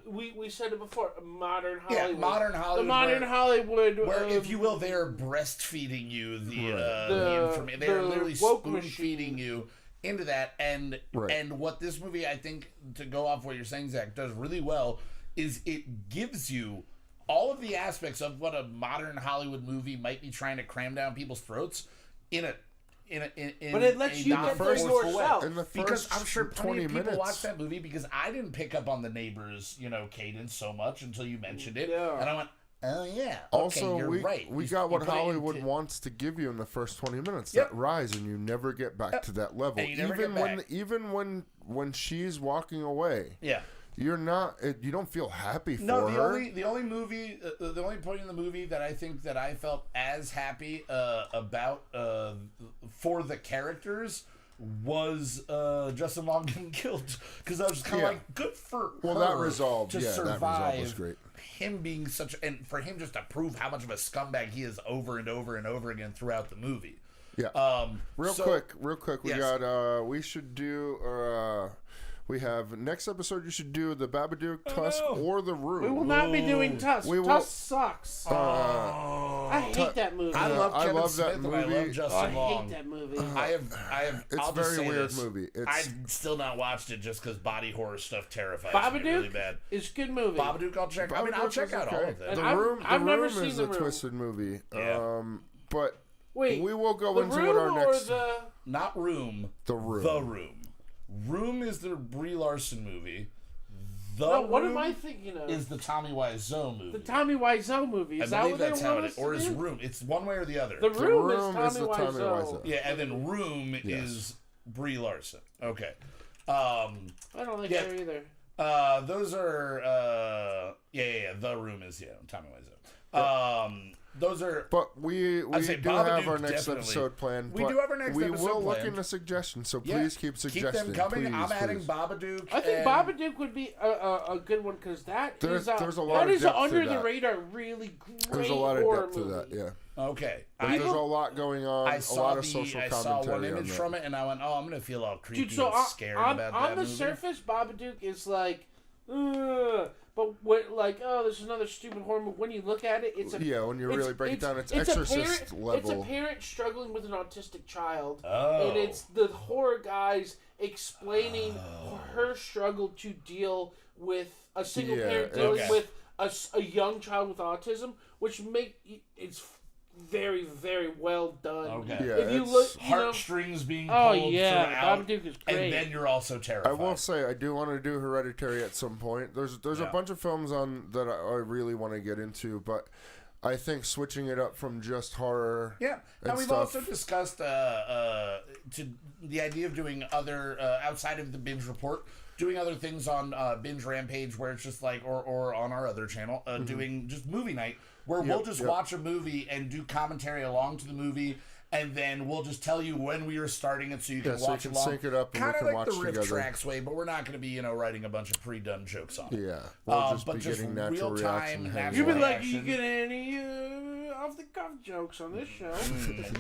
we said it before, modern Hollywood. Yeah, modern Hollywood. The modern Hollywood where, if you will, they're breastfeeding you the information. They're literally woke spoon feeding you into that. And what this movie, I think, to go off what you're saying, Zach, does really well is it gives you all of the aspects of what a modern Hollywood movie might be trying to cram down people's throats in but it lets you get there yourself. In the because first I'm sure plenty 20 of people minutes. watch that movie because I didn't pick up on the Neighbors, cadence so much until you mentioned it, Yeah. and I went, "Oh yeah, Also, okay, you're right." we You- got you what put it Hollywood into- wants to give you in the first 20 minutes. Yep. That rise, and you never get back to that level. And you never get back. Even when she's walking away, Yeah. you're not. You don't feel happy for No, her. the only movie, the only point in the movie that I think that I felt as happy about for the characters was Justin Long getting killed, because I was just kind of like, good for Well, her that resolved. to Yeah, survive. that resolve was great. Him being and for him just to prove how much of a scumbag he is over and over and over again throughout the movie. Yeah. Real quick. We Yes. got. We should do. We have next episode. You should do the Babadook, Tusk, or the Room. We will not be doing Tusk. We will- Tusk sucks. I hate that movie. I love I Kevin love Smith that and I movie. love Justin I Long. hate that movie. I have. It's I'll a just very say weird this. movie. I've still not watched it just because body horror stuff terrifies me Babadook really bad. is a good movie. Babadook, I'll check. I'll check out all of The it. And Room. I've the never Room seen is The a Room. twisted movie. Yeah. But Wait, we will go The into Room what our or next. Not Room. The Room. The Room. Room is the Brie Larson movie. The No, what am Room I thinking of? is the Tommy Wiseau movie. The Tommy Wiseau movie. Is I that believe what they that's how want it us is. Or to is do? Room. It's one way or the other. The Room is Room Tommy is the Tommy Wiseau. Wiseau. Yeah, and then Room is Brie Larson. Okay. I don't like her either. Those are The Room is Tommy Wiseau. Those are. But we say do have Babadook, our next definitely. episode planned. We but do have our next we episode will look planned. into suggestions, so Yeah, please keep suggesting. Keep them coming. Please, I'm adding please. Babadook. I think and- Babadook would be a good one because There's a lot that of is depth to under the that. radar, really great There's a lot of horror depth to movie. that. Yeah. Okay. There's a lot going on. I A saw lot of social I saw commentary one image on that. from it, and I went, "Oh, I'm gonna feel all creepy Dude, so and scared on about the that movie." surface, Babadook is like, ugh. But when, like, oh, this is another stupid horror movie. When you look at it, it's a When you really break it down, it's a Exorcist parent, level. It's a parent struggling with an autistic child, Oh. and it's the horror guys explaining her struggle to deal with a single parent dealing Okay. with a young child with autism, which it's very, very well done. Okay. Yeah, if you it's look, Heartstrings being pulled oh yeah, throughout, Babadook is great. and then you're also terrified. I will say I do want to do Hereditary at some point. There's a bunch of films on that I really want to get into, but I think switching it up from just horror. Yeah. Now and we've stuff, also discussed the idea of doing other outside of the Binge Report, doing other things on Binge Rampage, where it's just like, or on our other channel, doing just movie night, where we'll just watch a movie and do commentary along to the movie. And then we'll just tell you when we are starting it, so you can watch along. Sync it up and kind we of can like watch the Riff together. Tracks way, but we're not going to be, writing a bunch of pre-done jokes on it. Yeah, we'll just but be just getting natural real-time, reaction. natural You've been like, reaction. you get any off-the-cuff jokes on this show?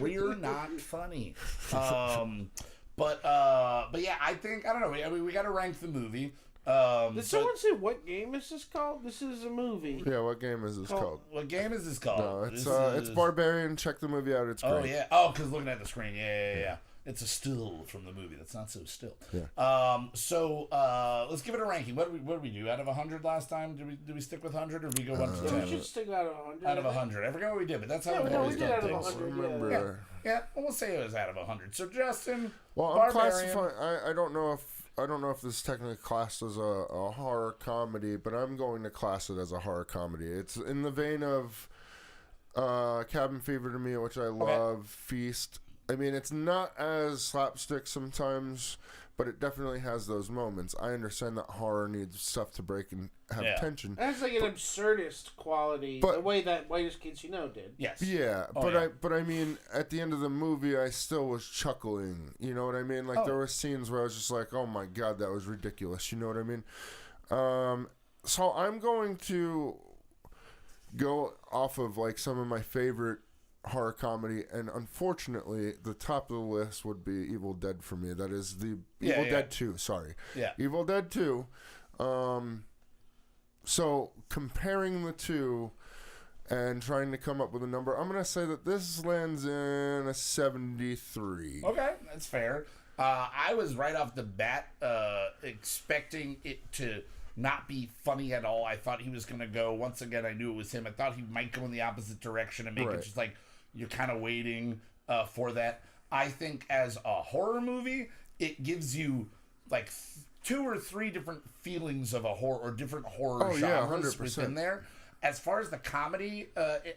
We're not funny. But yeah, I don't know. I mean, we got to rank the movie. Did someone say what game is this called? This is a movie. Yeah, what game is this called? What game is this called? No, it's Barbarian. Check the movie out. It's great. Oh yeah. Oh, because looking at the screen. Yeah. It's a still from the movie. That's not so still. Yeah. So let's give it a ranking. What did we do? Out of 100 last time? Did we stick with 100 or did we go 1 to 10? We should stick out of 100. Out of 100. I forgot what we did, but that's how we we always did done out of things. 100. Remember? Yeah, we'll say it was out of 100. So Justin, Well, I'm Barbarian. classifying. I don't know if this is technically classed as a horror comedy, but I'm going to class it as a horror comedy. It's in the vein of Cabin Fever to me, which I love. Feast. I mean, it's not as slapstick sometimes, but it definitely has those moments. I understand that horror needs stuff to break and have tension. That's like an absurdist quality, the way that Whitest Kids You Know did. Yes. Yeah, but I mean, at the end of the movie, I still was chuckling. You know what I mean? Like there were scenes where I was just like, "Oh my god, that was ridiculous." You know what I mean? So I'm going to go off of like some of my favorite horror comedy, and unfortunately, the top of the list would be Evil Dead for me. That is the Evil Dead 2. Sorry, Evil Dead 2. So comparing the two and trying to come up with a number, I'm gonna say that this lands in a 73. Okay, that's fair. I was right off the bat expecting it to not be funny at all. I thought he was going to go, once again, I knew it was him. I thought he might go in the opposite direction and make it just like, you're kind of waiting for that. I think as a horror movie, it gives you like 2 or 3 different feelings of a horror or different horror genres 100%. within there. As far as the comedy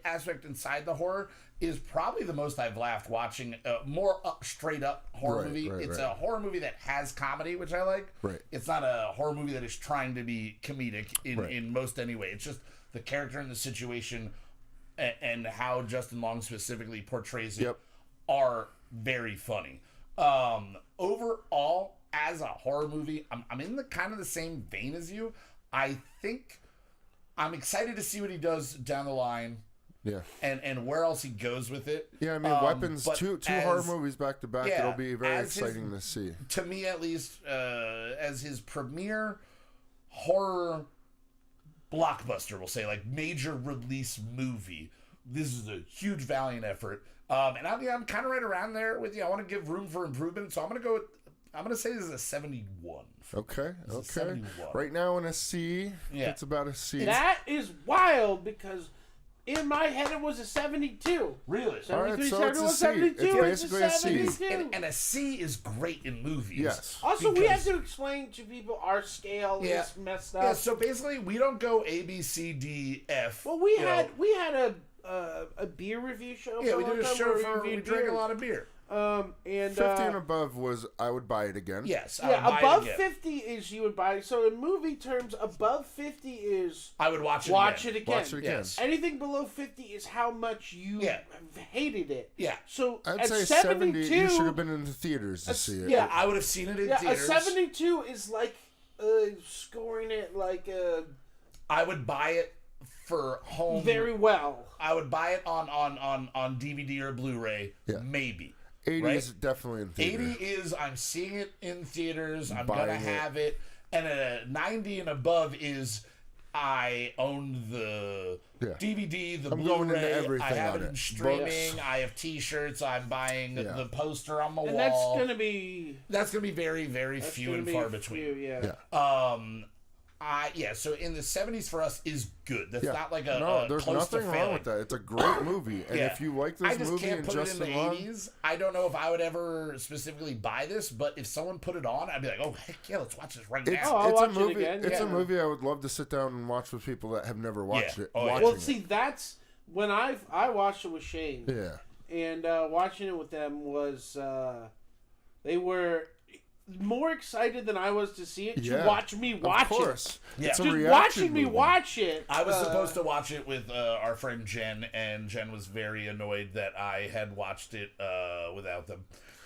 aspect inside the horror is probably the most I've laughed watching a more straight up horror movie. It's a horror movie that has comedy, which I like. It's not a horror movie that is trying to be comedic in most any way. It's just the character and the situation and how Justin Long specifically portrays it are very funny. Overall, as a horror movie, I'm in the kind of the same vein as you. I think I'm excited to see what he does down the line. Yeah. And where else he goes with it. Yeah, I mean, Weapons, two horror movies back to back. It'll be very exciting to see. To me, at least, as his premiere horror blockbuster, we'll say, like major release movie, this is a huge valiant effort. And I'm kind of right around there with you. I want to give room for improvement, so I'm going to go with, I'm going to say this is a 71. Okay. 71. Right now in a C, it's about a C. That is wild because in my head it was a 72. Really? 73, All right, so it's a C. 72. It's basically a C. 72. And a C is great in movies. Yes. Also, we have to explain to people our scale is messed up. Yeah, so basically we don't go A, B, C, D, F. Well, we had a beer review show. Yeah, we did a show where we drank a lot of beer. And 50 and above was I would buy it again. Yes. Above 50 is you would buy. So in movie terms, above 50 is I would watch it again. Watch it again. Yes. Anything below 50 is how much you hated it. Yeah. So I'd at say 72, 70. You should have been in the theaters to see it. Yeah, I would have seen it in theaters. A 72 is like scoring it like I would buy it for home very well. I would buy it on DVD or Blu-ray, maybe. 80 is definitely in theaters. 80 is I'm seeing it in theaters. I'm gonna have it. And a 90 and above is I own the DVD, the I'm Blu-ray. going into everything I have on it in it. streaming. Books. I have T-shirts. I'm buying the poster on my And wall. that's gonna be very, very few and far between. So in the 70s for us is good. That's not like there's close nothing to wrong failing. with that. It's a great movie, and if you like this movie can't and put Justin it in the Long, 80s. I don't know if I would ever specifically buy this, but if someone put it on, I'd be like, oh heck yeah, let's watch this right now. I'll watch it again. It's a movie I would love to sit down and watch with people that have never watched it. Well, see, that's when I watched it with Shane. Yeah. And watching it with them was they were more excited than I was to see it to watch me watch it. Yeah. Just watching me watch it. I was supposed to watch it with our friend Jen, and Jen was very annoyed that I had watched it without them.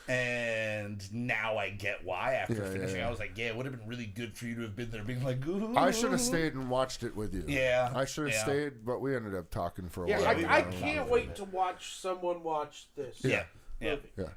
And now I get why. After finishing, I was like, it would have been really good for you to have been there being like, ooh. I should have stayed and watched it with you. Yeah. I should have stayed, but we ended up talking for a while. I can't wait to watch someone watch this. Yeah.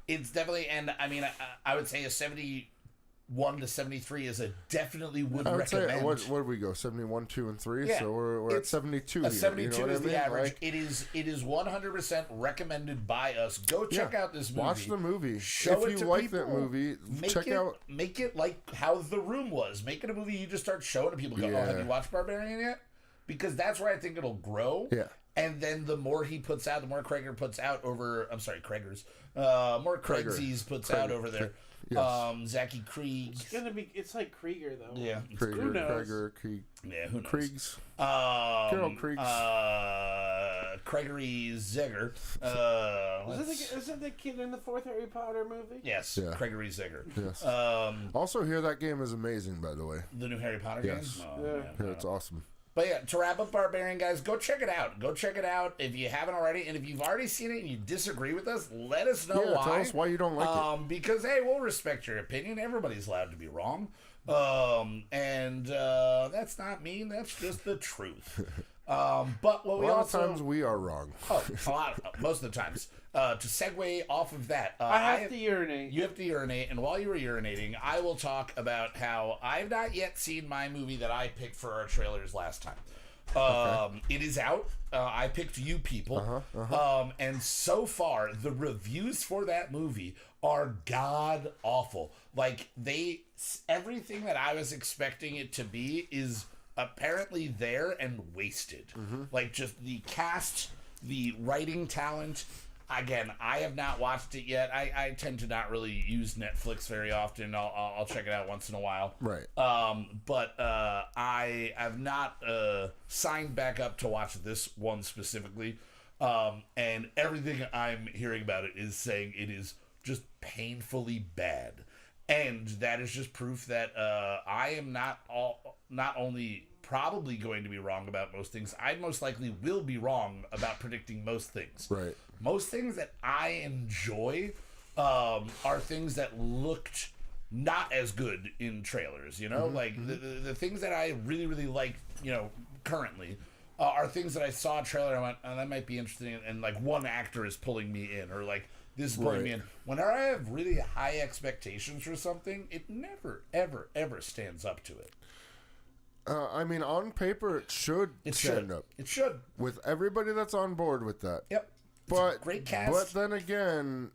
It's definitely, and I mean, I would say a 71 to 73 is a definitely would recommend. Say, what did we go? 71, 2, and 3? Yeah. So we're at 72 here. 72 you know is the average. Like, it is 100% recommended by us. Go check out this movie. Watch the movie. Show if it you to like people. that movie, check out. Make it like how The Room was. Make it a movie you just start showing to people. Go, oh, have you watched Barbarian yet? Because that's where I think it'll grow. Yeah. And then the more he puts out, the more Krieger puts out over. I'm sorry, Krager's. More Craigsies puts out over there. Yes. Zachy Krieg. It's like Krieger though. Yeah. Krieger, Krieg. Yeah, who knows? Kriegs. Carol Kriegs. Gregory Zegger. Is it the kid in the fourth Harry Potter movie? Yes, Gregory Zegger. Yes. Also, hear that game is amazing, by the way. The new Harry Potter game? Yeah, it's awesome. But yeah, to wrap up Barbarian, guys, go check it out. Go check it out if you haven't already. And if you've already seen it and you disagree with us, let us know why. Tell us why you don't like it. Because, hey, we'll respect your opinion. Everybody's allowed to be wrong. And that's not mean. That's just the truth. But what we also... A lot of times we are wrong. Most of the times. To segue off of that... I have to urinate. You have to urinate, and while you were urinating, I will talk about how I've not yet seen my movie that I picked for our trailers last time. It is out. I picked You People. And so far, the reviews for that movie are god-awful. Like, everything that I was expecting it to be is apparently there and wasted. Like, just the cast, the writing talent... Again, I have not watched it yet. I tend to not really use Netflix very often. I'll check it out once in a while. Right. But I have not signed back up to watch this one specifically. And everything I'm hearing about it is saying it is just painfully bad. And that is just proof that I am not only probably going to be wrong about most things, I most likely will be wrong about predicting most things. Right. Most things that I enjoy are things that looked not as good in trailers, you know? Like, the things that I really, really like, you know, currently are things that I saw a trailer and I went, oh, that might be interesting, and, like, one actor is pulling me in, or, like, this is pulling me in. Whenever I have really high expectations for something, it never, ever, ever stands up to it. I mean, on paper, it should stand up. It should. With everybody that's on board with that. Yep. But great cast. But then again,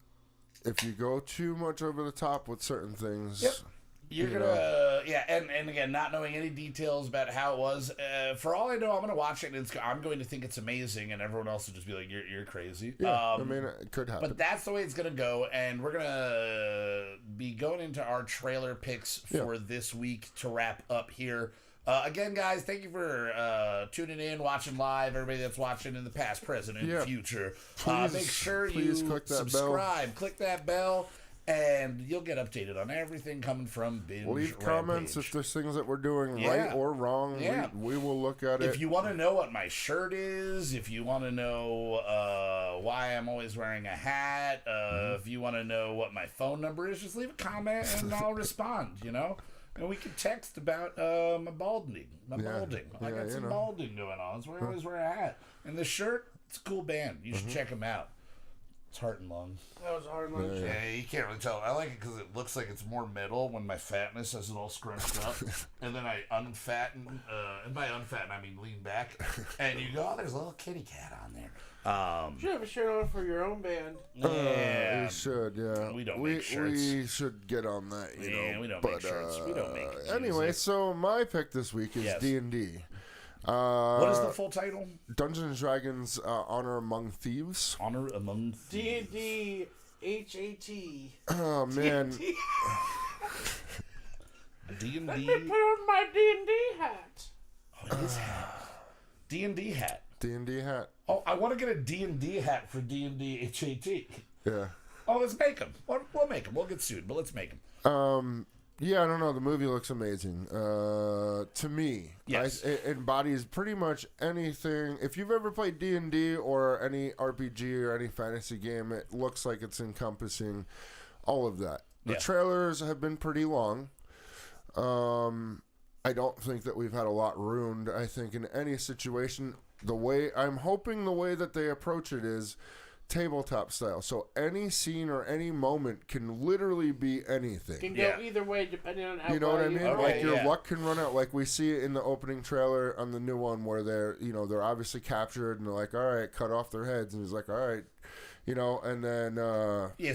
if you go too much over the top with certain things, you're gonna and again, not knowing any details about how it was. For all I know, I'm gonna watch it and I'm going to think it's amazing, and everyone else will just be like, "You're crazy." Yeah, I mean, it could happen. But that's the way it's gonna go, and we're gonna be going into our trailer picks for this week to wrap up here. Again, guys, thank you for tuning in, watching live. Everybody that's watching in the past, present, and future. Make sure you subscribe, click that bell, and you'll get updated on everything coming from Binge Rampage. Leave comments if there's things that we're doing right or wrong. Yeah. We will look at it. If you want to know what my shirt is, if you want to know why I'm always wearing a hat, if you want to know what my phone number is, just leave a comment and I'll respond, you know? And we can text about my balding. I got some balding going on. That's why I always wear a hat. And the shirt, it's a cool band. You should check them out. It's Heart and Lung. That was Heart and Lung. Yeah. you can't really tell. I like it because it looks like it's more metal when my fatness has it all scrunched up, and then I unfatten. And by unfatten, I mean lean back, and you go, "Oh, there's a little kitty cat on there." You should have a shirt on for your own band. We should, yeah. We don't make shirts. We should get on that, you know. We don't make shirts. We don't make Anyway, music. so my pick this week is D&D. What is the full title? Dungeons and Dragons Honor Among Thieves. Honor Among Thieves. D&D HAT. Oh, man. D&D. Let me put on my D&D hat. Oh, his hat. D&D hat. D&D hat. Oh, I want to get a D&D hat for D&D HAT. Yeah. Oh, let's make them. We'll make them. We'll get sued, but let's make them. Yeah, I don't know. The movie looks amazing. To me, yes. It embodies pretty much anything. If you've ever played D&D or any RPG or any fantasy game, it looks like it's encompassing all of that. The trailers have been pretty long. I don't think that we've had a lot ruined. I think in any situation, I'm hoping the way that they approach it is tabletop style. So any scene or any moment can literally be anything. Can go either way depending on how you know what I mean? Like your yeah. luck can run out. Like we see it in the opening trailer on the new one where they're obviously captured and they're like, all right, cut off their heads, and he's like, all right. And then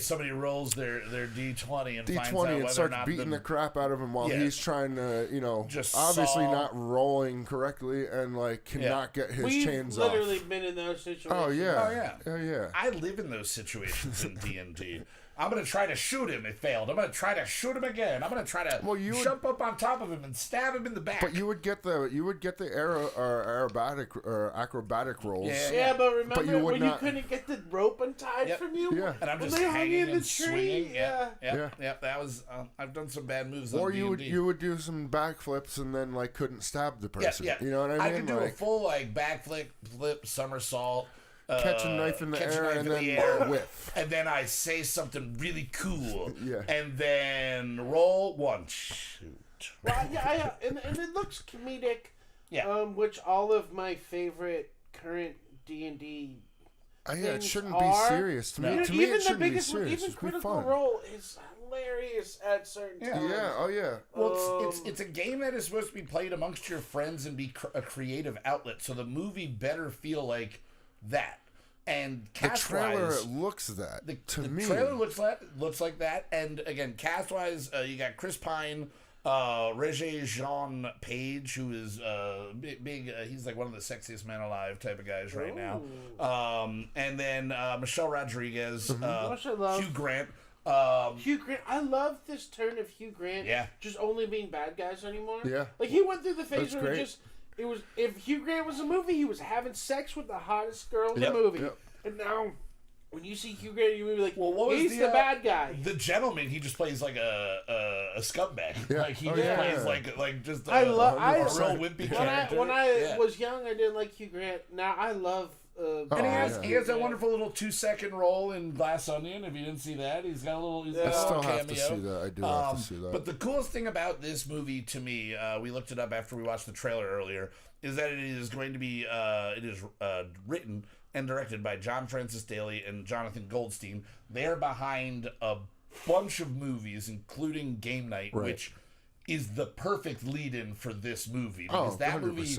somebody rolls their D20 and D20 finds out and whether or starts not beating the crap out of him while he's trying to, just obviously not rolling correctly and cannot get his chains off. We've literally been in those situations. Oh yeah. I live in those situations in D&D. I'm going to try to shoot him. It failed. I'm going to try to shoot him again. I'm going to try to jump up on top of him and stab him in the back. But you would get the acrobatic rolls. Yeah, but remember when you couldn't get the rope untied from you? Yeah. And I'm just hanging and swinging. Yeah. That was. I've done some bad moves. Or on you D&D. would do some backflips and then couldn't stab the person. Yeah. You know what I mean? I could do a full backflip, somersault. Catch a knife in the air and then whiff. And then I say something really cool. Yeah. And then roll one. Shoot. Well, and it looks comedic. Yeah. Which all of my favorite current D&D it shouldn't are. be serious. To me, it shouldn't be serious. Even It should be Critical fun. Role is hilarious at certain times. Yeah. Oh yeah. Well, it's a game that is supposed to be played amongst your friends and be a creative outlet. So the movie better feel like that. And the trailer cast-wise, looks that to me. The trailer looks like that. And again, cast-wise, you got Chris Pine, Regé-Jean Page, who is big. He's like one of the sexiest men alive type of guys right now. And then Michelle Rodriguez, Hugh Grant. Hugh Grant, I love this turn of Hugh Grant. Yeah. Just only being bad guys anymore. Yeah. Like he went through the phase That's where great. it was if Hugh Grant was a movie, he was having sex with the hottest girl in the movie. Yep. And now, when you see Hugh Grant, you're like, Well, what was he's the bad guy. The Gentleman, he just plays like a scumbag. Yeah. Like he yeah. plays like just a real wimpy When character. when I was young, I didn't like Hugh Grant. Now I love. And he has that wonderful little 2-second role in Glass Onion. If you didn't see that, he's got a little. I still cameo. have to see that. I do have to see that. But the coolest thing about this movie to me, we looked it up after we watched the trailer earlier, is that it is going to be written and directed by John Francis Daly and Jonathan Goldstein. They're behind a bunch of movies, including Game Night, which is the perfect lead-in for this movie because that 100%. movie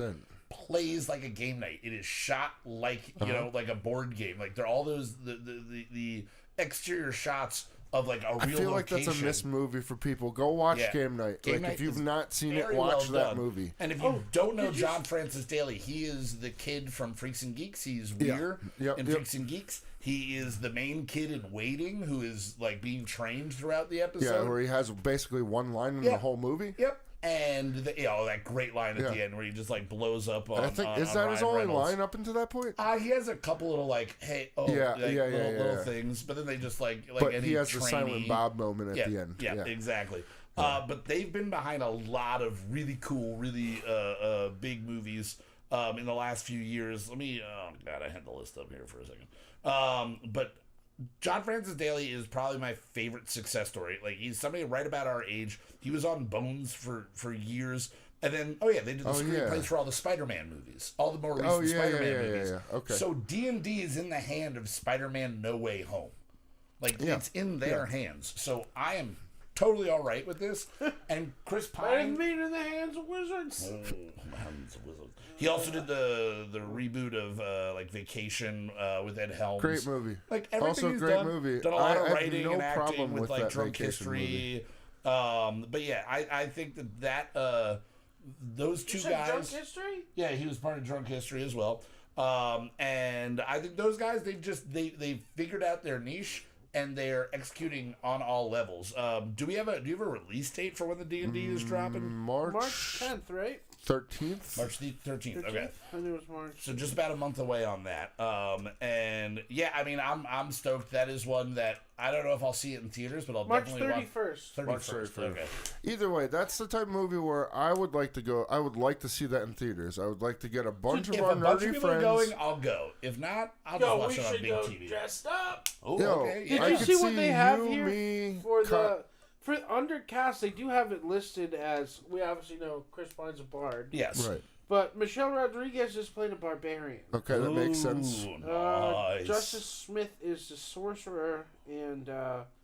plays like a game night. It is shot like like a board game. Like they're all those the exterior shots of like a real location. I feel like that's a missed movie for people. Go watch Game Night. Game Night if you've not seen it, very watch well that done. movie. And if you don't know John Francis Daly, he is the kid from Freaks and Geeks. He's Weir in Freaks and Geeks. He is the main kid in Waiting, who is like being trained throughout the episode. Yeah, where he has basically one line in the whole movie. Yep. And that great line at the end where he just like blows up on. I think is that his only line up until that point? He has a couple little little things, but then they just like but any he has trainee, the Silent Bob moment at the end. Yeah, exactly. But they've been behind a lot of really cool, really big movies in the last few years. Oh God, I had the list up here for a second. But John Francis Daly is probably my favorite success story. Like he's somebody right about our age. He was on Bones for years. And then, they did the screenplays for all the Spider-Man movies. All the more recent Spider-Man movies. Yeah. Okay. So D&D is in the hand of Spider-Man No Way Home. Like it's in their hands. So I am totally all right with this. And Chris Pine, mean in the hands of wizards. Hands of wizards. He also did the reboot of like Vacation with Ed Helms. Great movie. Like everything Also he's great done, movie. done a lot of I writing have no and acting problem with with like that Drunk Vacation History. But yeah, I think that those two guys. Drunk History? Yeah, he was part of Drunk History as well. And I think those guys, they figured out their niche and they're executing on all levels. Do you have a release date for when the D&D is dropping? March 10th, right? 13th. March the 13th. Okay. I think it was March. So just about a month away on that. And yeah, I mean, I'm stoked. That is one that I don't know if I'll see it in theaters, but I'll March definitely 31st. March 31st. 31st. Okay. Either way, that's the type of movie where I would like to go. I would like to see that in theaters. I would like to get a bunch of If our a bunch of nerdy people are friends. going, I'll go. If not, I'll just Yo, watch we it on should big go TV. dressed up. Oh, Yo, okay. Did Yeah. you could see what they have you, here me, for the for under cast? They do have it listed as, we obviously know Chris Pine's a bard, Yes. Right. but Michelle Rodriguez is playing a barbarian. Okay, that makes sense. Ooh, nice. Justice Smith is the sorcerer, and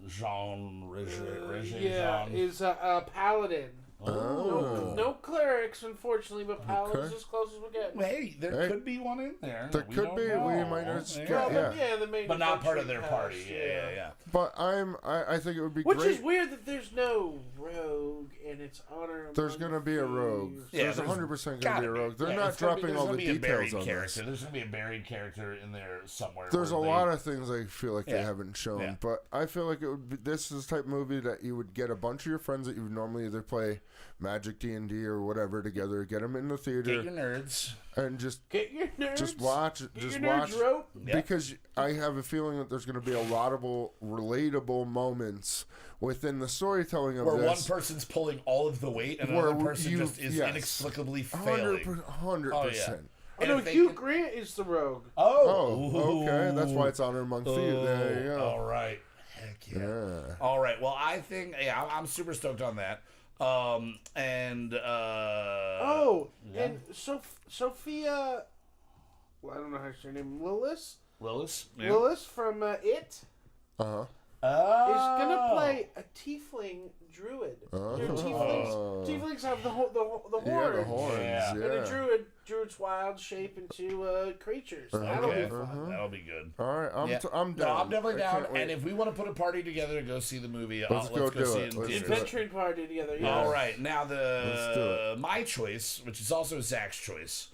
Jean Regé. yeah, is a paladin. Oh. No clerics, unfortunately, but paladins Okay. as close as we're getting. Well, hey, there Hey. could be one in there. There We could don't be. know. We might not Yeah. get- But yeah, the main But not part of their adventuring party. cast, Yeah. But I think it would be Which great. is weird that there's no rogue and it's honor. There's among gonna be a rogue. thieves. Yeah, There's there's 100% gonna be a gotta rogue. They're Yeah, not it's gonna be- dropping there's all gonna the be a details buried on character. this. There's going to be a buried character in there somewhere. There's a where lot of things I feel like they Yeah. haven't shown, Yeah. but I feel like it would be. This is the type of movie that you would get a bunch of your friends that you would normally either play Magic, D&D, or whatever together, get them in the theater, Get your nerds. and just Get your nerds. watch, Get just your watch. nerds rope. Yeah. Because I have a feeling that there's going to be a lot of relatable moments within the storytelling of Where one this. person's pulling all of the weight and Where another person you- just is yes. inexplicably failing. 100%. Oh And no, if they Hugh can- Grant is the rogue. Oh, okay. That's why it's honor among thieves. There you All go. right. Heck yeah. Yeah. All right. Well, I think I'm super stoked on that. And And Sophia. Well, I don't know how to say her name. Lillis. Lillis. Lillis from It Uh-huh. is gonna play a tiefling druid. Oh. You know, tieflings have the horns. Yeah, the horns. Yeah. Yeah. And a druid's wild shape into creatures. That'll Okay. be fun. That'll be good. All right, I'm Yeah. down. No, I'm definitely I down. can't wait. And if we want to put a party together to go see the movie, Let's go do see it. in Let's theaters. do it. Adventuring party together. Yeah. All right, now Let's do the my choice, which is also Zach's choice,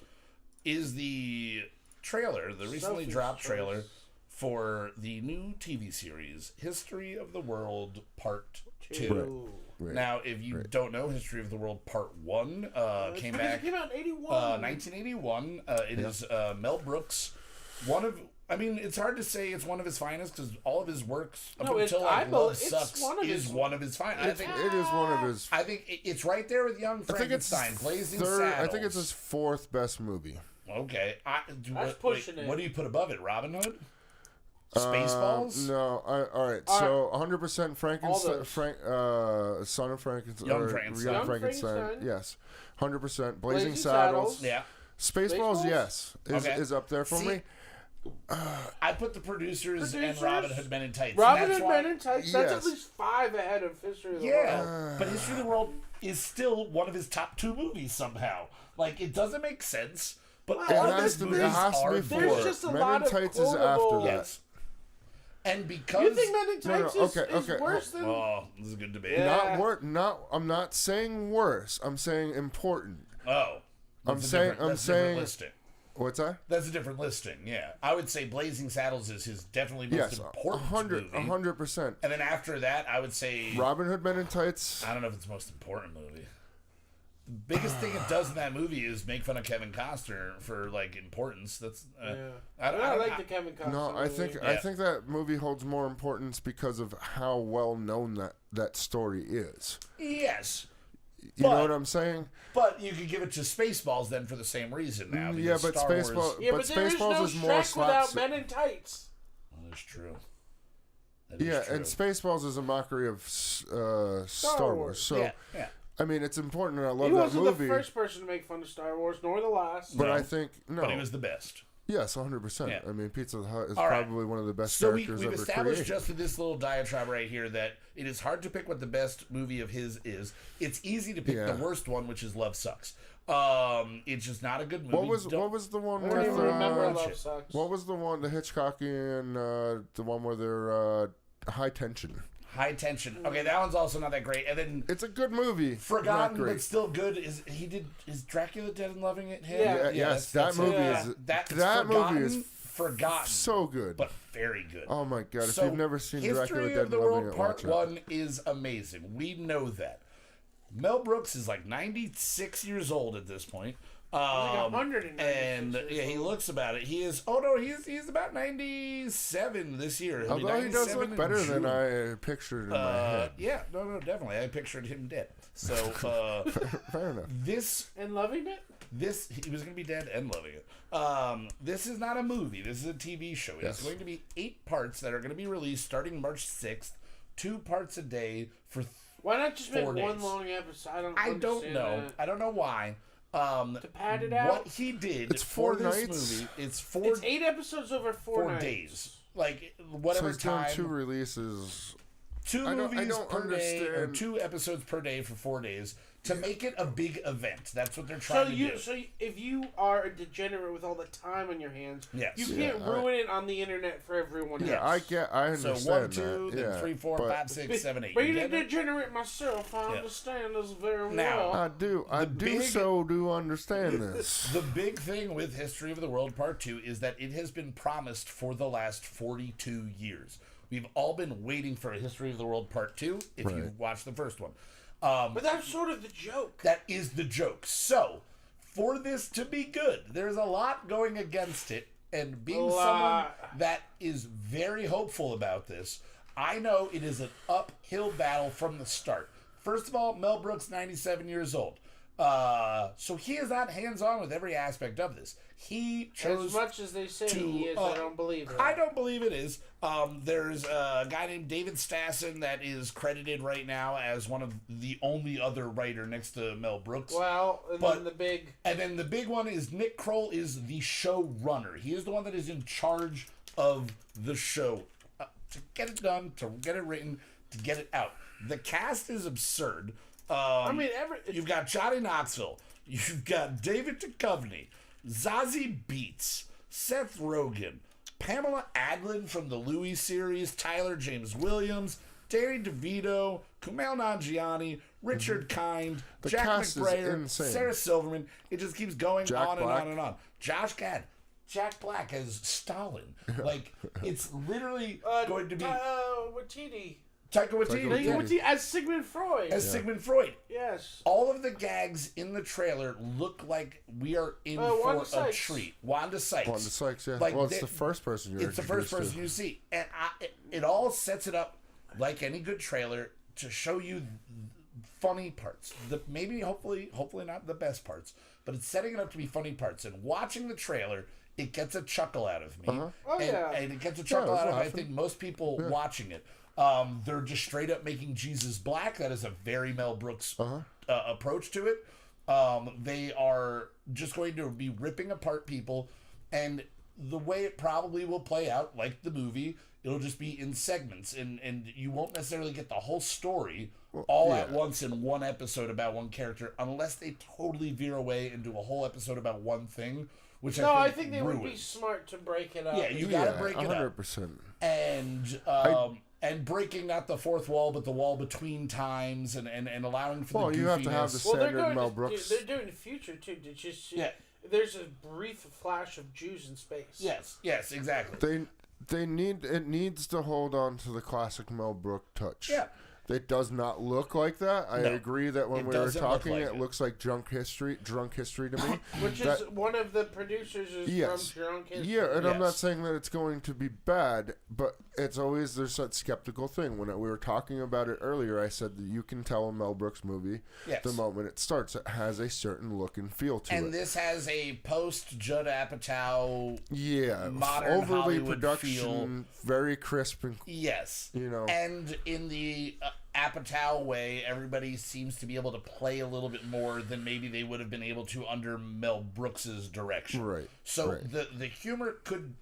is the trailer, the recently Sophie's dropped trailer choice. for the new TV series History of the World Part 2. Two. Right. Now, if you don't know, History of the World Part 1 came Because back it came out in 81. 1981. It is Mel Brooks. It's hard to say it's one of his finest because all of his works up No, until I like believe Love it's Sucks one of is his- one of his finest. I think It is one of his. I think it's right there with Young I think it's Frankenstein, Blazing third. I Saddles. think it's his fourth best movie. Okay. That's pushing it. What do you put above it? Robin Hood? Spaceballs? No. All right. So 100% Frankenstein. Son of Frankenstein. Young or Frankenstein. Young Young Frankenstein. Frankenstein. Yes. 100%. Blazing Blazing Saddles. Saddles. Yeah. Spaceballs. Spaceballs? Yes. Okay. Is up there for See, me. I put the producers and Producers? Robin Hood Men in Tights. Robin and Hood that's why- Men in Tights. That's Yes. at least 5 ahead of History of the World. Yeah, but History of the World is still one of his top 2 movies somehow. Like, it doesn't make sense, but Well, all It of has his to be. It movies has to are be good. There's four. just a Men lot in of Tights is after quotable- that. Yes. And because... You think Men in No, no, Tights okay, is okay. worse than... Oh, this is a good debate. Yeah. I'm not saying worse. I'm saying important. Oh. I'm That's a saying. different- I'm that's a different saying. listing. What's that? That's a different listing, yeah. I would say Blazing Saddles is his definitely most Yes, important movie. 100%. And then after that, I would say... Robin Hood Men in Tights. I don't know if it's the most important movie. The biggest thing it does in that movie is make fun of Kevin Costner for, like, importance. That's... I like the Kevin Costner No, I think movie. I think that movie holds more importance because of how well known that story is. Yes. You know what I'm saying? But you could give it to Spaceballs then for the same reason now. Yeah, because but Star Wars... Spaceballs. Yeah, but but there is Spaceballs no is more Shrek without slapstick. Men in Tights. That is true. That is Yeah, true. and Spaceballs is a mockery of Star Wars. So yeah. I mean, it's important, and I love He that wasn't movie. the first person to make fun of Star Wars, nor the last. But No. I think no. But he was the best. Yes, 100%. Yeah. I mean, Pizza Hut is All right. probably one of the best So characters we've ever established created. just in this little diatribe right here that it is hard to pick what the best movie of his is. It's easy to pick Yeah. the worst one, which is Love Sucks. It's just not a good movie. What was the one I don't with even remember watch Love it. Sucks. what was the one, the Hitchcockian, the one where they're High Tension? High Tension? Okay, that one's also not that great. And then It's a good movie. Forgotten not great. but still good is Dracula Dead and Loving It him? Yeah. Yes, that's that movie it. is That's that Forgotten, movie is Forgotten, so good. but very good. Oh my god! If So, you've never seen Dracula History Dead of and the Loving World It, Part watch it. 1 is amazing. We know that. Mel Brooks is like 96 years old at this point. like 196 and years yeah, he old. looks about it. He is. Oh no, he's about 97 this year. He'll be Although he does 97 look in better than June. I pictured in my head. Yeah, no, definitely. I pictured him dead. So Fair enough. this And Loving It? he was going to be dead and loving it. This is not a movie. This is a TV show. It's Yes. going to be 8 parts that are going to be released starting March 6th. 2 parts a day for. Why not just make 4 one days. long episode? I don't I don't know. that. I don't know why. To pad it out? What he did It's for 4 this nights? movie, it's 4 It's 8 episodes over 4 nights. days. Like So whatever he's doing time. 2 releases. 2 I don't movies per day or understand. 2 episodes per day for 4 days to make it a big event. That's what they're So trying to do. if you are a degenerate with all the time on your hands, Yes. you Yeah, can't ruin it on the internet for everyone Yeah, else. I So understand 1, 2, that. then yeah, 3, 4, but 5, 6, 7, 8. Being You a get it? degenerate myself, I Yeah. understand this very Now- well. I do big- do understand this. The big thing with History of the World Part 2 is that it has been promised for the last 42 years. We've all been waiting for a History of the World Part 2 if Right. you've watched the first one. But that's sort of the joke. That is the joke. So, for this to be good, there's a lot going against it. And being someone that is very hopeful about this, I know it is an uphill battle from the start. First of all, Mel Brooks, 97 years old. So he is not hands-on with every aspect of this. He chose As much as they say to, he is, I don't believe it. I don't believe it is. There's a guy named David Stassen that is credited right now as one of the only other writer next to Mel Brooks. Well, and But- then the big... And then the big one is Nick Kroll is the showrunner. He is the one that is in charge of the show to get it done, to get it written, to get it out. The cast is absurd. I mean, You've got Johnny Knoxville. You've got David Duchovny, Zazie Beetz, Seth Rogen, Pamela Adlon from the Louis series, Tyler James Williams, Danny DeVito, Kumail Nanjiani, Richard Kind, The Jack cast is McBrayer, insane. Sarah Silverman. It just keeps going Jack on and Black. on and on. Josh Gad. Jack Black as Stalin. Like, it's literally going to be Waititi. Taika Waititi. Taika yeah, Waititi. As Sigmund Freud. as Sigmund Freud. Yes. All of the gags in the trailer look like we are in for Wanda a Sykes. treat. Wanda Sykes. Wanda Sykes, yeah. Like, Well, it's they- the first person you're It's the first introduced person you see. And it all sets it up like any good trailer to show you funny parts. Maybe, hopefully not the best parts, but it's setting it up to be funny parts. And watching the trailer, it gets a chuckle out of me. Oh, and, yeah. and it gets a chuckle I was out of, I laughing. think, most people watching it. They're just straight up making Jesus black. That is a very Mel Brooks approach to it. They are just going to be ripping apart people, and the way it probably will play out, like the movie, it'll just be in segments, and you won't necessarily get the whole story all at once in one episode about one character, unless they totally veer away and do a whole episode about one thing, which I think they ruins. would be smart to break it up. Yeah, you gotta break it up. 100%. And breaking not the fourth wall, but the wall between times, and allowing for the goofiness. You have to have the Well, they're standard going Mel to, Brooks. they're doing the future too. Did you see? Yeah. There's a brief flash of Jews in space. Yes, exactly. It needs to hold on to the classic Mel Brooks touch. Yeah. It does not look like that. I No, agree that when it we were doesn't look talking, like it it. looks like drunk history to me. Which is one of the producers is Yes. from Drunk History. Yeah, and I'm not Yes. saying that it's going to be bad, but it's always there's that skeptical thing. When we were talking about it earlier, I said that you can tell a Mel Brooks movie Yes. the moment it starts. It has a certain look and feel to And it. this has a post Judd Apatow. Yeah, modern overly Hollywood production, very crisp and Yes. you know. And in the Apatow way, everybody seems to be able to play a little bit more than maybe they would have been able to under Mel Brooks's direction. Right. So the humor could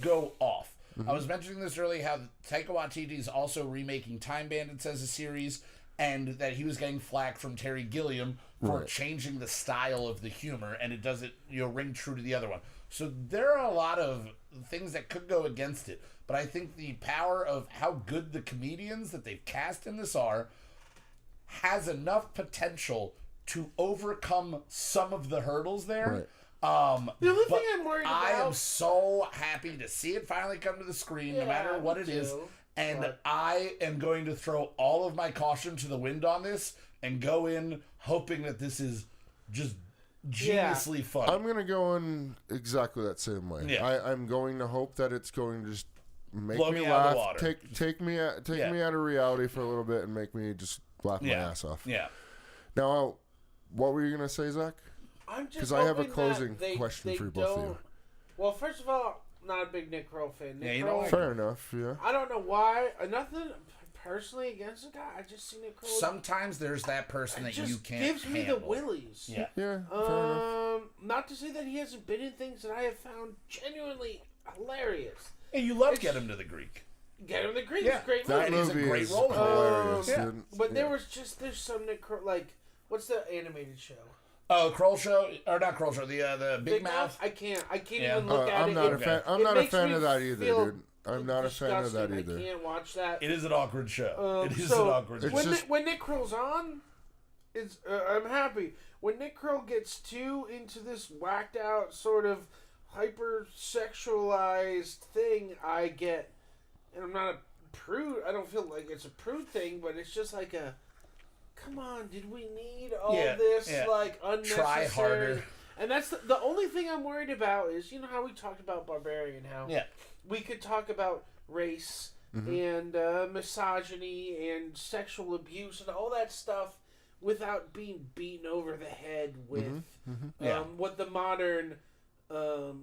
go off. I was mentioning this earlier, how Taika Waititi is also remaking Time Bandits as a series, and that he was getting flack from Terry Gilliam for changing the style of the humor, and it doesn't ring true to the other one. So there are a lot of things that could go against it, but I think the power of how good the comedians that they've cast in this are has enough potential to overcome some of the hurdles there. Right. The only thing I'm worried about... I am so happy to see it finally come to the screen, no matter what it is. And I am going to throw all of my caution to the wind on this and go in hoping that this is just geniusly fun. I'm going to go in exactly that same way. Yeah. I'm going to hope that it's going to just make Blow me me out of the laugh, water. take me out of reality for a little bit and make me just laugh my ass off. Yeah. Now, what were you going to say, Zach? Because I have a closing question for both of you. Well, first of all, not a big Nick Kroll fan. Nick you Kroll, don't like Fair enough, yeah. I don't know why. Nothing personally against the guy. I just see Nick Kroll. Sometimes there's that person that you can't gives me handle. the willies. Yeah. Yeah, fair enough. Not to say that he hasn't been in things that I have found genuinely hilarious. And you love Get Him to the Greek. Get Him the Greek Yeah. is a great That movie. is a movie great is role. hilarious. Yeah. Dude. But there's some Nick Kroll, like, what's the animated show? Oh, Kroll Show, or not Kroll Show, the Big Mouth. I can't Yeah. even look at I'm it. not It- a fan. I'm it not a makes fan me of that either, feel dude. I'm not a fan of that disgusting. either. I can't watch that. It is an awkward show. It is So, an awkward it's show. just- when Nick Kroll's on, I'm happy. When Nick Kroll gets too into this whacked out sort of hyper-sexualized thing, I get, and I'm not a prude. I don't feel like it's a prude thing, but it's just like a, come on, did we need all this like unnecessary? Try harder. And that's the only thing I'm worried about is, you know how we talked about Barbarian, how we could talk about race and misogyny and sexual abuse and all that stuff without being beaten over the head with what the modern the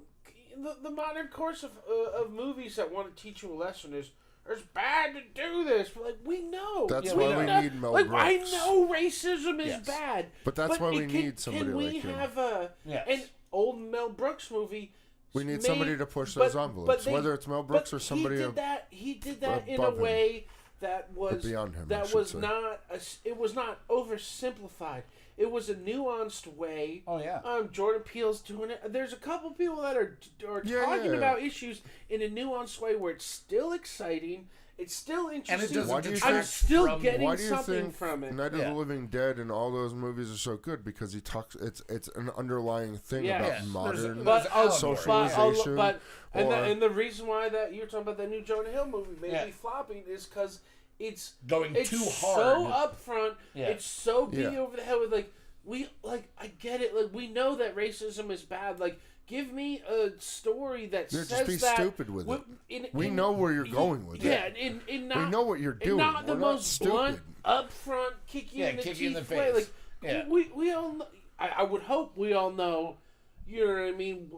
modern course of movies that want to teach you a lesson is. It's bad to do this. But, like, we know. That's why we need Mel Brooks. I know racism is bad. But that's why we need somebody like him. him. Can we have an old Mel Brooks movie? We need somebody to push those envelopes, whether it's Mel Brooks or somebody. He did that in a way that was beyond him. That was not. It was not oversimplified. It was a nuanced way. Oh yeah. Jordan Peele's doing it. There's a couple people that are talking about issues in a nuanced way where it's still exciting. It's still interesting. And I'm still getting something from it. Night of the Living Dead and all those movies are so good because he talks. It's an underlying thing about modern socialization. And the reason why that you're talking about that new Jonah Hill movie maybe flopping is because it's going too hard. So upfront. Yeah. It's so beat over the head with I get it. Like, we know that racism is bad. Like, give me a story that says just be that. Stupid with it. We know where you're going with it. Yeah, we know what you're doing. Not the We're most not blunt, upfront, kick you in the teeth way. Like, we all know, I would hope we all know. You know what I mean?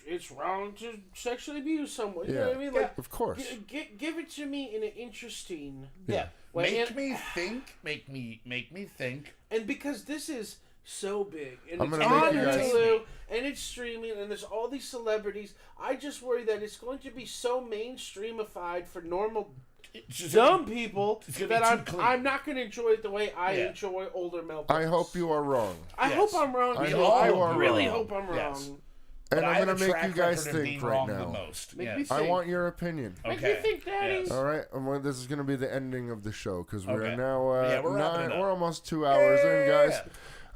It's wrong to sexually abuse someone. You know what I mean? Like, of course. Give it to me in an interesting way. Make me think. And because this is so big, and I'm it's gonna on make you guys- Hulu, and it's streaming, and there's all these celebrities, I just worry that it's going to be so mainstreamified for normal dumb people that I'm not going to enjoy it the way I enjoy older Mel Brooks. I hope you are wrong. I hope I'm wrong. I really hope I'm wrong. Yes. And I'm going to make you guys think right now. Make me think. I want your opinion. Make me think, Daddy. Yes. All right, this is going to be the ending of the show because we're now we're almost 2 hours in, guys.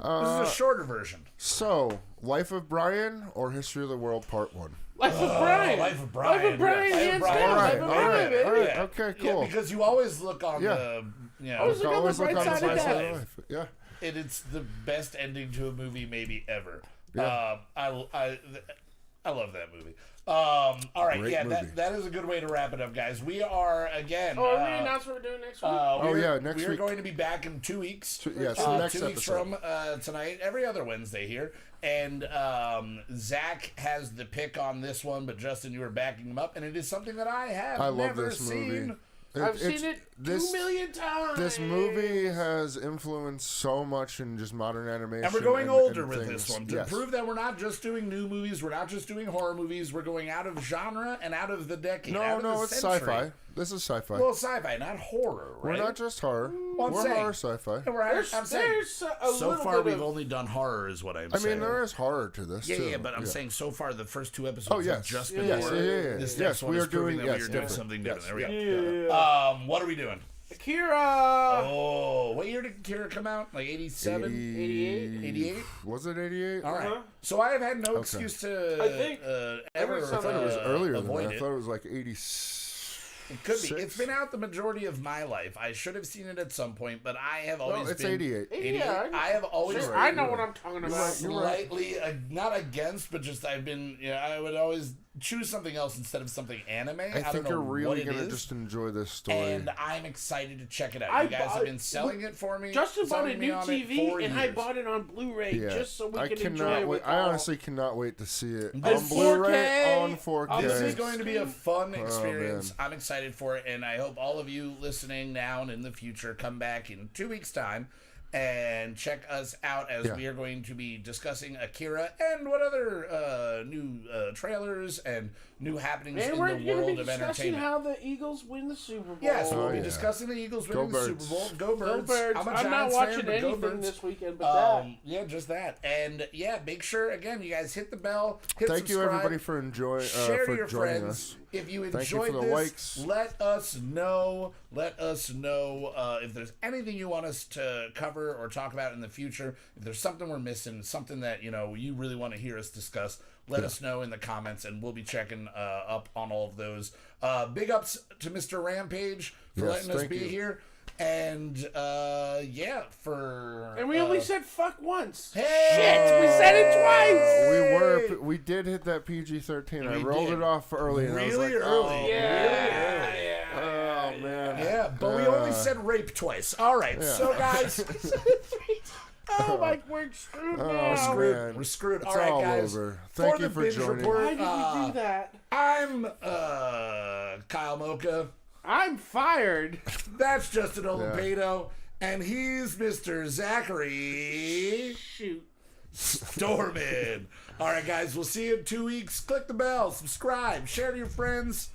This is a shorter version. So, Life of Brian or History of the World Part 1? Life of Brian. Life of Brian. Life of Brian, hands down. Life of Brian, baby. All right. Okay, cool. Yeah, because you always look on the... Always look on the bright side of life. Yeah. And it's the best ending to a movie maybe ever. Yeah. I love that movie. All right, Great movie. that is a good way to wrap it up, guys. We are, again... are we announced what we're doing next week? Next week. We're going to be back in 2 weeks. Next 2 weeks episode. from tonight, every other Wednesday here. And Zach has the pick on this one, but Justin, you were backing him up, and it is something that I have love never this movie. seen I've seen it 2 million times. This movie has influenced so much in just modern animation. And we're going older with things. this one to prove that we're not just doing new movies, we're not just doing horror movies, we're going out of genre and out of the decade. No, it's sci-fi. This is sci-fi. Well, sci-fi, not horror, right? We're not just horror. Well, we're horror sci-fi. I'm saying, so far we've only done horror, is what I'm saying. I mean, there is horror to this, too. Yeah, but I'm saying so far the first 2 episodes have just been horror. This next one we is are doing, that we are doing something different. There we go. Yeah. What are we doing? Akira! Oh, what year did Akira come out? Like 87? 88? 88? Was it 88? All right. So I have had no excuse to I think ever I thought it was earlier than that. avoid I thought it was like 86. It could be. It's been out the majority of my life. I should have seen it at some point, but I have always it's been... 88. 88? I have always Sure, I know what I'm talking about. slightly, not against, but just I've been... I would always choose something else instead of something anime. I think you're really going to just enjoy this story. And I'm excited to check it out. You guys have been selling it for me. Justin bought a new TV, and I bought it on Blu-ray just so we can enjoy it with I honestly cannot wait to see it on 4K, Blu-ray, on 4K. This is going to be a fun experience. Oh, I'm excited for it, and I hope all of you listening now and in the future come back in 2 weeks' time and check us out as we are going to be discussing Akira and what other new trailers and new happenings in the world of entertainment. We're discussing how the Eagles win the Super Bowl. Yes, we'll be discussing the Eagles winning the Super Bowl. Go Birds. Go Birds. I'm not watching anything this weekend but that. Yeah, just that. And make sure, again, you guys hit the bell, hit Thank you, everybody, for share to your joining friends. us. If you Thank you enjoyed for the this, likes. let us know. Let us know if there's anything you want us to cover or talk about in the future. If there's something we're missing, something that you really want to hear us discuss, let us know in the comments, and we'll be checking up on all of those. Big ups to Mr. Rampage for letting us be here. And and we only said fuck once. Hey! Shit, we said it twice. We did hit that PG-13. I rolled it off early, and really I was like, early. Oh man. Yeah, but we only said rape twice. All right, so guys. Oh my, we're screwed now. We're screwed. It's all right, all guys. over. Thank you for Binge joining. Report, Why did we do that? I'm Kyle Mocha. I'm fired. That's Justin Olapedo, and he's Mr. Zachary Storman. All right, guys, we'll see you in 2 weeks. Click the bell, subscribe, share to your friends.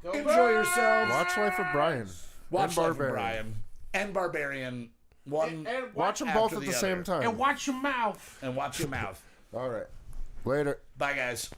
Enjoy yourselves. Watch Life of Brian. Watch Life of Brian and Barbarian. Watch them both at the same time. And watch your mouth. And watch your mouth. All right. Later. Bye, guys.